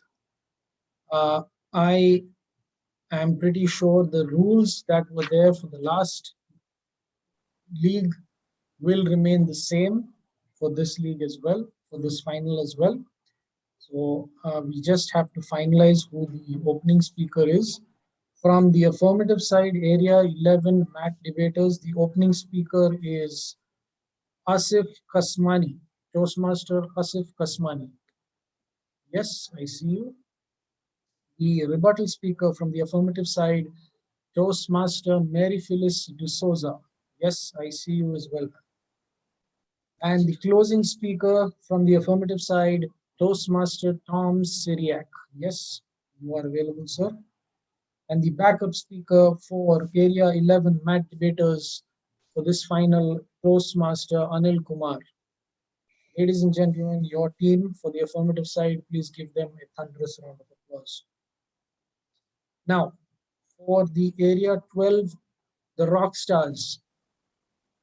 I am pretty sure the rules that were there for the last league will remain the same for this league as well, for this final as well. So we just have to finalize who the opening speaker is. From the affirmative side, Area 11 Mac debaters, the opening speaker is Asif Kasmani, Toastmaster Asif Kasmani. Yes, I see you. The rebuttal speaker from the affirmative side, Toastmaster Mary Phyllis D'Souza. Yes, I see you as well. And the closing speaker from the affirmative side, Toastmaster Tom Syriac. Yes, you are available, sir. And the backup speaker for Area 11 Mac debaters for this final, Toastmaster Anil Kumar. Ladies and gentlemen, your team for the affirmative side, please give them a thunderous round of applause. Now, for the Area 12, the Rockstars,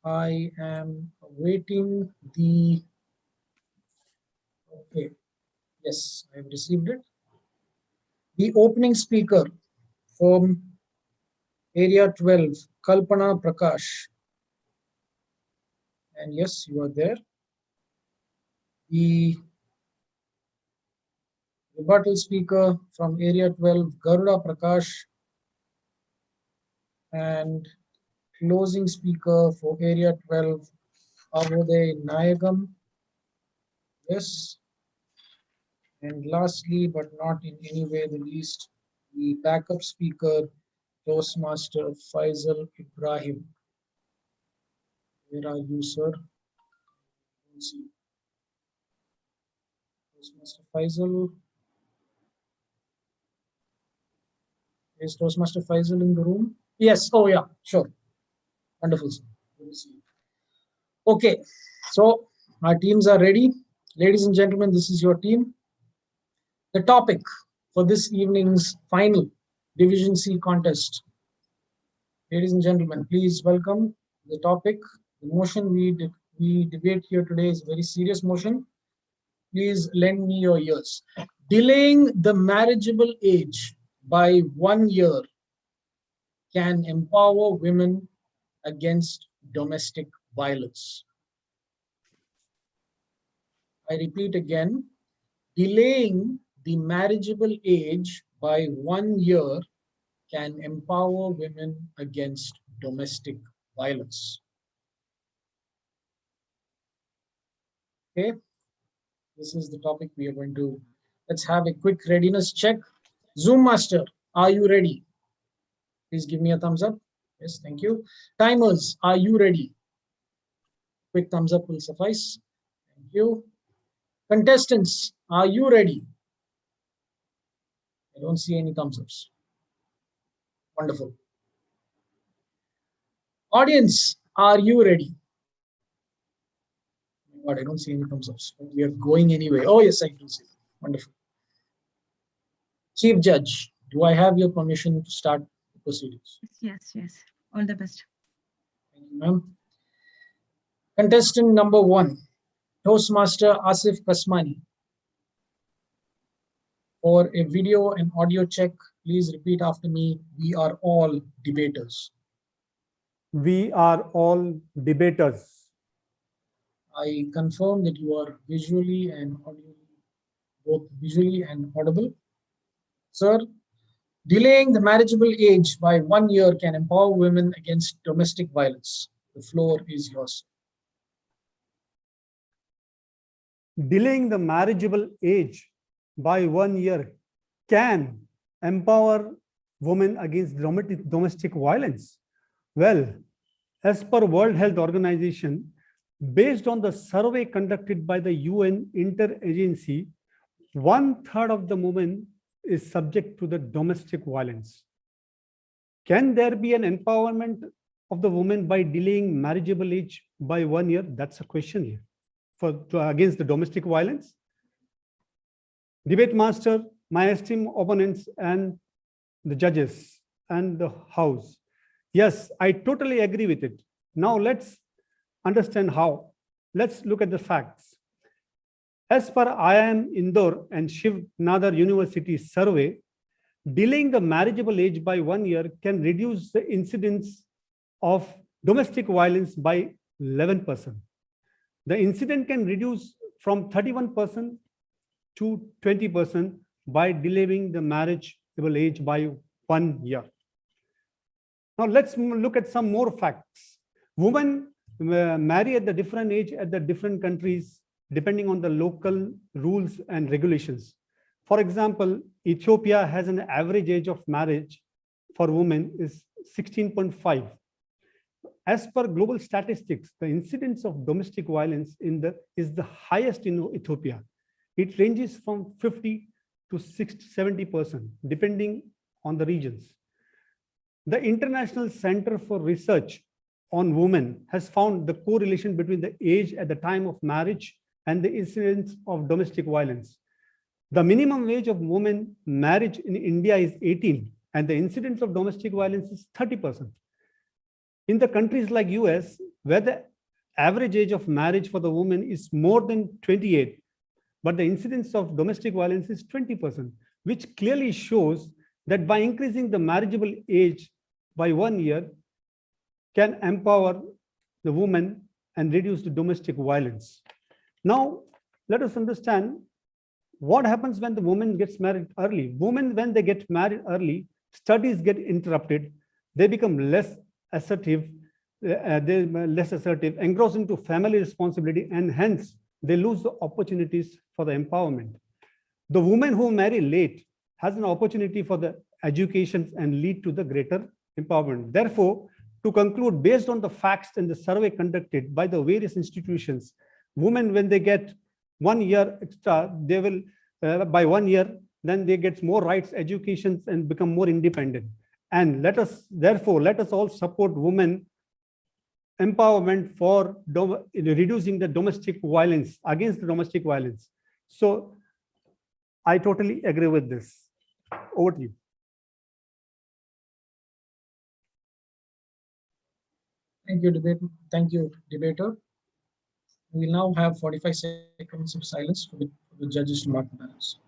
I am awaiting the, okay, yes, I've received it. The opening speaker from Area 12, Kalpana Prakash. And yes, you are there. The rebuttal speaker from Area 12, Garuda Prakash. And closing speaker for Area 12, Avode Nayagam. Yes. And lastly, but not in any way the least, the backup speaker, Toastmaster Faisal Ibrahim. Where are you, sir? Let's see. Toastmaster Faisal. Is Toastmaster Faisal in the room? Yes. Oh, yeah. Sure. Wonderful, sir. Good to see you. Okay. So our teams are ready. Ladies and gentlemen, this is your team. The topic for this evening's final Division C contest. Ladies and gentlemen, please welcome the topic. The motion we debate here today is a very serious motion. Please lend me your ears. Delaying the marriageable age by 1 year can empower women against domestic violence. I repeat again, delaying the marriageable age by 1 year can empower women against domestic violence. Okay, this is the topic we are going to, let's have a quick readiness check. Zoom master, are you ready? Please give me a thumbs up. Yes, thank you. Timers, are you ready? Quick thumbs up will suffice. Thank you. Contestants, are you ready? I don't see any thumbs ups. Wonderful. Audience, are you ready? Oh my God, I don't see any thumbs ups. We are going anyway. Oh yes, I do see. Wonderful. Chief Judge, do I have your permission to start the proceedings? Yes, yes. All the best. Thank you, ma'am. Contestant number 1, Toastmaster Asif Kasmani. For a video and audio check, please repeat after me. We are all debaters. We are all debaters. I confirm that you are visually and audibly, both visually and audible. Sir, delaying the marriageable age by 1 year can empower women against domestic violence. The floor is yours. Delaying the marriageable age by 1 year can empower women against domestic violence. Well, as per World Health Organization, based on the survey conducted by the UN Interagency, 1/3 of the women is subject to the domestic violence. Can there be an empowerment of the woman by delaying marriageable age by 1 year? That's a question here against the domestic violence. Debate master, my esteemed opponents, and the judges and the house. Yes, I totally agree with it. Now let's understand how. Let's look at the facts. As per IIM Indore and Shiv Nadar University survey, delaying the marriageable age by 1 year can reduce the incidence of domestic violence by 11%. The incident can reduce from 31% to 20% by delaying the marriageable age by 1 year. Now let's look at some more facts. Women marry at the different age at the different countries depending on the local rules and regulations. For example, Ethiopia has an average age of marriage for women is 16.5. As per global statistics, the incidence of domestic violence is the highest in Ethiopia. It ranges from 50 to 70%, depending on the regions. The International Center for Research on Women has found the correlation between the age at the time of marriage and the incidence of domestic violence. The minimum age of women marriage in India is 18, and the incidence of domestic violence is 30%. In the countries like US, where the average age of marriage for the woman is more than 28, but the incidence of domestic violence is 20%, which clearly shows that by increasing the marriageable age by 1 year can empower the woman and reduce the domestic violence. Now, let us understand what happens when the woman gets married early. Women, when they get married early, studies get interrupted. They become less assertive, engrossed into family responsibility, and hence they lose the opportunities for the empowerment. The women who marry late has an opportunity for the education and lead to the greater empowerment. Therefore, To conclude, based on the facts and the survey conducted by the various institutions, women, when they get 1 year extra, they will, by 1 year, then they get more rights, education, and become more independent. And therefore, let us all support women empowerment for reducing the domestic violence, against the domestic violence. So I totally agree with this. Over to you. Thank you, debater. We will now have 45 seconds of silence for the judges to mark the balance.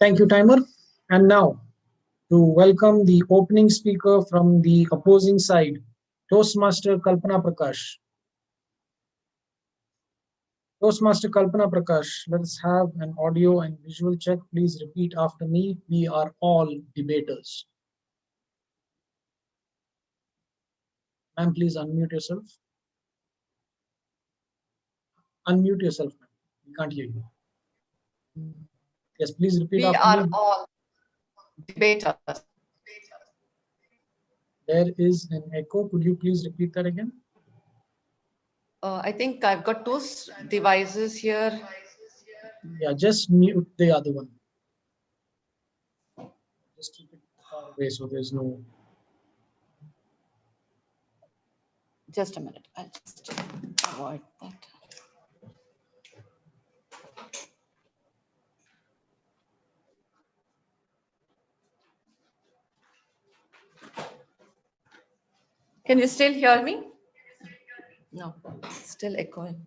Thank you, timer. And now, to welcome the opening speaker from the opposing side, Toastmaster Kalpana Prakash. Toastmaster Kalpana Prakash, let us have an audio and visual check. Please repeat after me. We are all debaters. Ma'am, please unmute yourself. Unmute yourself, ma'am. We can't hear you. Yes, please repeat We after are me. all debaters. There is an echo. Could you please repeat that again? I think I've got two devices here. Yeah, just mute the other one. Just keep it far away so there's no. Just a minute. I'll just avoid that. Can you still hear me? No, still echoing.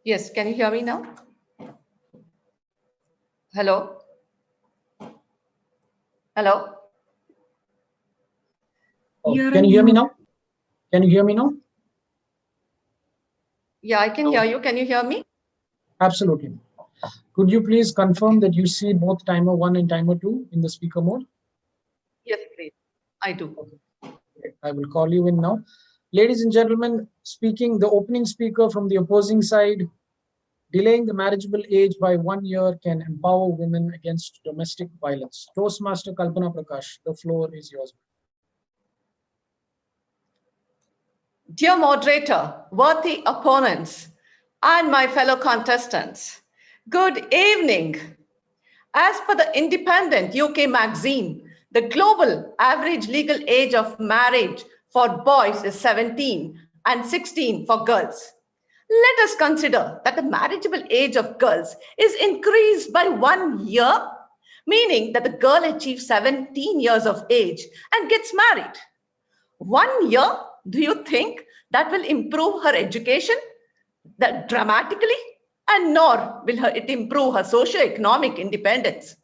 Yes, can you hear me now? Hello? Hello? Oh, can you hear me now? Can you hear me now? Yeah, I can hear you. Can you hear me? Absolutely. Could you please confirm that you see both timer 1 and timer 2 in the speaker mode? Yes, please. I do. I will call you in now. Ladies and gentlemen, the opening speaker from the opposing side, delaying the marriageable age by 1 year can empower women against domestic violence. Toastmaster Kalpana Prakash, the floor is yours. Dear moderator, worthy opponents, and my fellow contestants, good evening. As per the Independent UK magazine, the global average legal age of marriage for boys is 17 and 16 for girls. Let us consider that the marriageable age of girls is increased by 1 year, meaning that the girl achieves 17 years of age and gets married. 1 year, do you think that will improve her education that dramatically? And nor will it improve her socio-economic independence.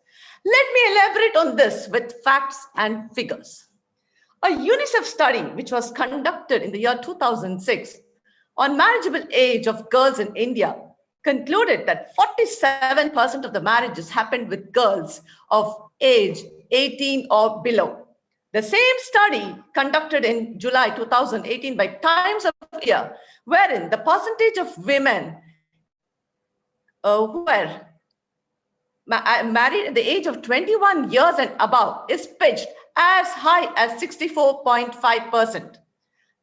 Let me elaborate on this with facts and figures. A UNICEF study which was conducted in the year 2006 on marriageable age of girls in India concluded that 47% of the marriages happened with girls of age 18 or below. The same study conducted in July 2018 by Times of India, wherein the percentage of women who were married at the age of 21 years and above is pitched as high as 64.5%.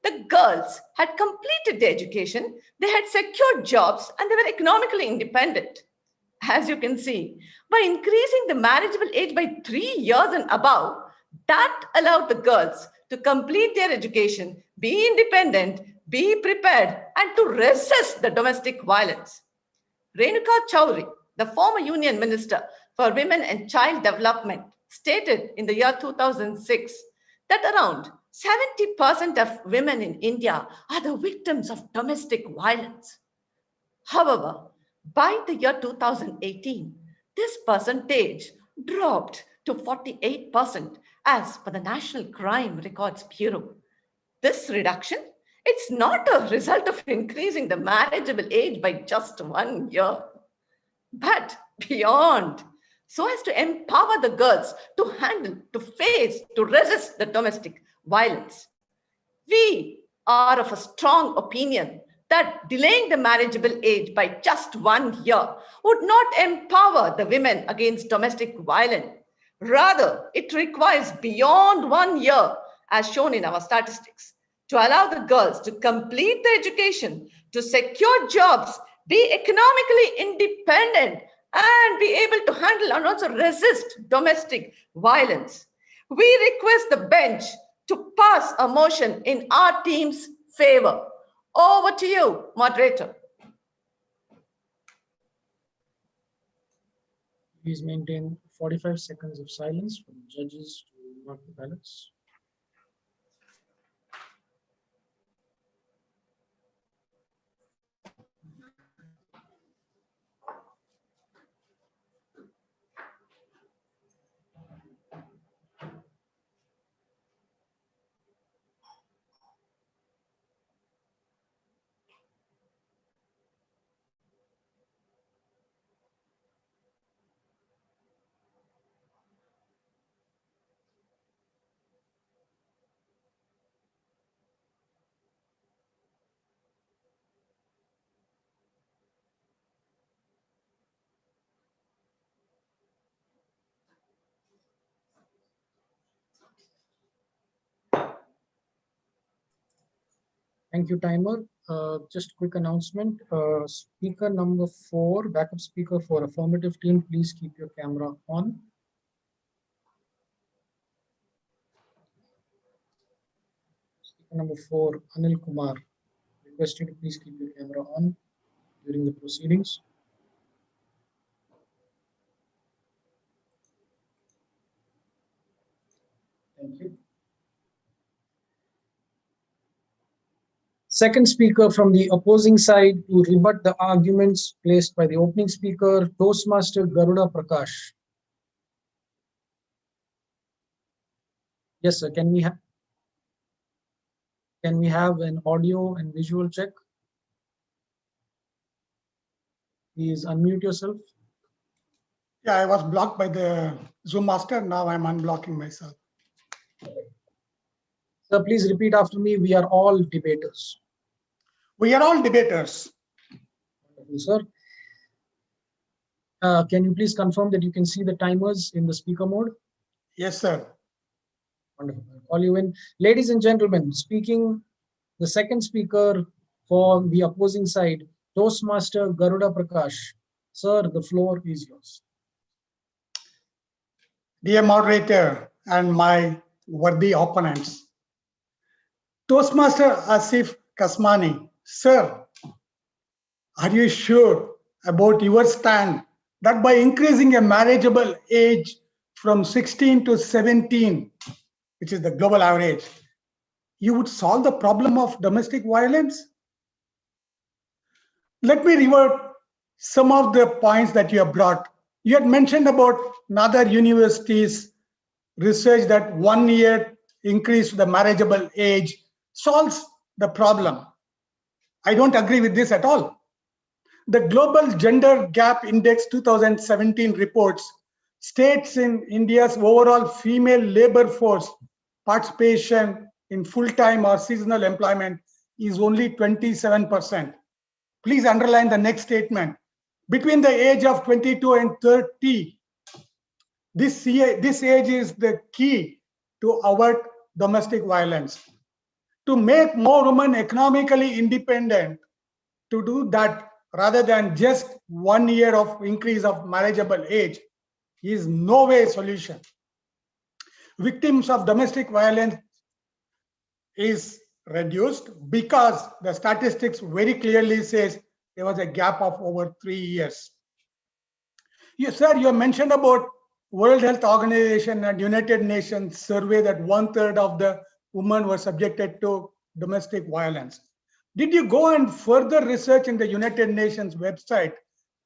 The girls had completed their education, they had secured jobs, and they were economically independent. as you can see, by increasing the marriageable age by 3 years and above, that allowed the girls to complete their education, be independent, be prepared, and to resist the domestic violence. Renuka Chowdhury, the former Union Minister for Women and Child Development, stated in the year 2006 that around 70% of women in India are the victims of domestic violence. However, by the year 2018, this percentage dropped to 48% as per the National Crime Records Bureau. This reduction, it's not a result of increasing the marriageable age by just 1 year, but beyond, so as to empower the girls to handle, to face, to resist the domestic violence. We are of a strong opinion that delaying the marriageable age by just 1 year would not empower the women against domestic violence. Rather, it requires beyond 1 year, as shown in our statistics, to allow the girls to complete their education, to secure jobs, be economically independent, and be able to handle and also resist domestic violence. We request the bench to pass a motion in our team's favor. Over to you, moderator. Please maintain 45 seconds of silence for the judges to mark the ballots. Thank you, timer. Just quick announcement. Speaker number 4, backup speaker for affirmative team, please keep your camera on. Speaker number 4, Anil Kumar, request you to please keep your camera on during the proceedings. Thank you. Second speaker from the opposing side to rebut the arguments placed by the opening speaker, Toastmaster Garuda Prakash. Yes, sir. Can we have an audio and visual check? Please unmute yourself. Yeah, I was blocked by the Zoom master. Now I'm unblocking myself. Sir, please repeat after me. We are all debaters. We are all debaters. Wonderful, sir. Can you please confirm that you can see the timers in the speaker mode? Yes, sir. Wonderful. I'll call you in. Ladies and gentlemen, speaking the second speaker for the opposing side, Toastmaster Garuda Prakash. Sir, the floor is yours. Dear moderator and my worthy opponents, Toastmaster Asif Kasmani, sir, are you sure about your stand that by increasing a marriageable age from 16 to 17, which is the global average, you would solve the problem of domestic violence? Let me revert some of the points that you have brought. You had mentioned about another university's research that 1 year increase to the marriageable age solves the problem. I don't agree with this at all. The Global Gender Gap Index 2017 reports states in India's overall female labor force participation in full-time or seasonal employment is only 27%. Please underline the next statement. Between the age of 22 and 30, this age is the key to avert domestic violence. To make more women economically independent, to do that, rather than just 1 year of increase of marriageable age is no way a solution. Victims of domestic violence is reduced because the statistics very clearly says there was a gap of over 3 years. Yes, sir, you mentioned about World Health Organization and United Nations survey that 1/3 of the women were subjected to domestic violence. Did you go and further research in the United Nations website?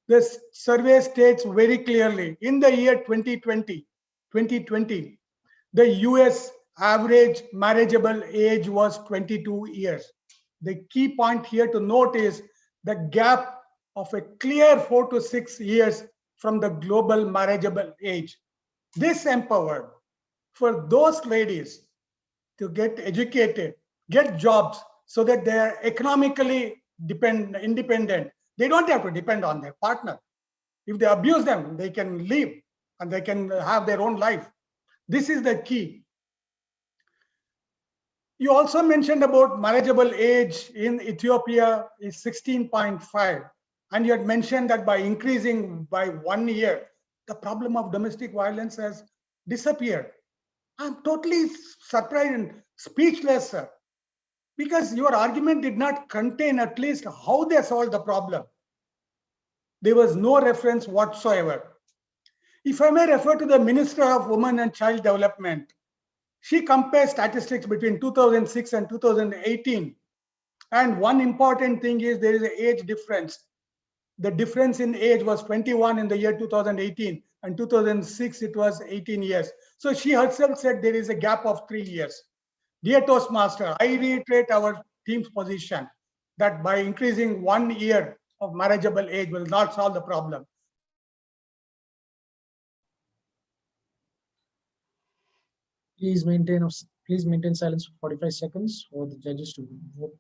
This survey states very clearly in the year 2020, the US average marriageable age was 22 years. The key point here to note is the gap of a clear 4 to 6 years from the global marriageable age. This empowered for those ladies to get educated, get jobs so that they are economically independent. They don't have to depend on their partner. If they abuse them, they can leave and they can have their own life. This is the key. You also mentioned about marriageable age in Ethiopia is 16.5. And you had mentioned that by increasing by 1 year, the problem of domestic violence has disappeared. I'm totally surprised and speechless, sir, because your argument did not contain at least how they solved the problem. There was no reference whatsoever. If I may refer to the Minister of Women and Child Development, she compares statistics between 2006 and 2018. And one important thing is there is an age difference. The difference in age was 21 in the year 2018, and 2006 it was 18 years. So she herself said there is a gap of 3 years. Dear Toastmaster, I reiterate our team's position that by increasing 1 year of marriageable age will not solve the problem. Please maintain silence for 45 seconds for the judges to vote.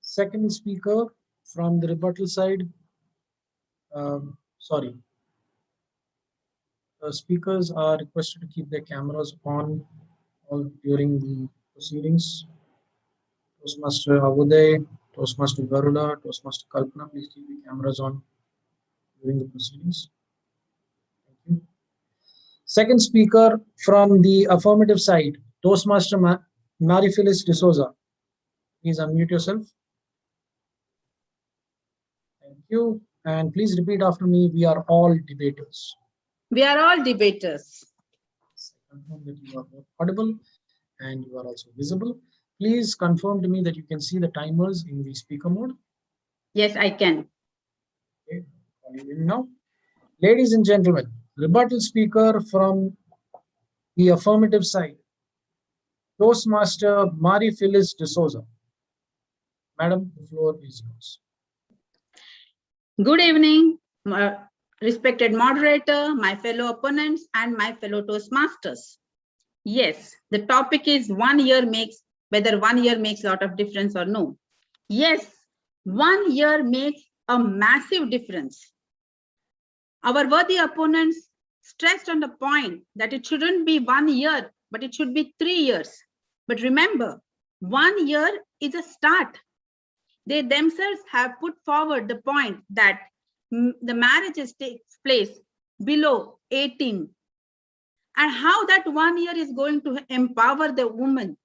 Second speaker from the rebuttal side. Speakers are requested to keep their cameras on all during the proceedings. Toastmaster Avuday, Toastmaster Garuda, Toastmaster Kalpana, please keep your cameras on during the proceedings. Thank you. Second speaker from the affirmative side, Toastmaster Mary Phyllis D'Souza. Please unmute yourself. Thank you. And please repeat after me, we are all debaters. We are all debaters. Confirm that you are audible and you are also visible. Please confirm to me that you can see the timers in the speaker mode. Yes, I can. Okay, calling in now. Ladies and gentlemen, rebuttal speaker from the affirmative side, Toastmaster Mary Phyllis D'Souza. Madam, the floor is yours. Good evening, respected moderator, my fellow opponents, and my fellow Toastmasters. Yes, the topic is whether 1 year makes a lot of difference or no. Yes, 1 year makes a massive difference. Our worthy opponents stressed on the point that it shouldn't be 1 year, but it should be 3 years. But remember, 1 year is a start. They themselves have put forward the point that the marriages takes place below 18, and how that 1 year is going to empower the woman.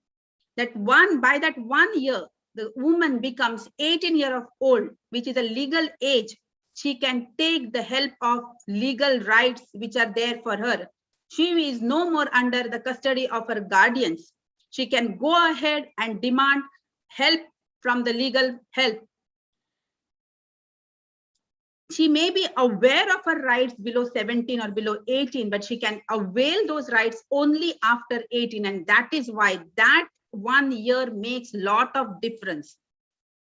By that 1 year, the woman becomes 18 years of old, which is a legal age. She can take the help of legal rights which are there for her. She is no more under the custody of her guardians. She can go ahead and demand help from the legal help. She may be aware of her rights below 17 or below 18, but she can avail those rights only after 18. And that is why that 1 year makes a lot of difference.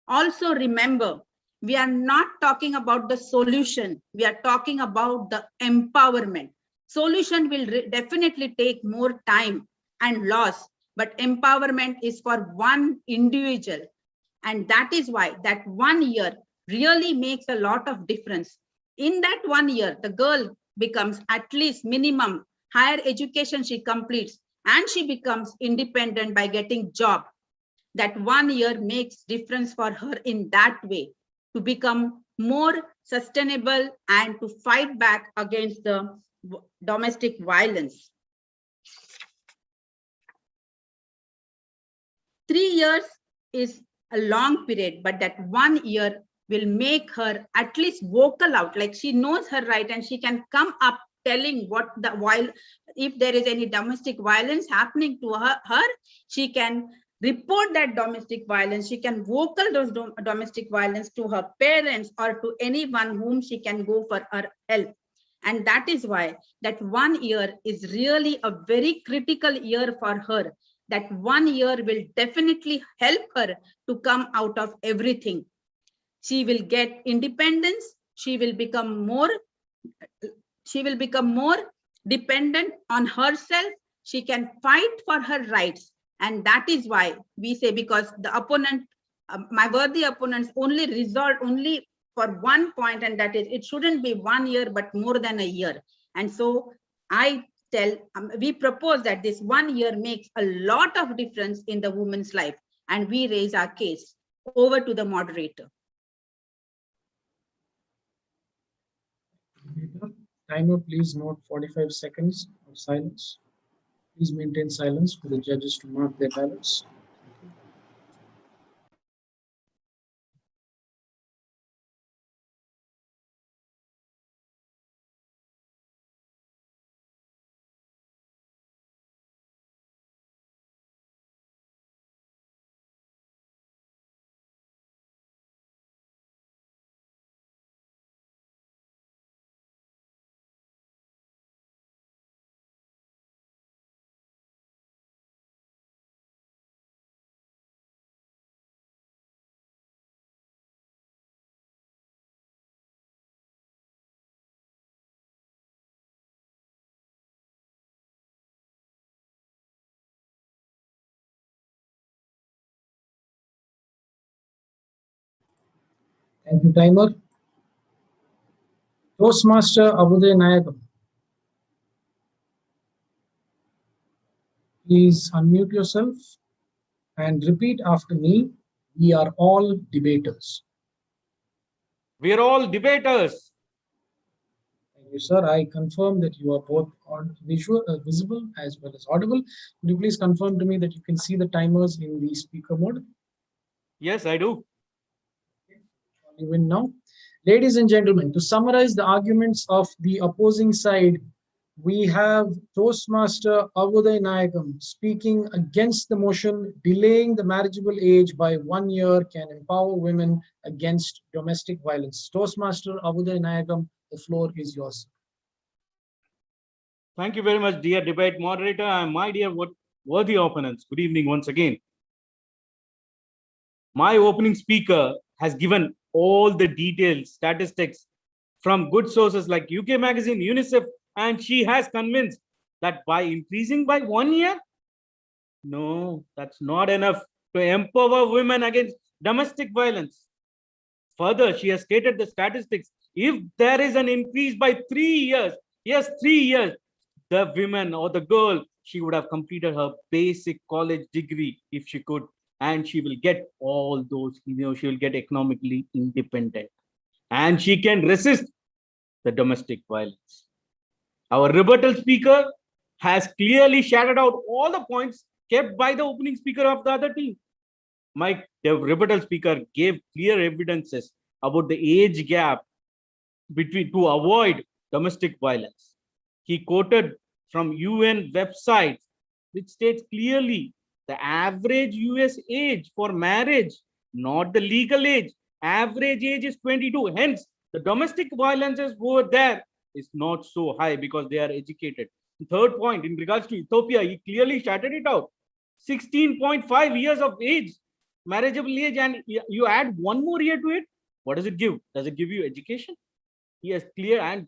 Also remember, we are not talking about the solution. We are talking about the empowerment. Solution will definitely take more time and loss, but empowerment is for one individual. And that is why that 1 year really makes a lot of difference. In that 1 year, the girl becomes at least minimum higher education she completes, and she becomes independent by getting job. That 1 year makes difference for her in that way, to become more sustainable and to fight back against the domestic violence. 3 years is a long period, but that 1 year will make her at least vocal out, like she knows her right and she can come up telling what the while if there is any domestic violence happening to her, she can report that domestic violence. She can vocal those domestic violence to her parents or to anyone whom she can go for her help. And that is why that 1 year is really a very critical year for her. That 1 year will definitely help her to come out of everything. She will get independence. She will become more dependent on herself. She can fight for her rights. And that is why we say, because the opponent, my worthy opponents only resort only for one point, and that is it shouldn't be 1 year, but more than a year. And so we propose that this 1 year makes a lot of difference in the woman's life, and we raise our case. Over to the moderator. Timer, please note 45 seconds of silence. Please maintain silence for the judges to mark their ballots. Thank you, timer. Toastmaster Abuday Nayagam. Please unmute yourself and repeat after me. We are all debaters. We are all debaters. Thank you, sir. I confirm that you are both visible as well as audible. Could you please confirm to me that you can see the timers in the speaker mode? Yes, I do. You win now. Ladies and gentlemen, to summarize the arguments of the opposing side, we have Toastmaster Abuday Nayagam speaking against the motion delaying the marriageable age by 1 year can empower women against domestic violence. Toastmaster Abuday Nayagam, the floor is yours. Thank you very much, dear debate moderator, and my dear worthy opponents. Good evening once again. My opening speaker has given all the details, statistics from good sources like UK Magazine, UNICEF, and she has convinced that by increasing by 1 year, no, that's not enough to empower women against domestic violence. Further, she has stated the statistics. If there is an increase by 3 years, yes, 3 years, the woman or the girl, she would have completed her basic college degree if she could, and she will get all those, she will get economically independent. and she can resist the domestic violence. Our rebuttal speaker has clearly shouted out all the points kept by the opening speaker of the other team. The rebuttal speaker gave clear evidences about the age gap between to avoid domestic violence. He quoted from UN websites, which states clearly the average US age for marriage, not the legal age. Average age is 22. Hence, the domestic violences over there is not so high because they are educated. The third point, in regards to Ethiopia, he clearly shouted it out. 16.5 years of age, marriageable age, and you add one more year to it. What does it give? Does it give you education? He has clear, and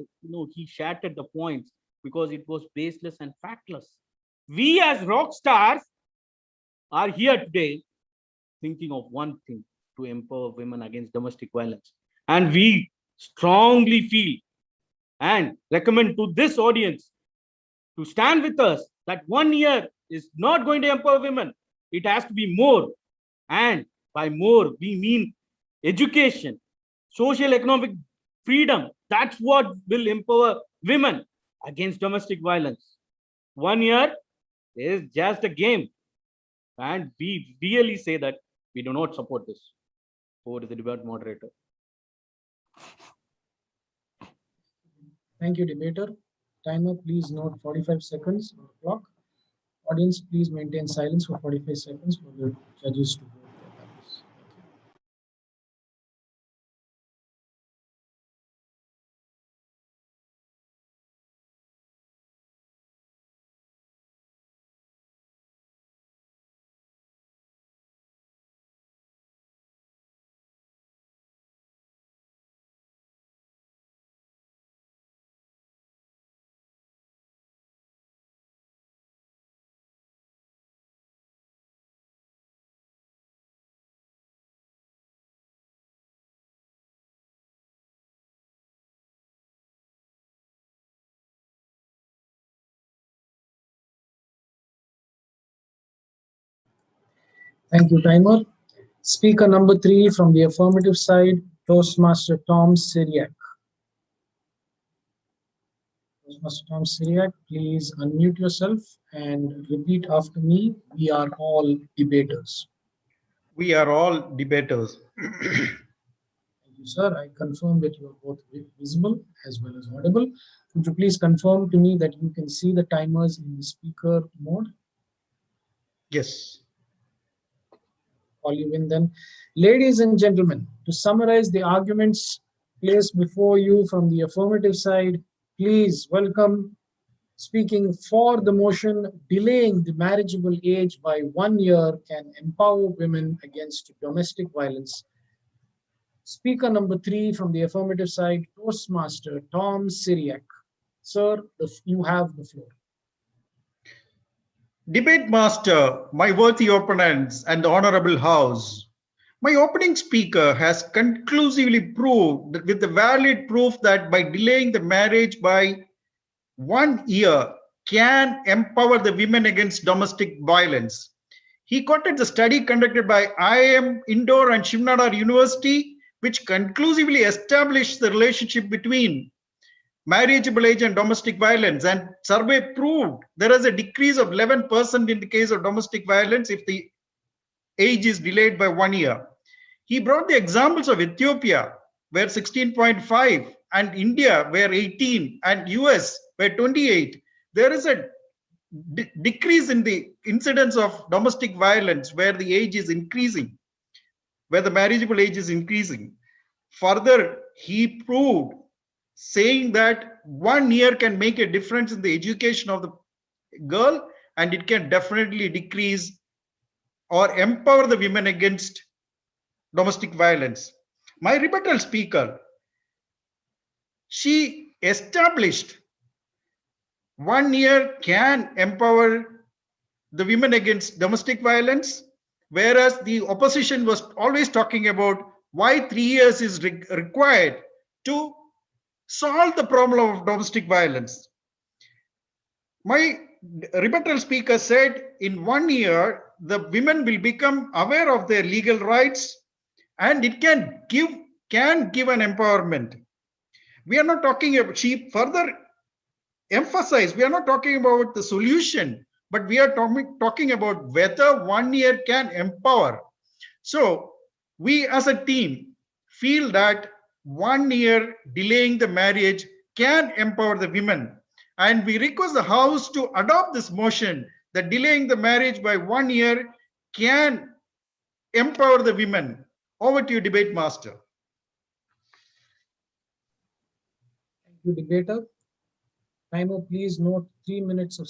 he shattered the points because it was baseless and factless. We as rock stars are here today thinking of one thing: to empower women against domestic violence. And we strongly feel and recommend to this audience to stand with us that 1 year is not going to empower women. It has to be more. And by more, we mean education, social economic freedom. That's what will empower women against domestic violence. 1 year is just a game. And we really say that we do not support this. Over to the debate moderator. Thank you, debater. Timer, please note 45 seconds on the clock. Audience, please maintain silence for 45 seconds for the judges to vote their ballots. Thank you, timer. Speaker number 3 from the affirmative side, Toastmaster Tom Syriac. Toastmaster Tom Syriac, please unmute yourself and repeat after me. We are all debaters. We are all debaters. Thank you, sir. I confirm that you are both visible as well as audible. Would you please confirm to me that you can see the timers in the speaker mode? Yes. Call you in then. Ladies and gentlemen, to summarize the arguments placed before you from the affirmative side, please welcome, speaking for the motion, delaying the marriageable age by 1 year can empower women against domestic violence. Speaker number 3 from the affirmative side, Toastmaster Tom Syriac. Sir, you have the floor. Debate master, my worthy opponents, and the honorable house. My opening speaker has conclusively proved that with the valid proof that by delaying the marriage by 1 year can empower the women against domestic violence. He quoted the study conducted by IIM Indore and Shiv Nadar University, which conclusively established the relationship between marriageable age and domestic violence, and survey proved there is a decrease of 11% in the case of domestic violence if the age is delayed by 1 year. He brought the examples of Ethiopia, where 16.5, and India, where 18, and US, where 28. There is a decrease in the incidence of domestic violence where the age is increasing, where the marriageable age is increasing. Further, he proved, saying that 1 year can make a difference in the education of the girl, and it can definitely decrease or empower the women against domestic violence. My rebuttal speaker, she established 1 year can empower the women against domestic violence, whereas the opposition was always talking about why 3 years is required to solve the problem of domestic violence. My rebuttal speaker said in 1 year, the women will become aware of their legal rights, and it can give can give an empowerment. We are not talking about, she further emphasize, we are not talking about the solution, but we are talking about whether 1 year can empower. So we as a team feel that 1 year delaying the marriage can empower the women. And we request the House to adopt this motion that delaying the marriage by 1 year can empower the women. Over to you, debate master. Thank you, debater. Timer, please note 3 minutes of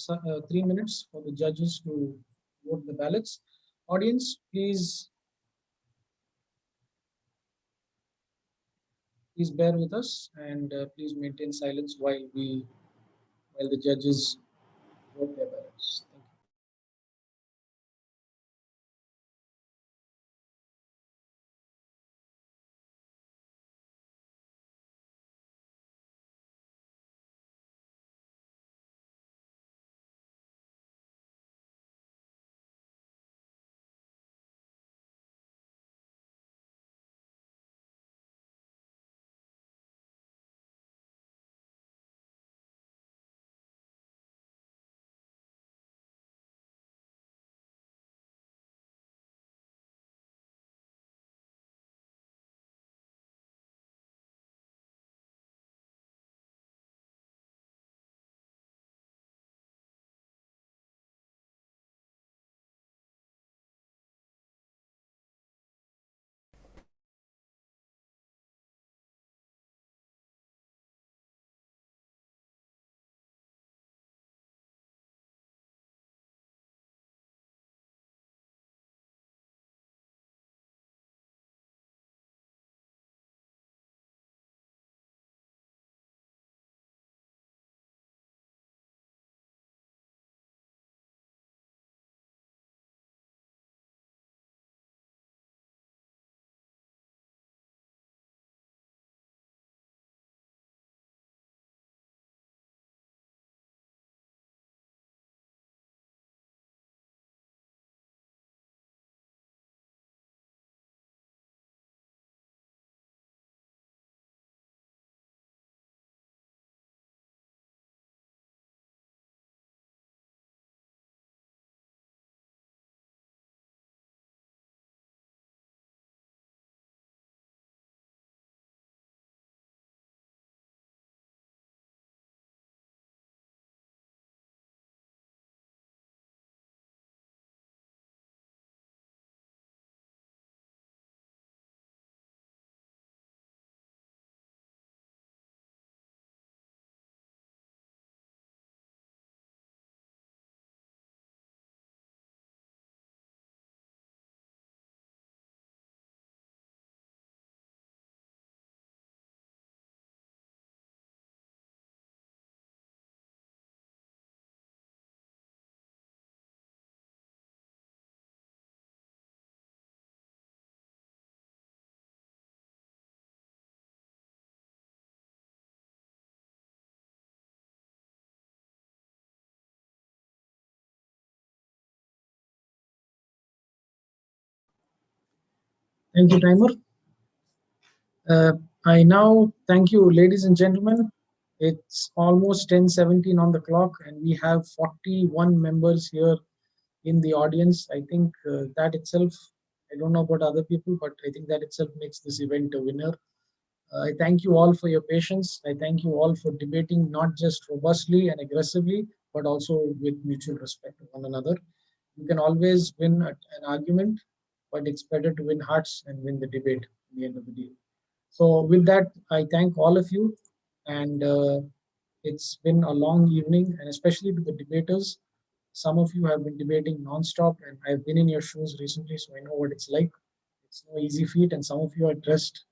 3 minutes for the judges to vote the ballots. Audience, please bear with us and please maintain silence while the judges vote their ballots. Thank you. Thank you, timer. I now thank you, ladies and gentlemen. It's almost 10:17 on the clock, and we have 41 members here in the audience. I think that itself, I don't know about other people, but I think that itself makes this event a winner. I thank you all for your patience. I thank you all for debating not just robustly and aggressively, but also with mutual respect of one another. You can always win an argument, but it's better to win hearts and win the debate at the end of the day. So with that, I thank all of you, and it's been a long evening, and especially to the debaters. Some of you have been debating nonstop, and I've been in your shoes recently, so I know what it's like. It's no easy feat, and some of you are dressed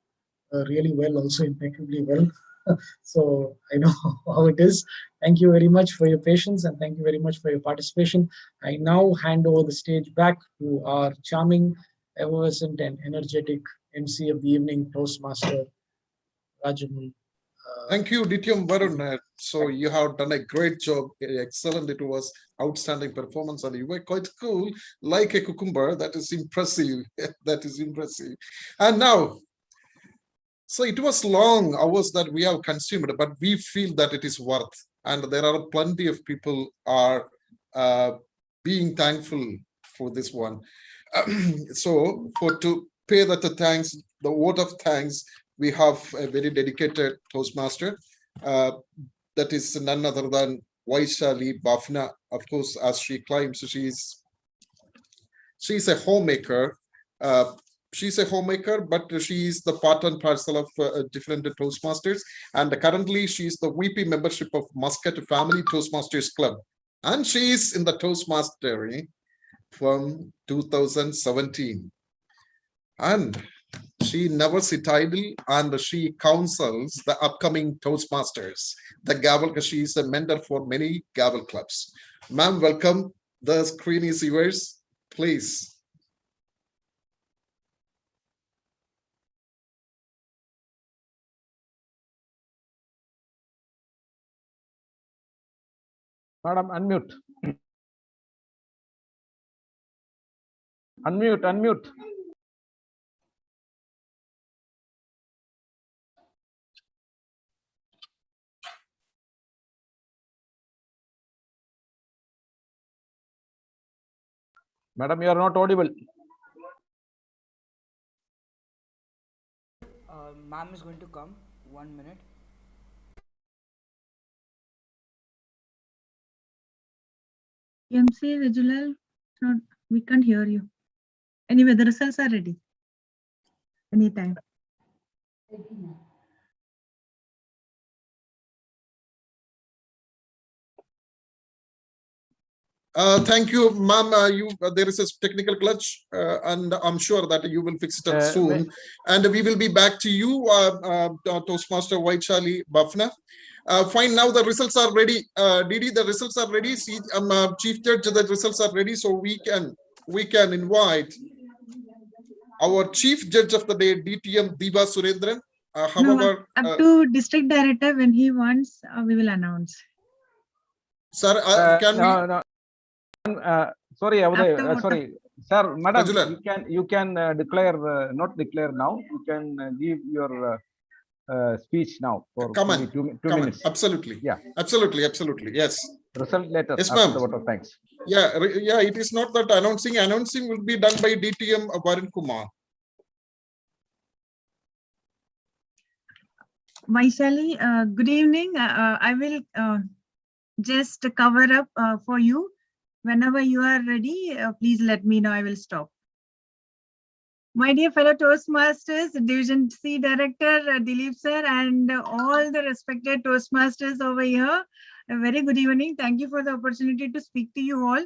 really well, also impeccably well. So I know how it is. Thank you very much for your patience, and thank you very much for your participation. I now hand over the stage back to our charming, effervescent, and energetic MC of the evening, Toastmaster Rajamouli. Thank you, DTM Varun. So you have done a great job. Excellent. It was outstanding performance, and you were quite cool, like a cucumber. That is impressive. That is impressive. And now So it was long hours that we have consumed, but we feel that it is worth. And there are plenty of people are being thankful for this one. So to pay the thanks, the word of thanks, we have a very dedicated Toastmaster. That is none other than Vaishali Bafna. Of course, as she claims, she's a homemaker. She's a homemaker, but she is the part and parcel of different Toastmasters. And currently, she is the VP membership of Muscat Family Toastmasters Club. And she is in the Toastmastery from 2017. And she never sits idle, and she counsels the upcoming Toastmasters. The Gavel, she is a mentor for many Gavel clubs. Ma'am, welcome. The screen is yours. Please. Madam, unmute. Unmute. Madam, you are not audible. Ma'am is going to come. 1 minute. MC Rajulal, not, we can't hear you. Anyway, the results are ready. Anytime. Thank you, ma'am. There is a technical glitch, and I'm sure that you will fix it up soon. And we will be back to you, Toastmaster Vaishali Bafna. Fine, now the results are ready. Didi, the results are ready. See, Chief Judge, the results are ready, so we can invite our Chief Judge of the day, DTM Diva Surendran. However, up to District Director, when he wants, we will announce. Sir, can we? Sorry, sorry, sir, madam, you can declare, not declare now. You can give your speech now for two minutes. Absolutely. Yeah. Absolutely. Yes. Result later. Yes, ma'am. Thanks. Yeah. It is not that announcing. Announcing will be done by DTM Varun Kumar. Vaishali, good evening. I will just cover up for you. Whenever you are ready, please let me know. I will stop. My dear fellow Toastmasters, Division C Director Dilip sir, and all the respected Toastmasters over here, a very good evening. Thank you for the opportunity to speak to you all.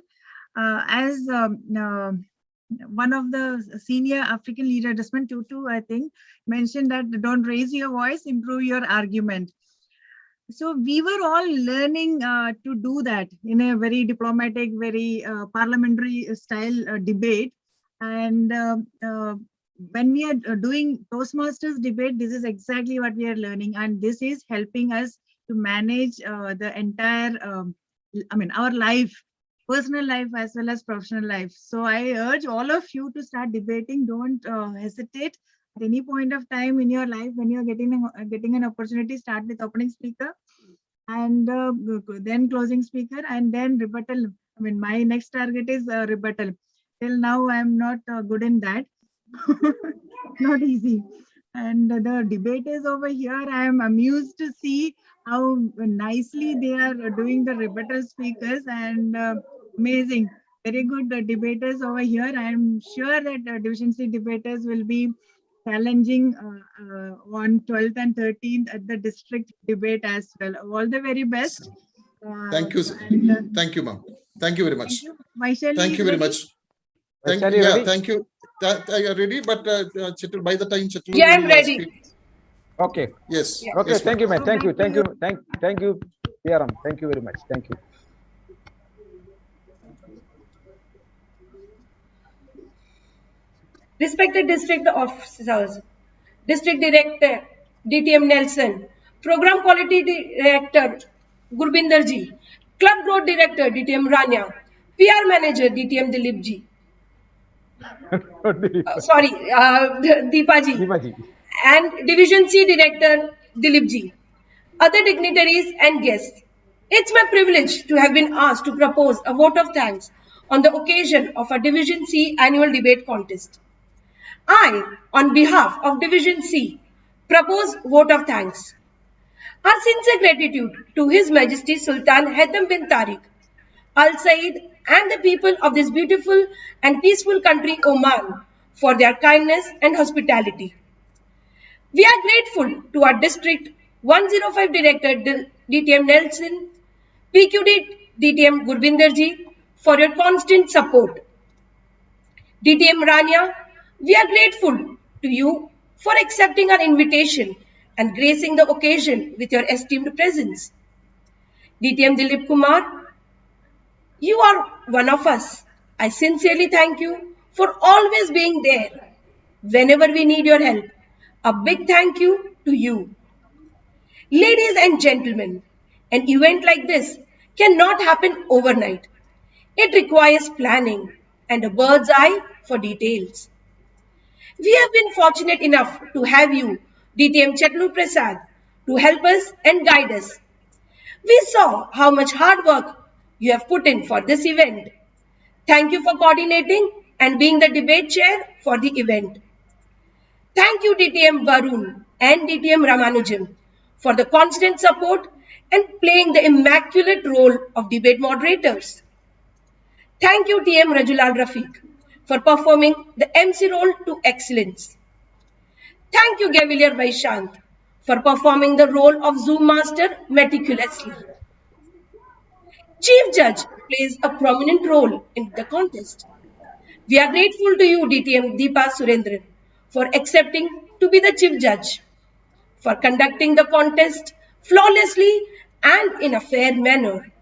As one of the senior African leader, Desmond Tutu, I think, mentioned that don't raise your voice, improve your argument. So we were all learning to do that in a very diplomatic, very parliamentary style debate. And when we are doing Toastmasters debate, this is exactly what we are learning. And this is helping us to manage the entire, our life, personal life as well as professional life. So I urge all of you to start debating. Don't hesitate. At any point of time in your life, when you're getting an opportunity, start with opening speaker and then closing speaker and then rebuttal. My next target is rebuttal. Till now, I'm not good in that. Not easy. And the debaters over here, I am amused to see how nicely they are doing the rebuttal speakers, and amazing. Very good debaters over here. I am sure that Division C debaters will be challenging on 12th and 13th at the district debate as well. All the very best. Thank you, sir. Thank you, ma'am. Thank you very much. Thank you very much. Thank you. Yeah, thank you. Are ready? But Chitul, by the time Chitul, yeah, I'm ready. Speak. Okay. Yes. Yeah. Okay. Yes, thank you, man. Thank you. Thank you. Thank you, Pieram. Thank you very much. Thank you. Respected district officers, District Director DTM Nelson, Program Quality Director Gurbinder ji, Club Growth Director DTM Rania, PR Manager DTM Dilip ji. Sorry, Deepa ji. and Division C Director Dilip Ji, other dignitaries and guests. It's my privilege to have been asked to propose a vote of thanks on the occasion of our Division C annual debate contest. I, on behalf of Division C, propose vote of thanks. Our sincere gratitude to His Majesty Sultan Haitham bin Tariq Al Said and the people of this beautiful and peaceful country Oman for their kindness and hospitality. We are grateful to our District 105 Director DTM Nelson, PQD DTM Gurbinder Ji for your constant support. DTM Rania, we are grateful to you for accepting our invitation and gracing the occasion with your esteemed presence. DTM Dilip Kumar, you are one of us. I sincerely thank you for always being there whenever we need your help. A big thank you to you. Ladies and gentlemen, an event like this cannot happen overnight. It requires planning and a bird's eye for details. We have been fortunate enough to have you, DTM Chatlu Prasad, to help us and guide us. We saw how much hard work you have put in for this event. Thank you for coordinating and being the debate chair for the event. Thank you DTM Varun and DTM Ramanujam for the constant support and playing the immaculate role of debate moderators. Thank you TM Rajulal Rafiq for performing the MC role to excellence. Thank you Gavilier Vaishant for performing the role of Zoom Master meticulously. Chief Judge plays a prominent role in the contest. We are grateful to you, DTM Deepa Surendran, for accepting to be the Chief Judge, for conducting the contest flawlessly and in a fair manner.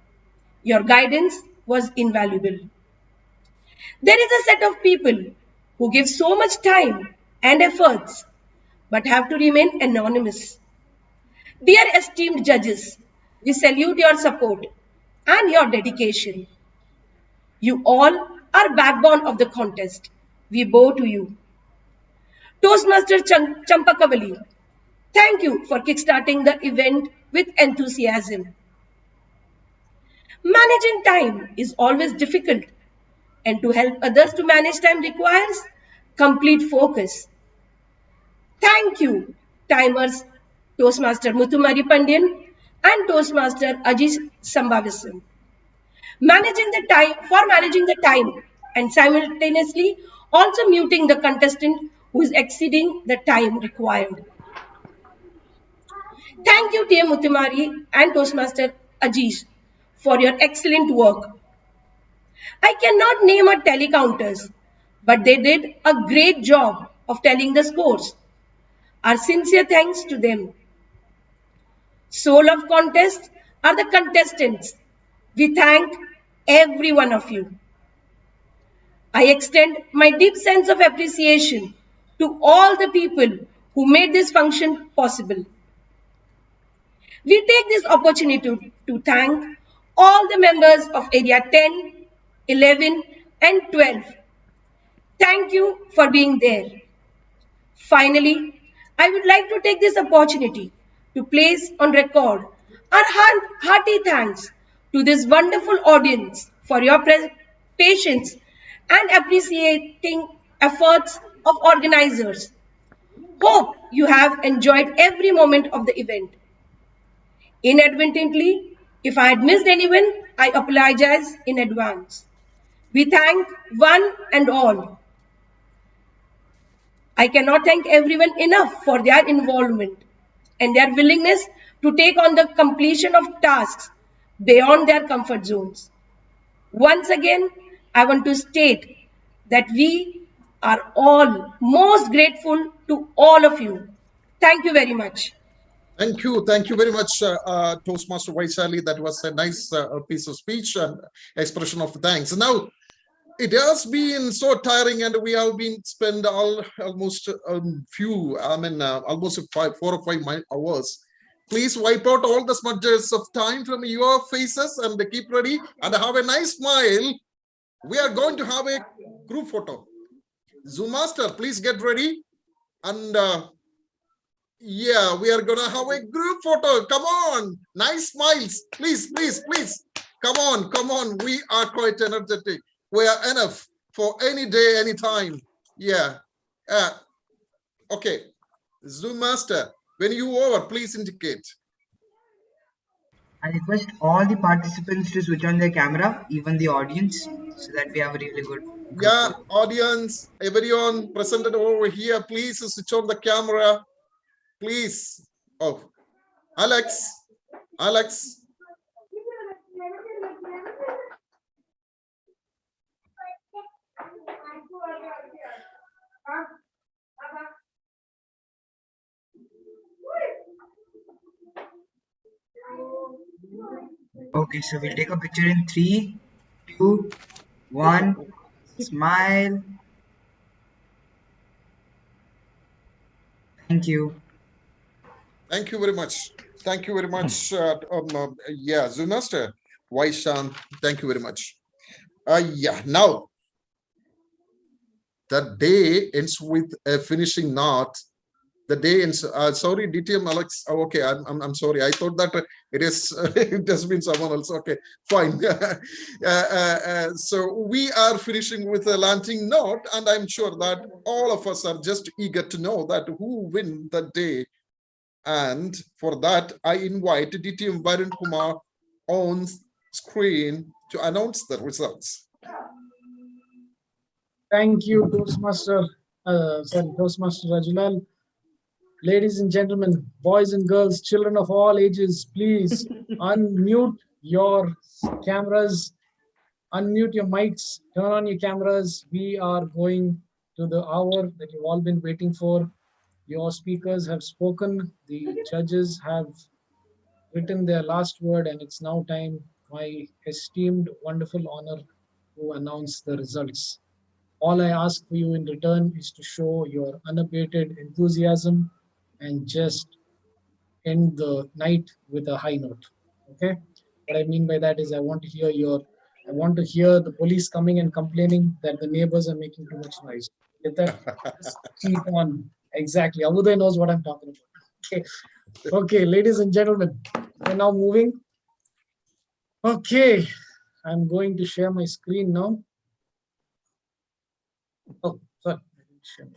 Your guidance was invaluable. There is a set of people who give so much time and efforts, but have to remain anonymous. Dear esteemed judges, we salute your support and your dedication. You all are backbone of the contest. We bow to you. Toastmaster Champakavali, thank you for kickstarting the event with enthusiasm. Managing time is always difficult, and to help others to manage time requires complete focus. Thank you, timers Toastmaster Muthumari Pandian and Toastmaster Ajit Sambhavisam. Managing the time and simultaneously also muting the contestant who is exceeding the time required. Thank you, TM Muthumari and Toastmaster Ajit for your excellent work. I cannot name our telecounters, but they did a great job of telling the scores. Our sincere thanks to them. Soul of contest are the contestants. We thank every one of you. I extend my deep sense of appreciation to all the people who made this function possible. We take this opportunity to thank all the members of Area 10, 11 and 12. Thank you for being there. Finally, I would like to take this opportunity to place on record our hearty thanks to this wonderful audience for your patience and appreciating efforts of organizers. Hope you have enjoyed every moment of the event. Inadvertently, if I had missed anyone, I apologize in advance. We thank one and all. I cannot thank everyone enough for their involvement and their willingness to take on the completion of tasks beyond their comfort zones. Once again, I want to state that we are all most grateful to all of you. Thank you very much. Thank you very much, Toastmaster Vaishali. That was a nice piece of speech and expression of thanks. Now, it has been so tiring, and we have been spent almost almost 4 or 5 hours. Please wipe out all the smudges of time from your faces and keep ready and have a nice smile. We are going to have a group photo. Zoom Master, please get ready and Yeah, we are gonna have a group photo. Come on, nice smiles. Please, please, please. Come on, come on. We are quite energetic. We are enough for any day, any time. Yeah. Okay. Zoom master, when you over, please indicate. I request all the participants to switch on their camera, even the audience, so that we have a really good. Yeah, audience, everyone presented over here, please switch on the camera. Please. Oh, Alex. Okay, so we'll take a picture in 3, 2, 1. Smile. Thank you. Thank you very much. Thank you very much. Yeah, Zoom master, Vaishan, thank you very much. Yeah, now the day ends with a finishing note. The day ends. Sorry, DTM Alex. Oh, okay, I'm sorry. I thought that it is. It has been someone else. Okay, fine. So we are finishing with a landing note, and I'm sure that all of us are just eager to know that who win the day. And for that, I invite DTM Varun Kumar on screen to announce the results. Thank you, Toastmaster Rajulal. Ladies and gentlemen, boys and girls, children of all ages, please unmute your cameras, unmute your mics, turn on your cameras. We are going to the hour that you've all been waiting for. Your speakers have spoken, the judges have written their last word, and it's now time, my esteemed, wonderful honor, to announce the results. All I ask for you in return is to show your unabated enthusiasm and just end the night with a high note. Okay? What I mean by that is I want to hear the police coming and complaining that the neighbors are making too much noise. Get that? Just keep on. Exactly. Abuday knows what I'm talking about. Okay. Okay, ladies and gentlemen, we're now moving. Okay. I'm going to share my screen now. Oh, sorry. I didn't share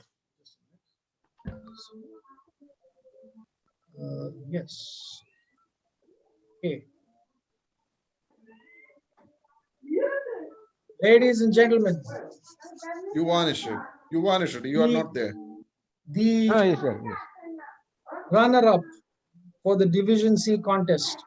yes. Okay. Ladies and gentlemen. You vanish it. You vanish it. You are not there. The runner-up for the Division C contest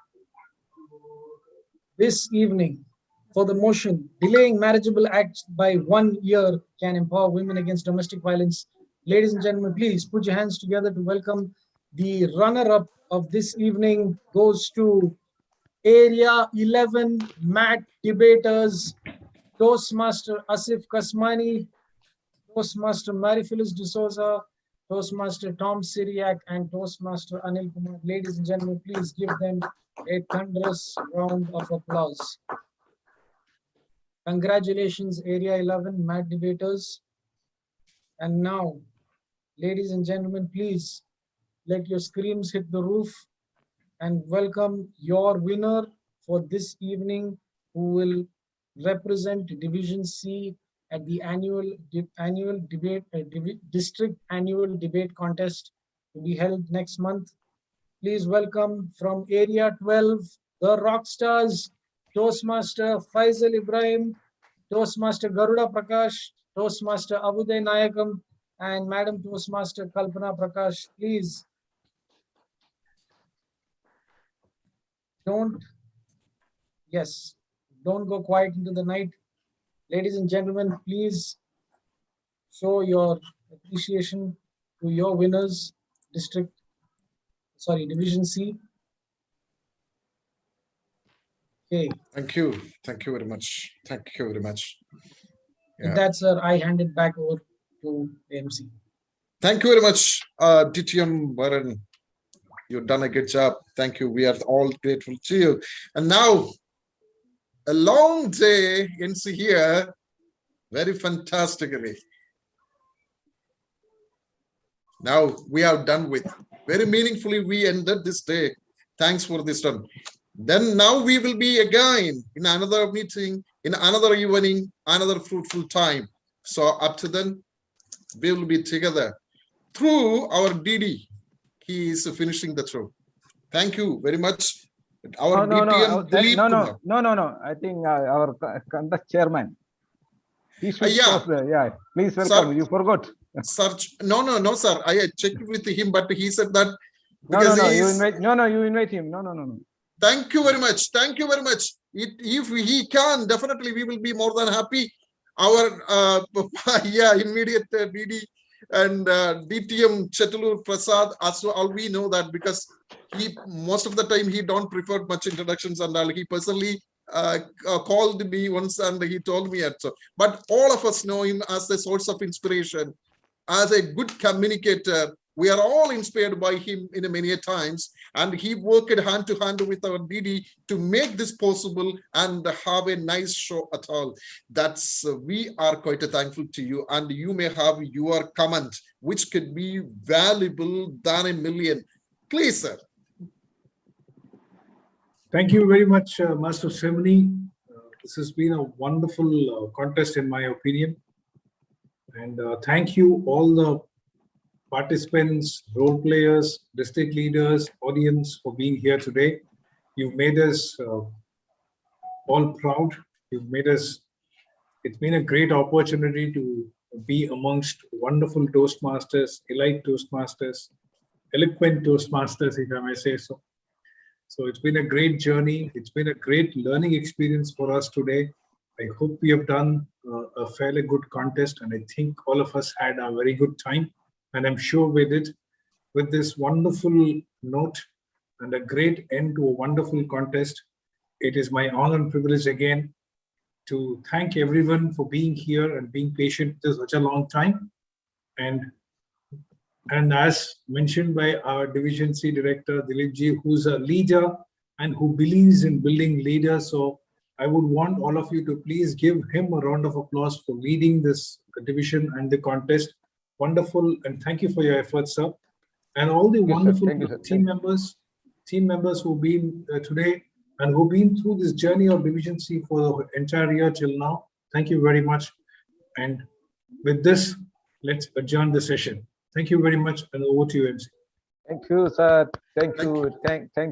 this evening for the motion delaying marriageable acts by 1 year can empower women against domestic violence. Ladies and gentlemen, please put your hands together to welcome the runner-up of this evening goes to Area 11 MAT debaters, Toastmaster Asif Kasmani, Toastmaster Mary-Phyllis D'Souza, Toastmaster Tom Syriac, and Toastmaster Anil Kumar. Ladies and gentlemen, please give them a thunderous round of applause. Congratulations, Area 11 MAT debaters. And now, ladies and gentlemen, please let your screams hit the roof and welcome your winner for this evening, who will represent Division C at the district annual debate contest to be held next month. Please welcome from Area 12, the rock stars, Toastmaster Faisal Ibrahim, Toastmaster Garuda Prakash, Toastmaster Abuday Nayakam, and Madam Toastmaster Kalpana Prakash. Please don't go quiet into the night. Ladies and gentlemen, please show your appreciation to your winners, Division C. Okay. Thank you. Thank you very much. Thank you very much. Yeah. With that, sir, I hand it back over to AMC. Thank you very much, DTM Varun. You've done a good job. Thank you. We are all grateful to you. And now, a long day ends here very fantastically. Now we are done with Very meaningfully, we ended this day. Thanks for this one. Then now we will be again in another meeting, in another evening, another fruitful time. So up to then, we will be together through our DD. He is finishing the show. Thank you very much. Our DTM, Dilip Kumar. No. I think our conduct chairman. He should Yeah. close the, yeah. Please welcome. Sir, You forgot. Sir, no, sir. I checked with him, but he said that No. You invite. No. You invite him. No. Thank you very much. Thank you very much. If he can, definitely we will be more than happy. Our immediate DD and DTM Chetulur Prasad, as all we know that because he most of the time he don't prefer much introductions and all. He personally called me once and he told me so. But all of us know him as a source of inspiration, as a good communicator. We are all inspired by him in many times, and he worked hand to hand with our DD to make this possible and have a nice show at all. That's we are quite thankful to you, and you may have your comment, which could be valuable than a million. Please, sir. Thank you very much, Master Semini. This has been a wonderful contest, in my opinion. And thank you all the participants, role players, district leaders, audience for being here today. You've made us all proud. You've made us, it's been a great opportunity to be amongst wonderful Toastmasters, elite Toastmasters, eloquent Toastmasters, if I may say so. So it's been a great journey. It's been a great learning experience for us today. I hope we have done a fairly good contest, and I think all of us had a very good time. And I'm sure we did with this wonderful note and a great end to a wonderful contest. It is my honor and privilege again to thank everyone for being here and being patient for such a long time. And as mentioned by our Division C Director, Dilipji, who's a leader and who believes in building leaders. So I would want all of you to please give him a round of applause for leading this division and the contest. Wonderful, and thank you for your efforts, sir. And all the wonderful team members who've been today and who've been through this journey of Division C for the entire year till now. Thank you very much. And with this, let's adjourn the session. Thank you very much, and over to you, MC. Thank you, sir. Thank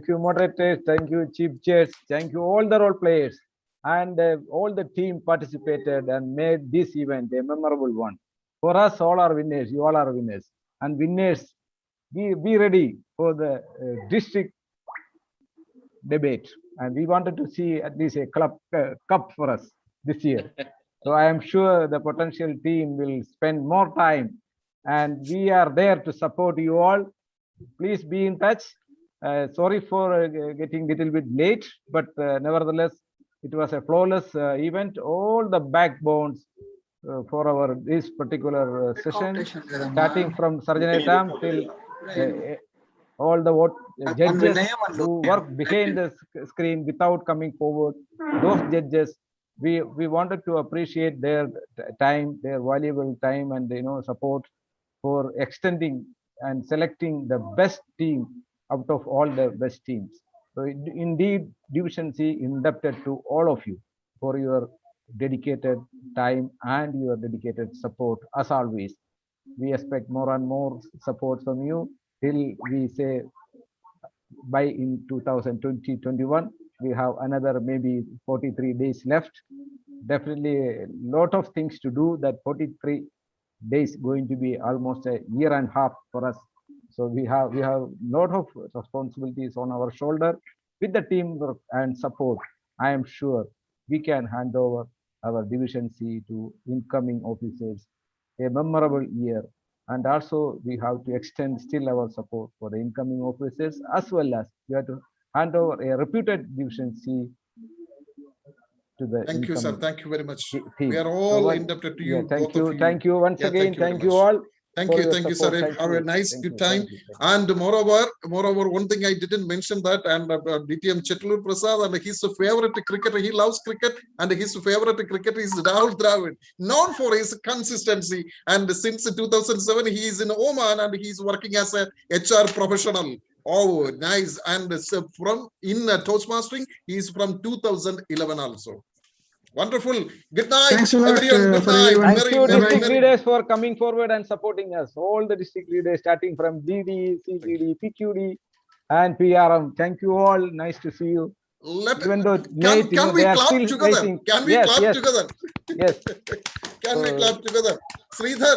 you, moderators. Thank you, chief chairs. Thank you, all the role players, and all the team participated and made this event a memorable one. For us, all are winners. You all are winners, and winners. Be ready for the district debate, and we wanted to see at least a cup for us this year. So I am sure the potential team will spend more time, and we are there to support you all. Please be in touch. Sorry for getting a little bit late, but nevertheless, it was a flawless event. All the backbones for our this particular session, starting from Sarjanatam till all the judges who work behind the screen without coming forward. Those judges, we wanted to appreciate their time, their valuable time, and support for extending and selecting the best team out of all the best teams. So indeed, Division C indebted to all of you for your dedicated time and your dedicated support. As always, we expect more and more support from you till we say by in 2020-21. We have another maybe 43 days left. Definitely a lot of things to do. That 43 days going to be almost a year and a half for us. So we have a lot of responsibilities on our shoulder. With the teamwork and support, I am sure we can hand over our Division C to incoming officers a memorable year. And also we have to extend still our support for the incoming officers, as well as we have to hand over a reputed Division C to the Thank you, sir. incoming Thank you very much. team. We are all So indebted to you. thank both you. of you. Thank you once Yeah, again. very Thank you much. all. Thank for you, your thank you, support. sir. Thank Have a you. nice, Thank good you, time. thank you, thank you. And moreover, one thing I didn't mention that, and DTM Chetlur Prasad, and his favorite cricketer, he loves cricket, and his favorite cricketer is Rahul Dravid, known for his consistency. And since 2007, he is in Oman and he is working as a HR professional. Oh, nice. And so from in Toastmastering, he is from 2011 also. Wonderful. Good night, Thanks a lot everyone. Good for night. everyone. Thank Very, you, very, district very. leaders, for coming forward and supporting us. All the district leaders, starting from DD, CGD, PQD, and PRM. Thank you all. Nice to see you. Even though late, Can we they are clap still together? waiting. Can we Yes, clap yes, together? yes. Can we So, clap together? Sridhar.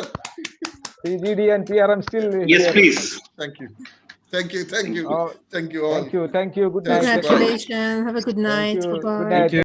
CGD and PRM still Yes, here. please. Thank you. Thank you. Thank you. Oh, Thank you all. thank you. Thank you. Good Thanks. night. Bye. Congratulations. Have a good Thank night. you. Good Bye-bye. night.